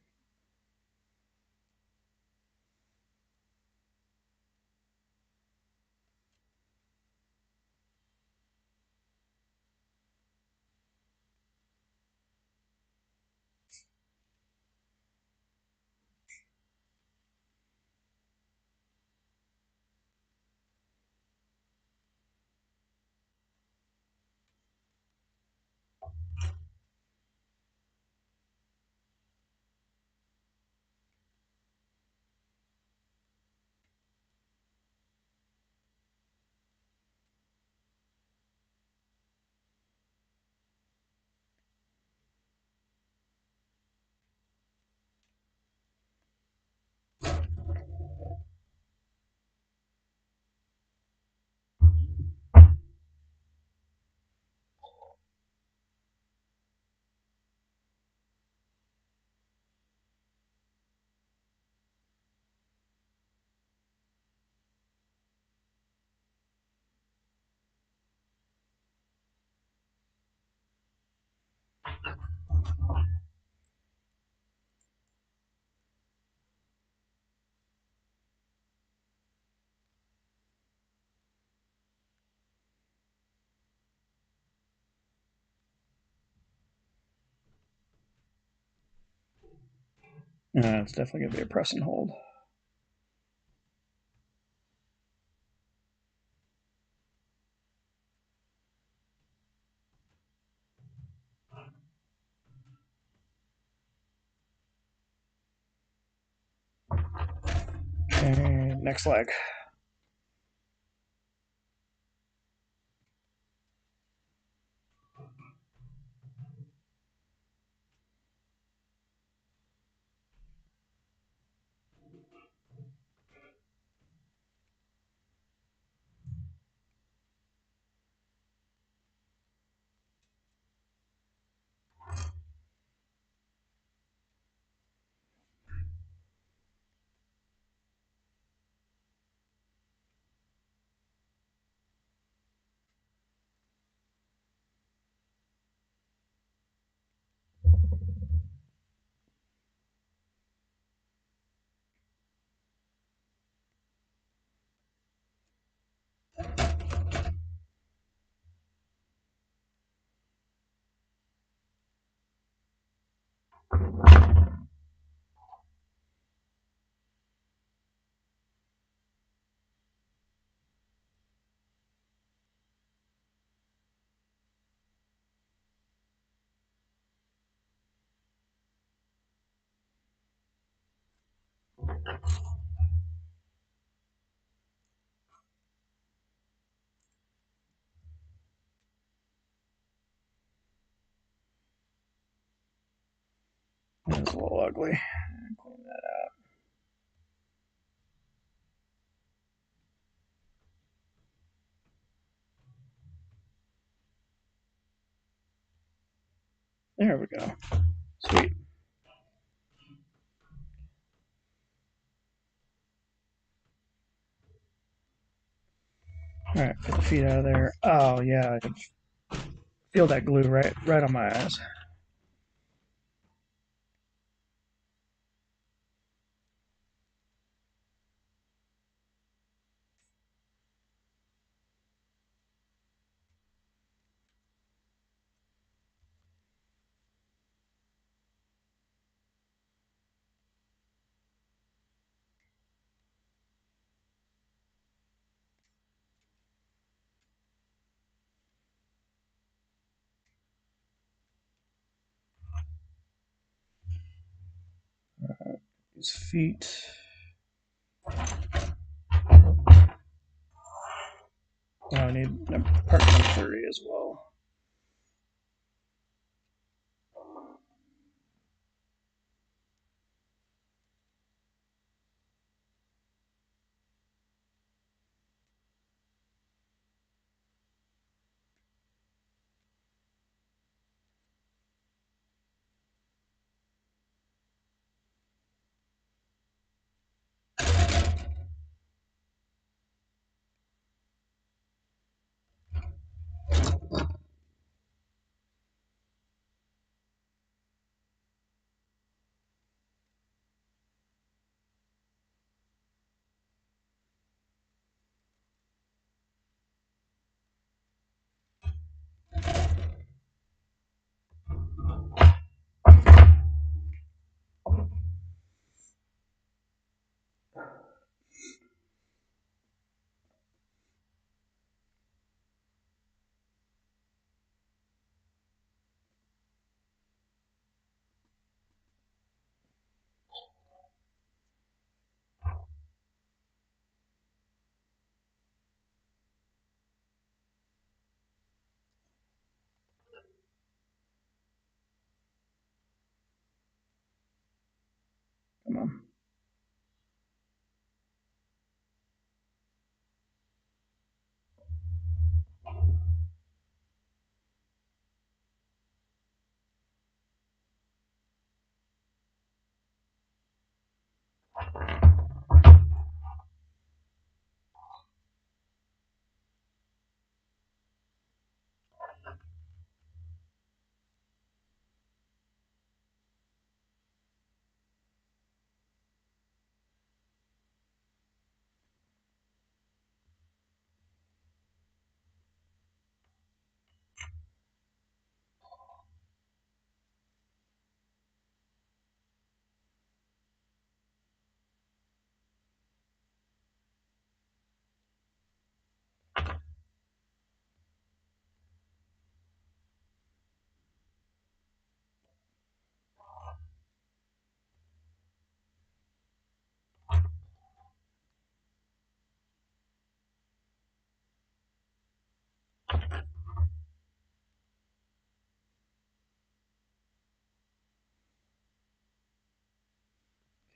It's definitely going to be a press and hold. Okay, next leg. That's a little ugly. Clean that out. There we go. Sweet. All right, get the feet out of there. Oh yeah, I can feel that glue right on my eyes. His feet. Oh, I need part number 30 as well. Come on.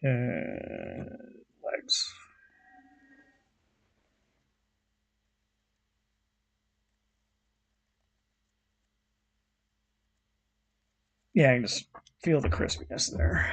Legs. Yeah, I can just feel the crispiness there.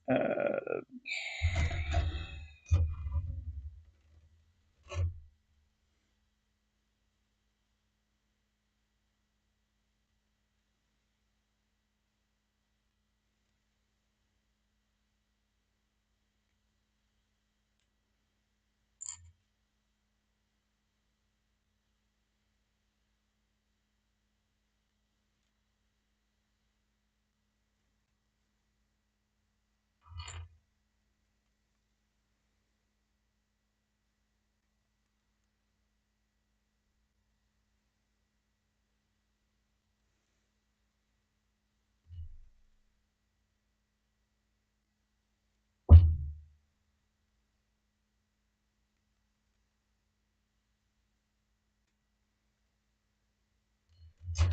Uh,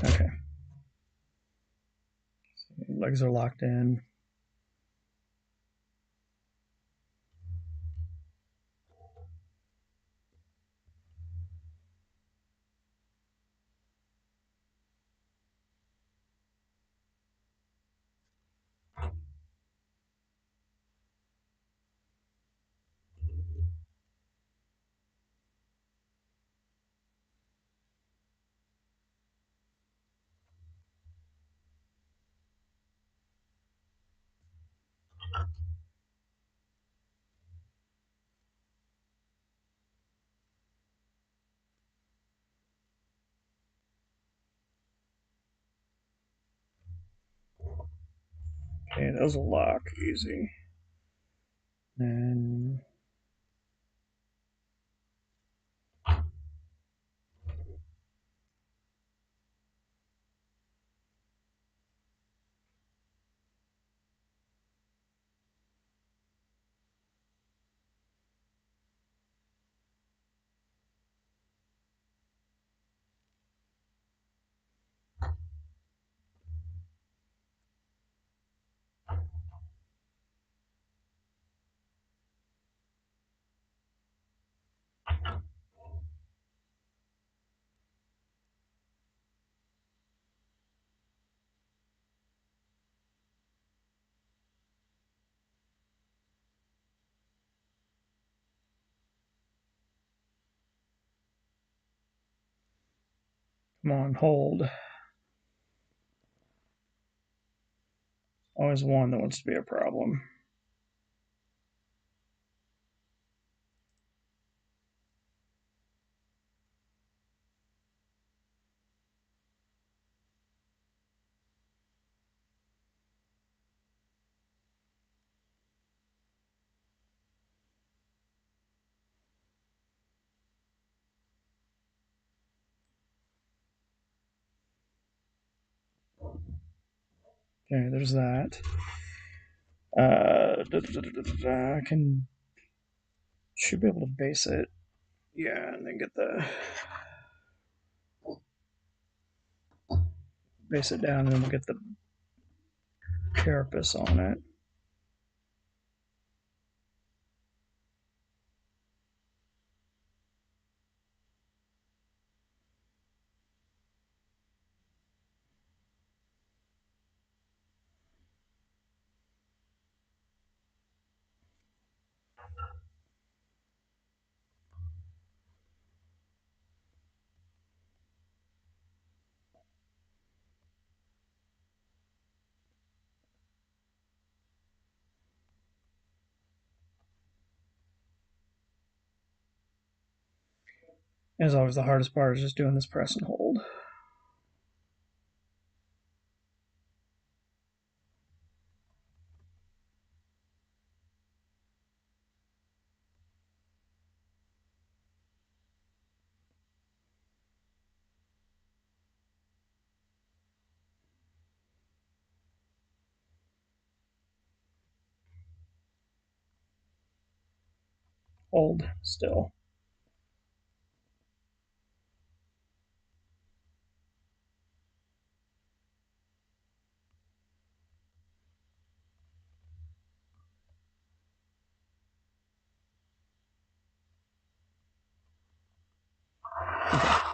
okay. Legs are locked in. Okay, those will lock easy. And come on, hold. Always one that wants to be a problem. Okay, there's that. I can should be able to base it. Yeah, and then get the base it down, and then we'll get the carapace on it. As always, the hardest part is just doing this press and hold. Hold still.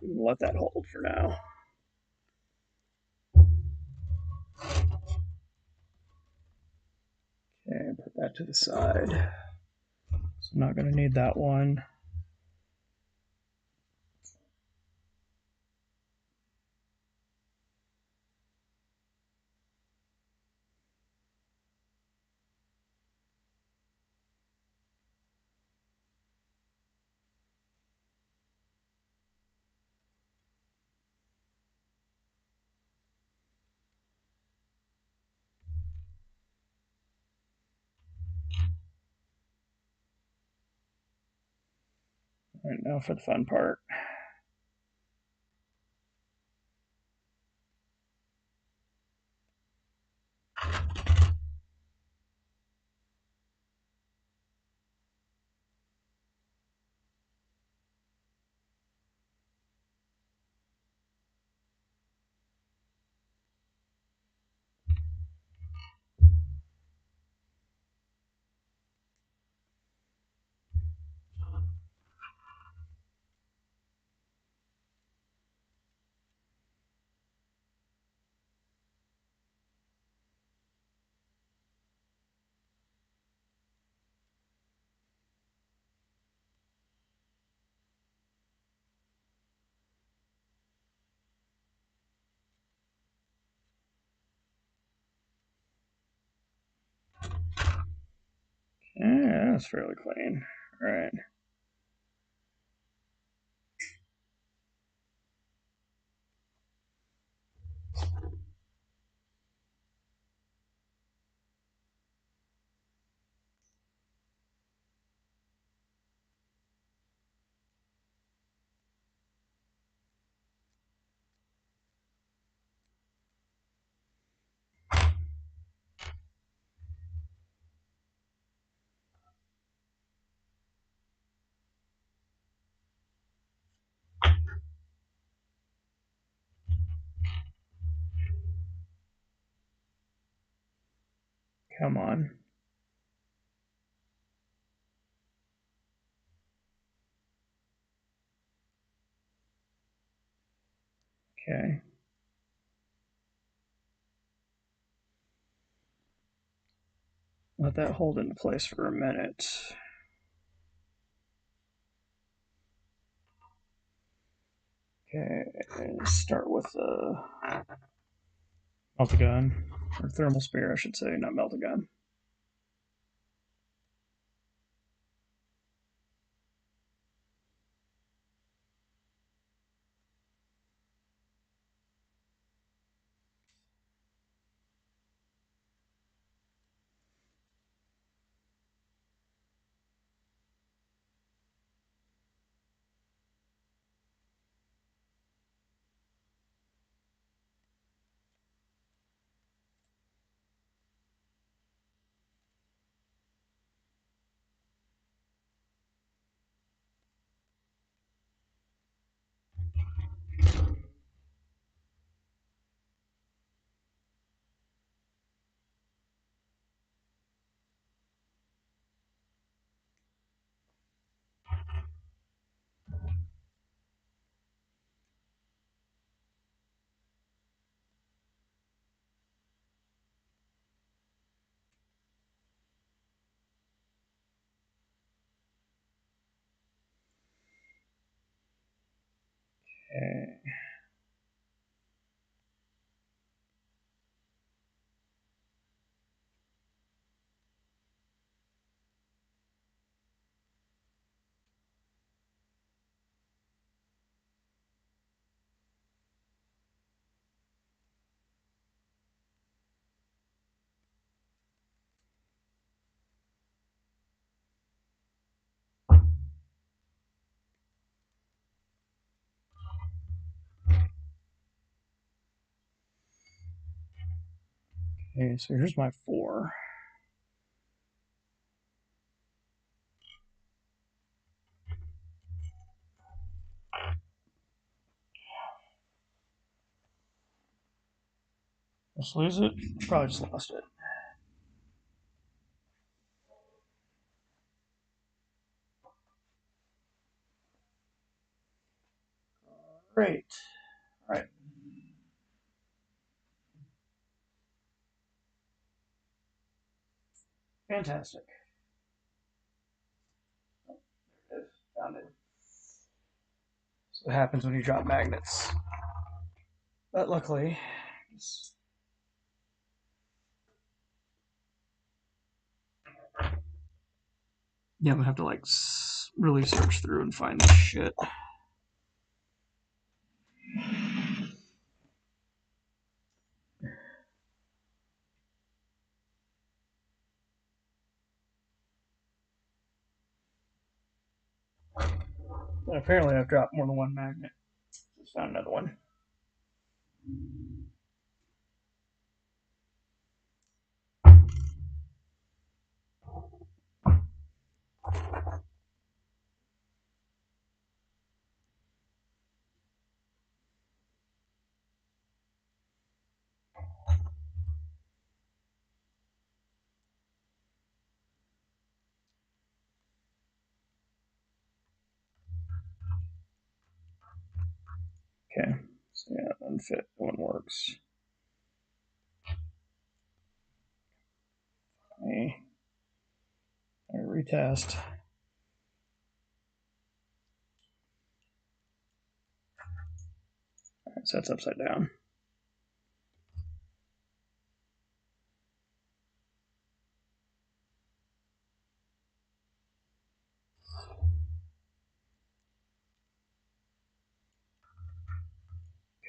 Let that hold for now. Okay, put that to the side. So I'm not going to need that one. All right, now for the fun part. Yeah, that's fairly clean. All right. Come on. Okay. Let that hold into place for a minute. Okay, start with the melt a gun, or thermal spear, I should say, not melt a gun. Okay. Okay, so here's my 4. Just lose it? Probably just lost it. Great. All right. Fantastic. Found it. So what happens when you drop magnets. But luckily, yeah, I'm gonna have to like really search through and find this shit. And apparently, I've dropped more than one magnet. Just found another one. Okay, so yeah, unfit. One works. I retest. All right, so that's upside down.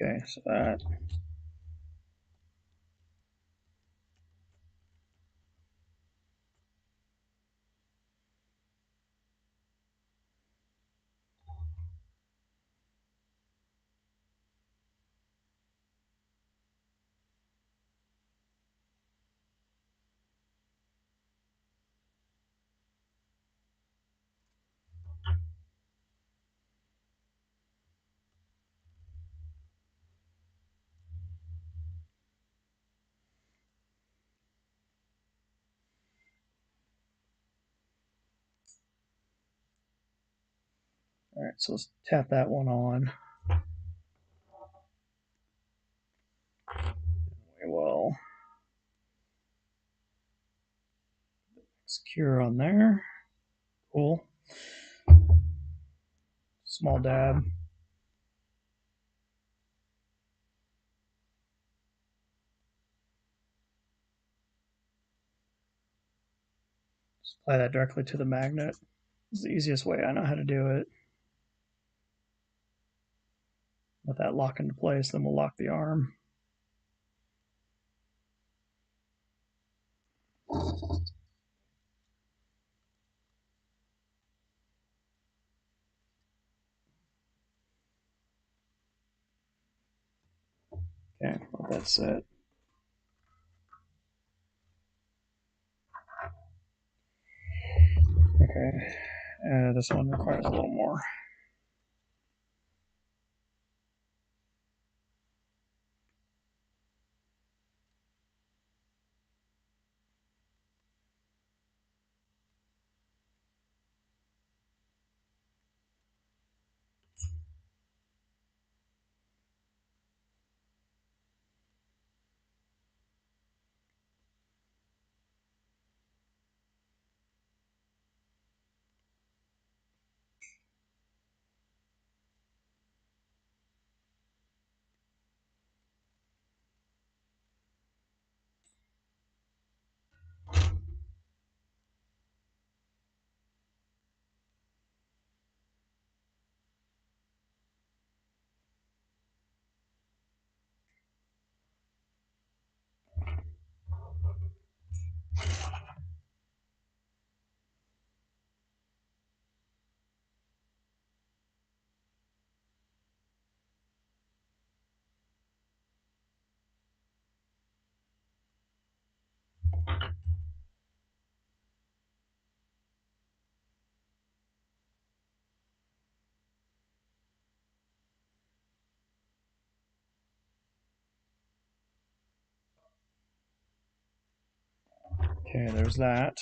Okay, so that. All right, so let's tap that one on. We will secure on there. Cool. Small dab. Just apply that directly to the magnet. It's the easiest way I know how to do it. Let that lock into place, then we'll lock the arm. Okay, let that set. Okay, this one requires a little more. Okay, there's that.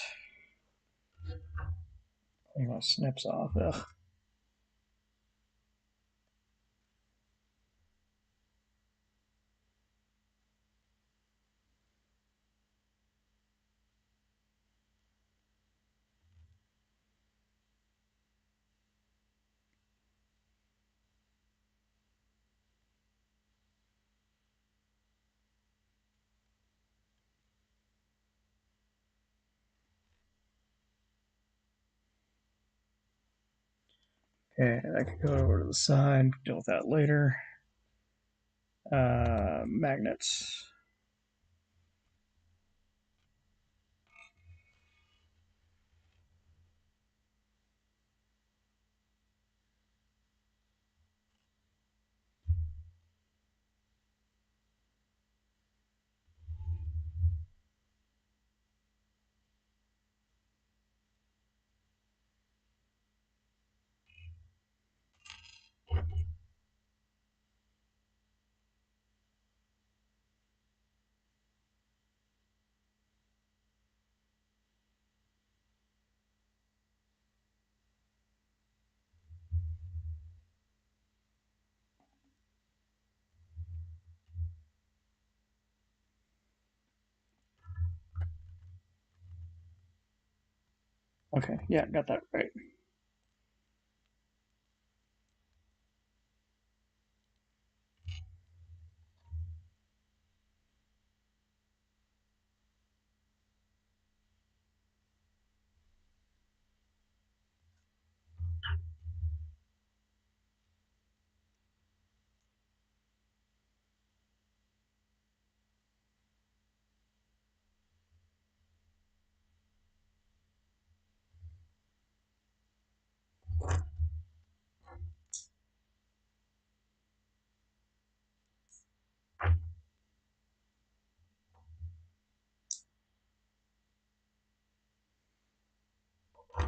Clean my snips off. Ugh. Okay, that could go over to the side. Deal with that later. Magnets. Okay, yeah, got that right.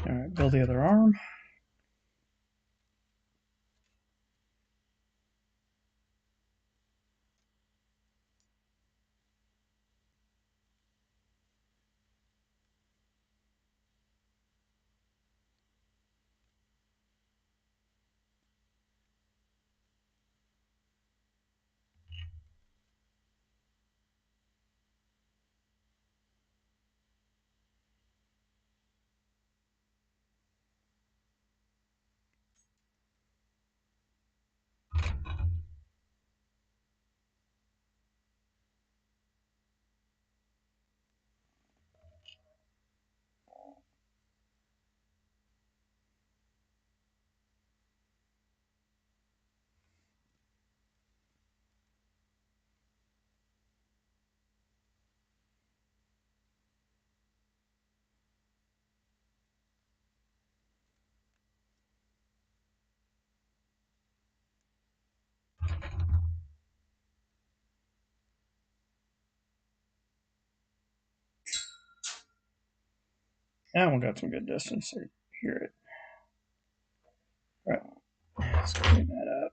All right, build the other arm. That one got some good distance. So hear it. All right, let's clean that up.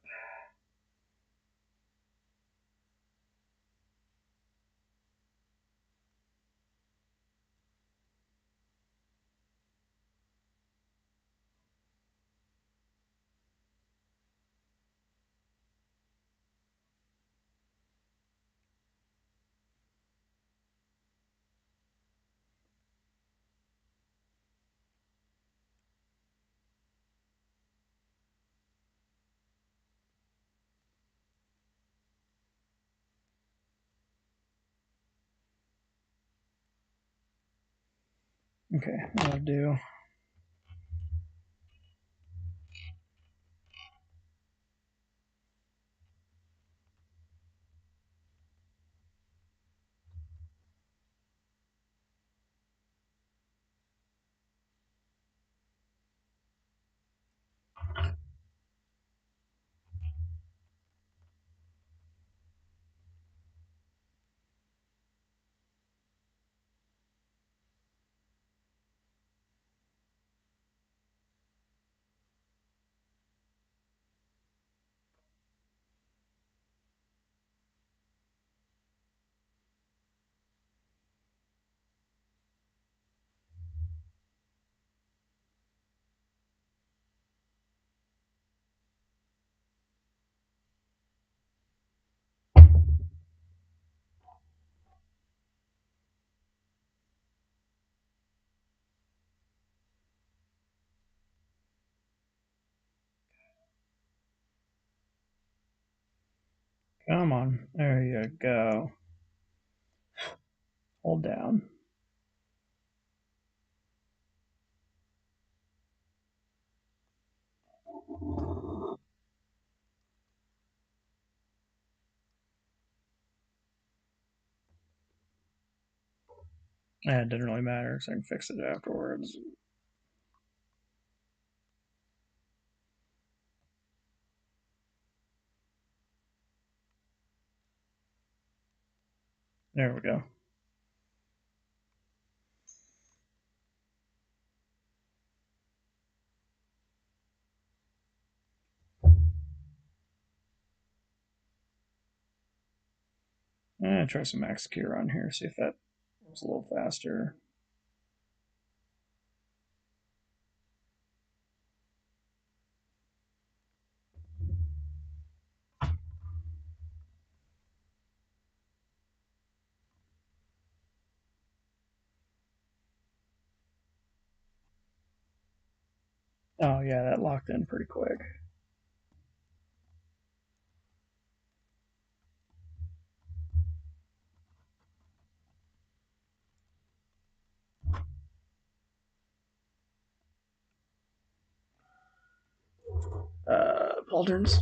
Okay, that'll do. Come on. There you go. Hold down. And it didn't really matter because I can fix it afterwards. There we go. Try some max cure on here, see if that was a little faster. Oh yeah, that locked in pretty quick. Pauldrons.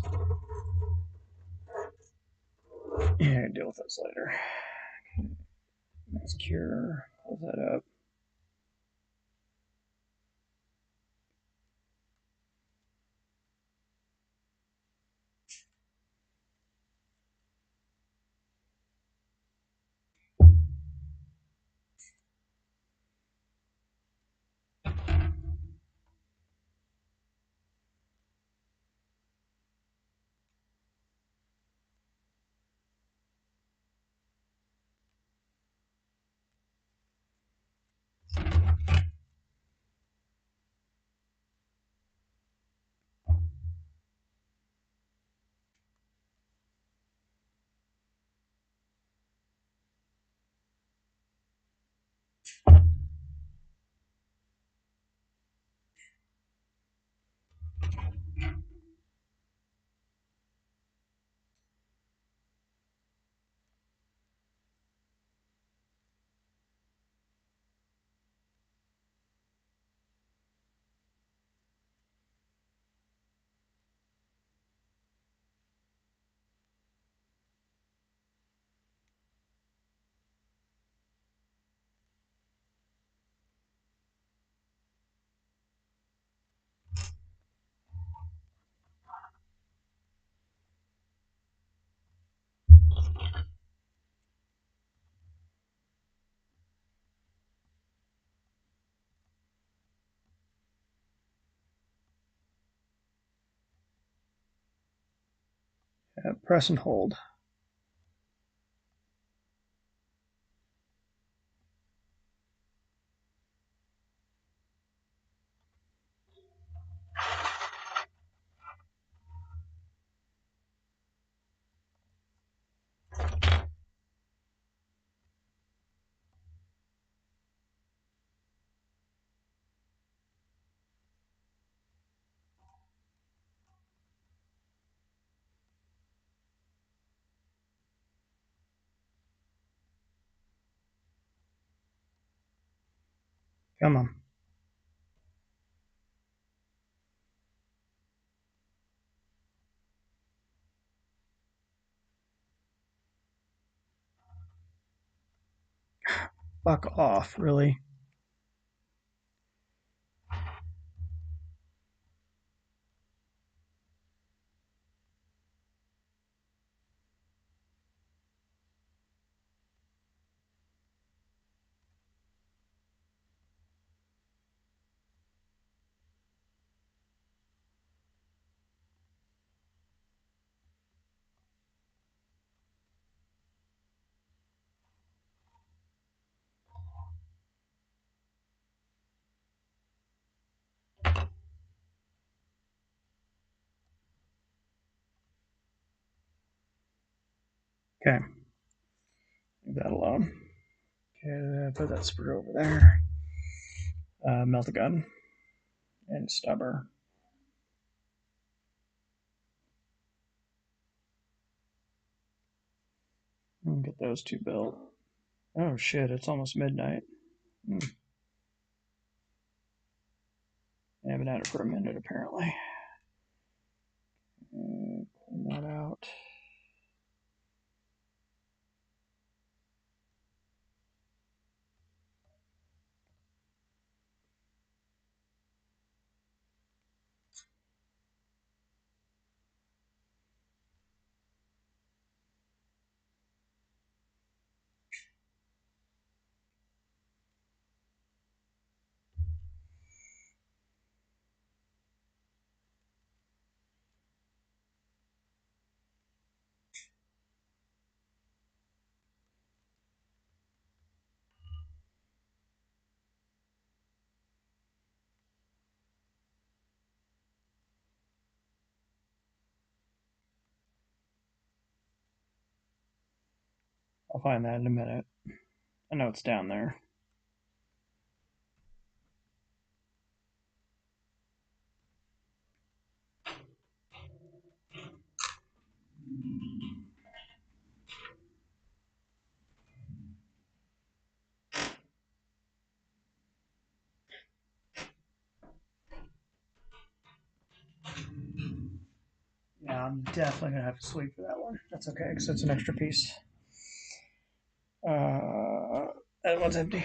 Yeah, deal with those later. Max cure. Close that up. Press and hold. Come on. Fuck off, really. Okay. Leave that alone. Okay, put that sprue over there. Melt a gun. And stubber. And get those two built. Oh shit, it's almost midnight. I haven't had it for a minute apparently. Clean that out. I'll find that in a minute. I know it's down there. Yeah, I'm definitely gonna have to sweep for that one. That's okay, because it's an extra piece. That one's empty.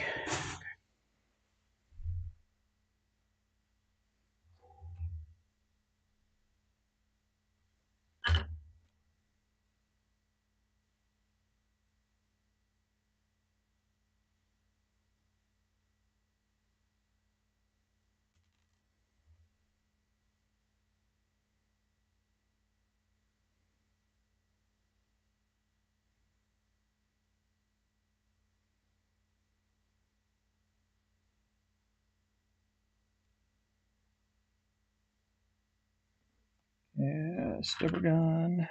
Yeah, stubber gun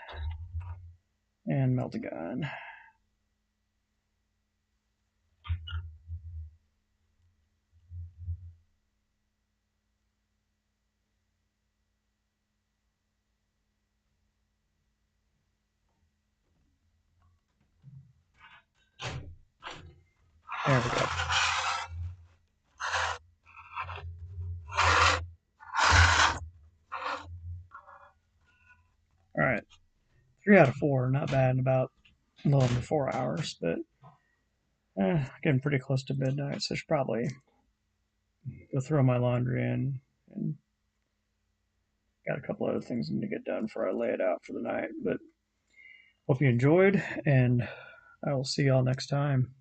and melt a gun. There we go. All right, 3 out of 4, not bad in about a little under 4 hours, but getting pretty close to midnight, so I should probably go throw my laundry in and got a couple other things I need to get done before I lay it out for the night. But hope you enjoyed, and I will see y'all next time.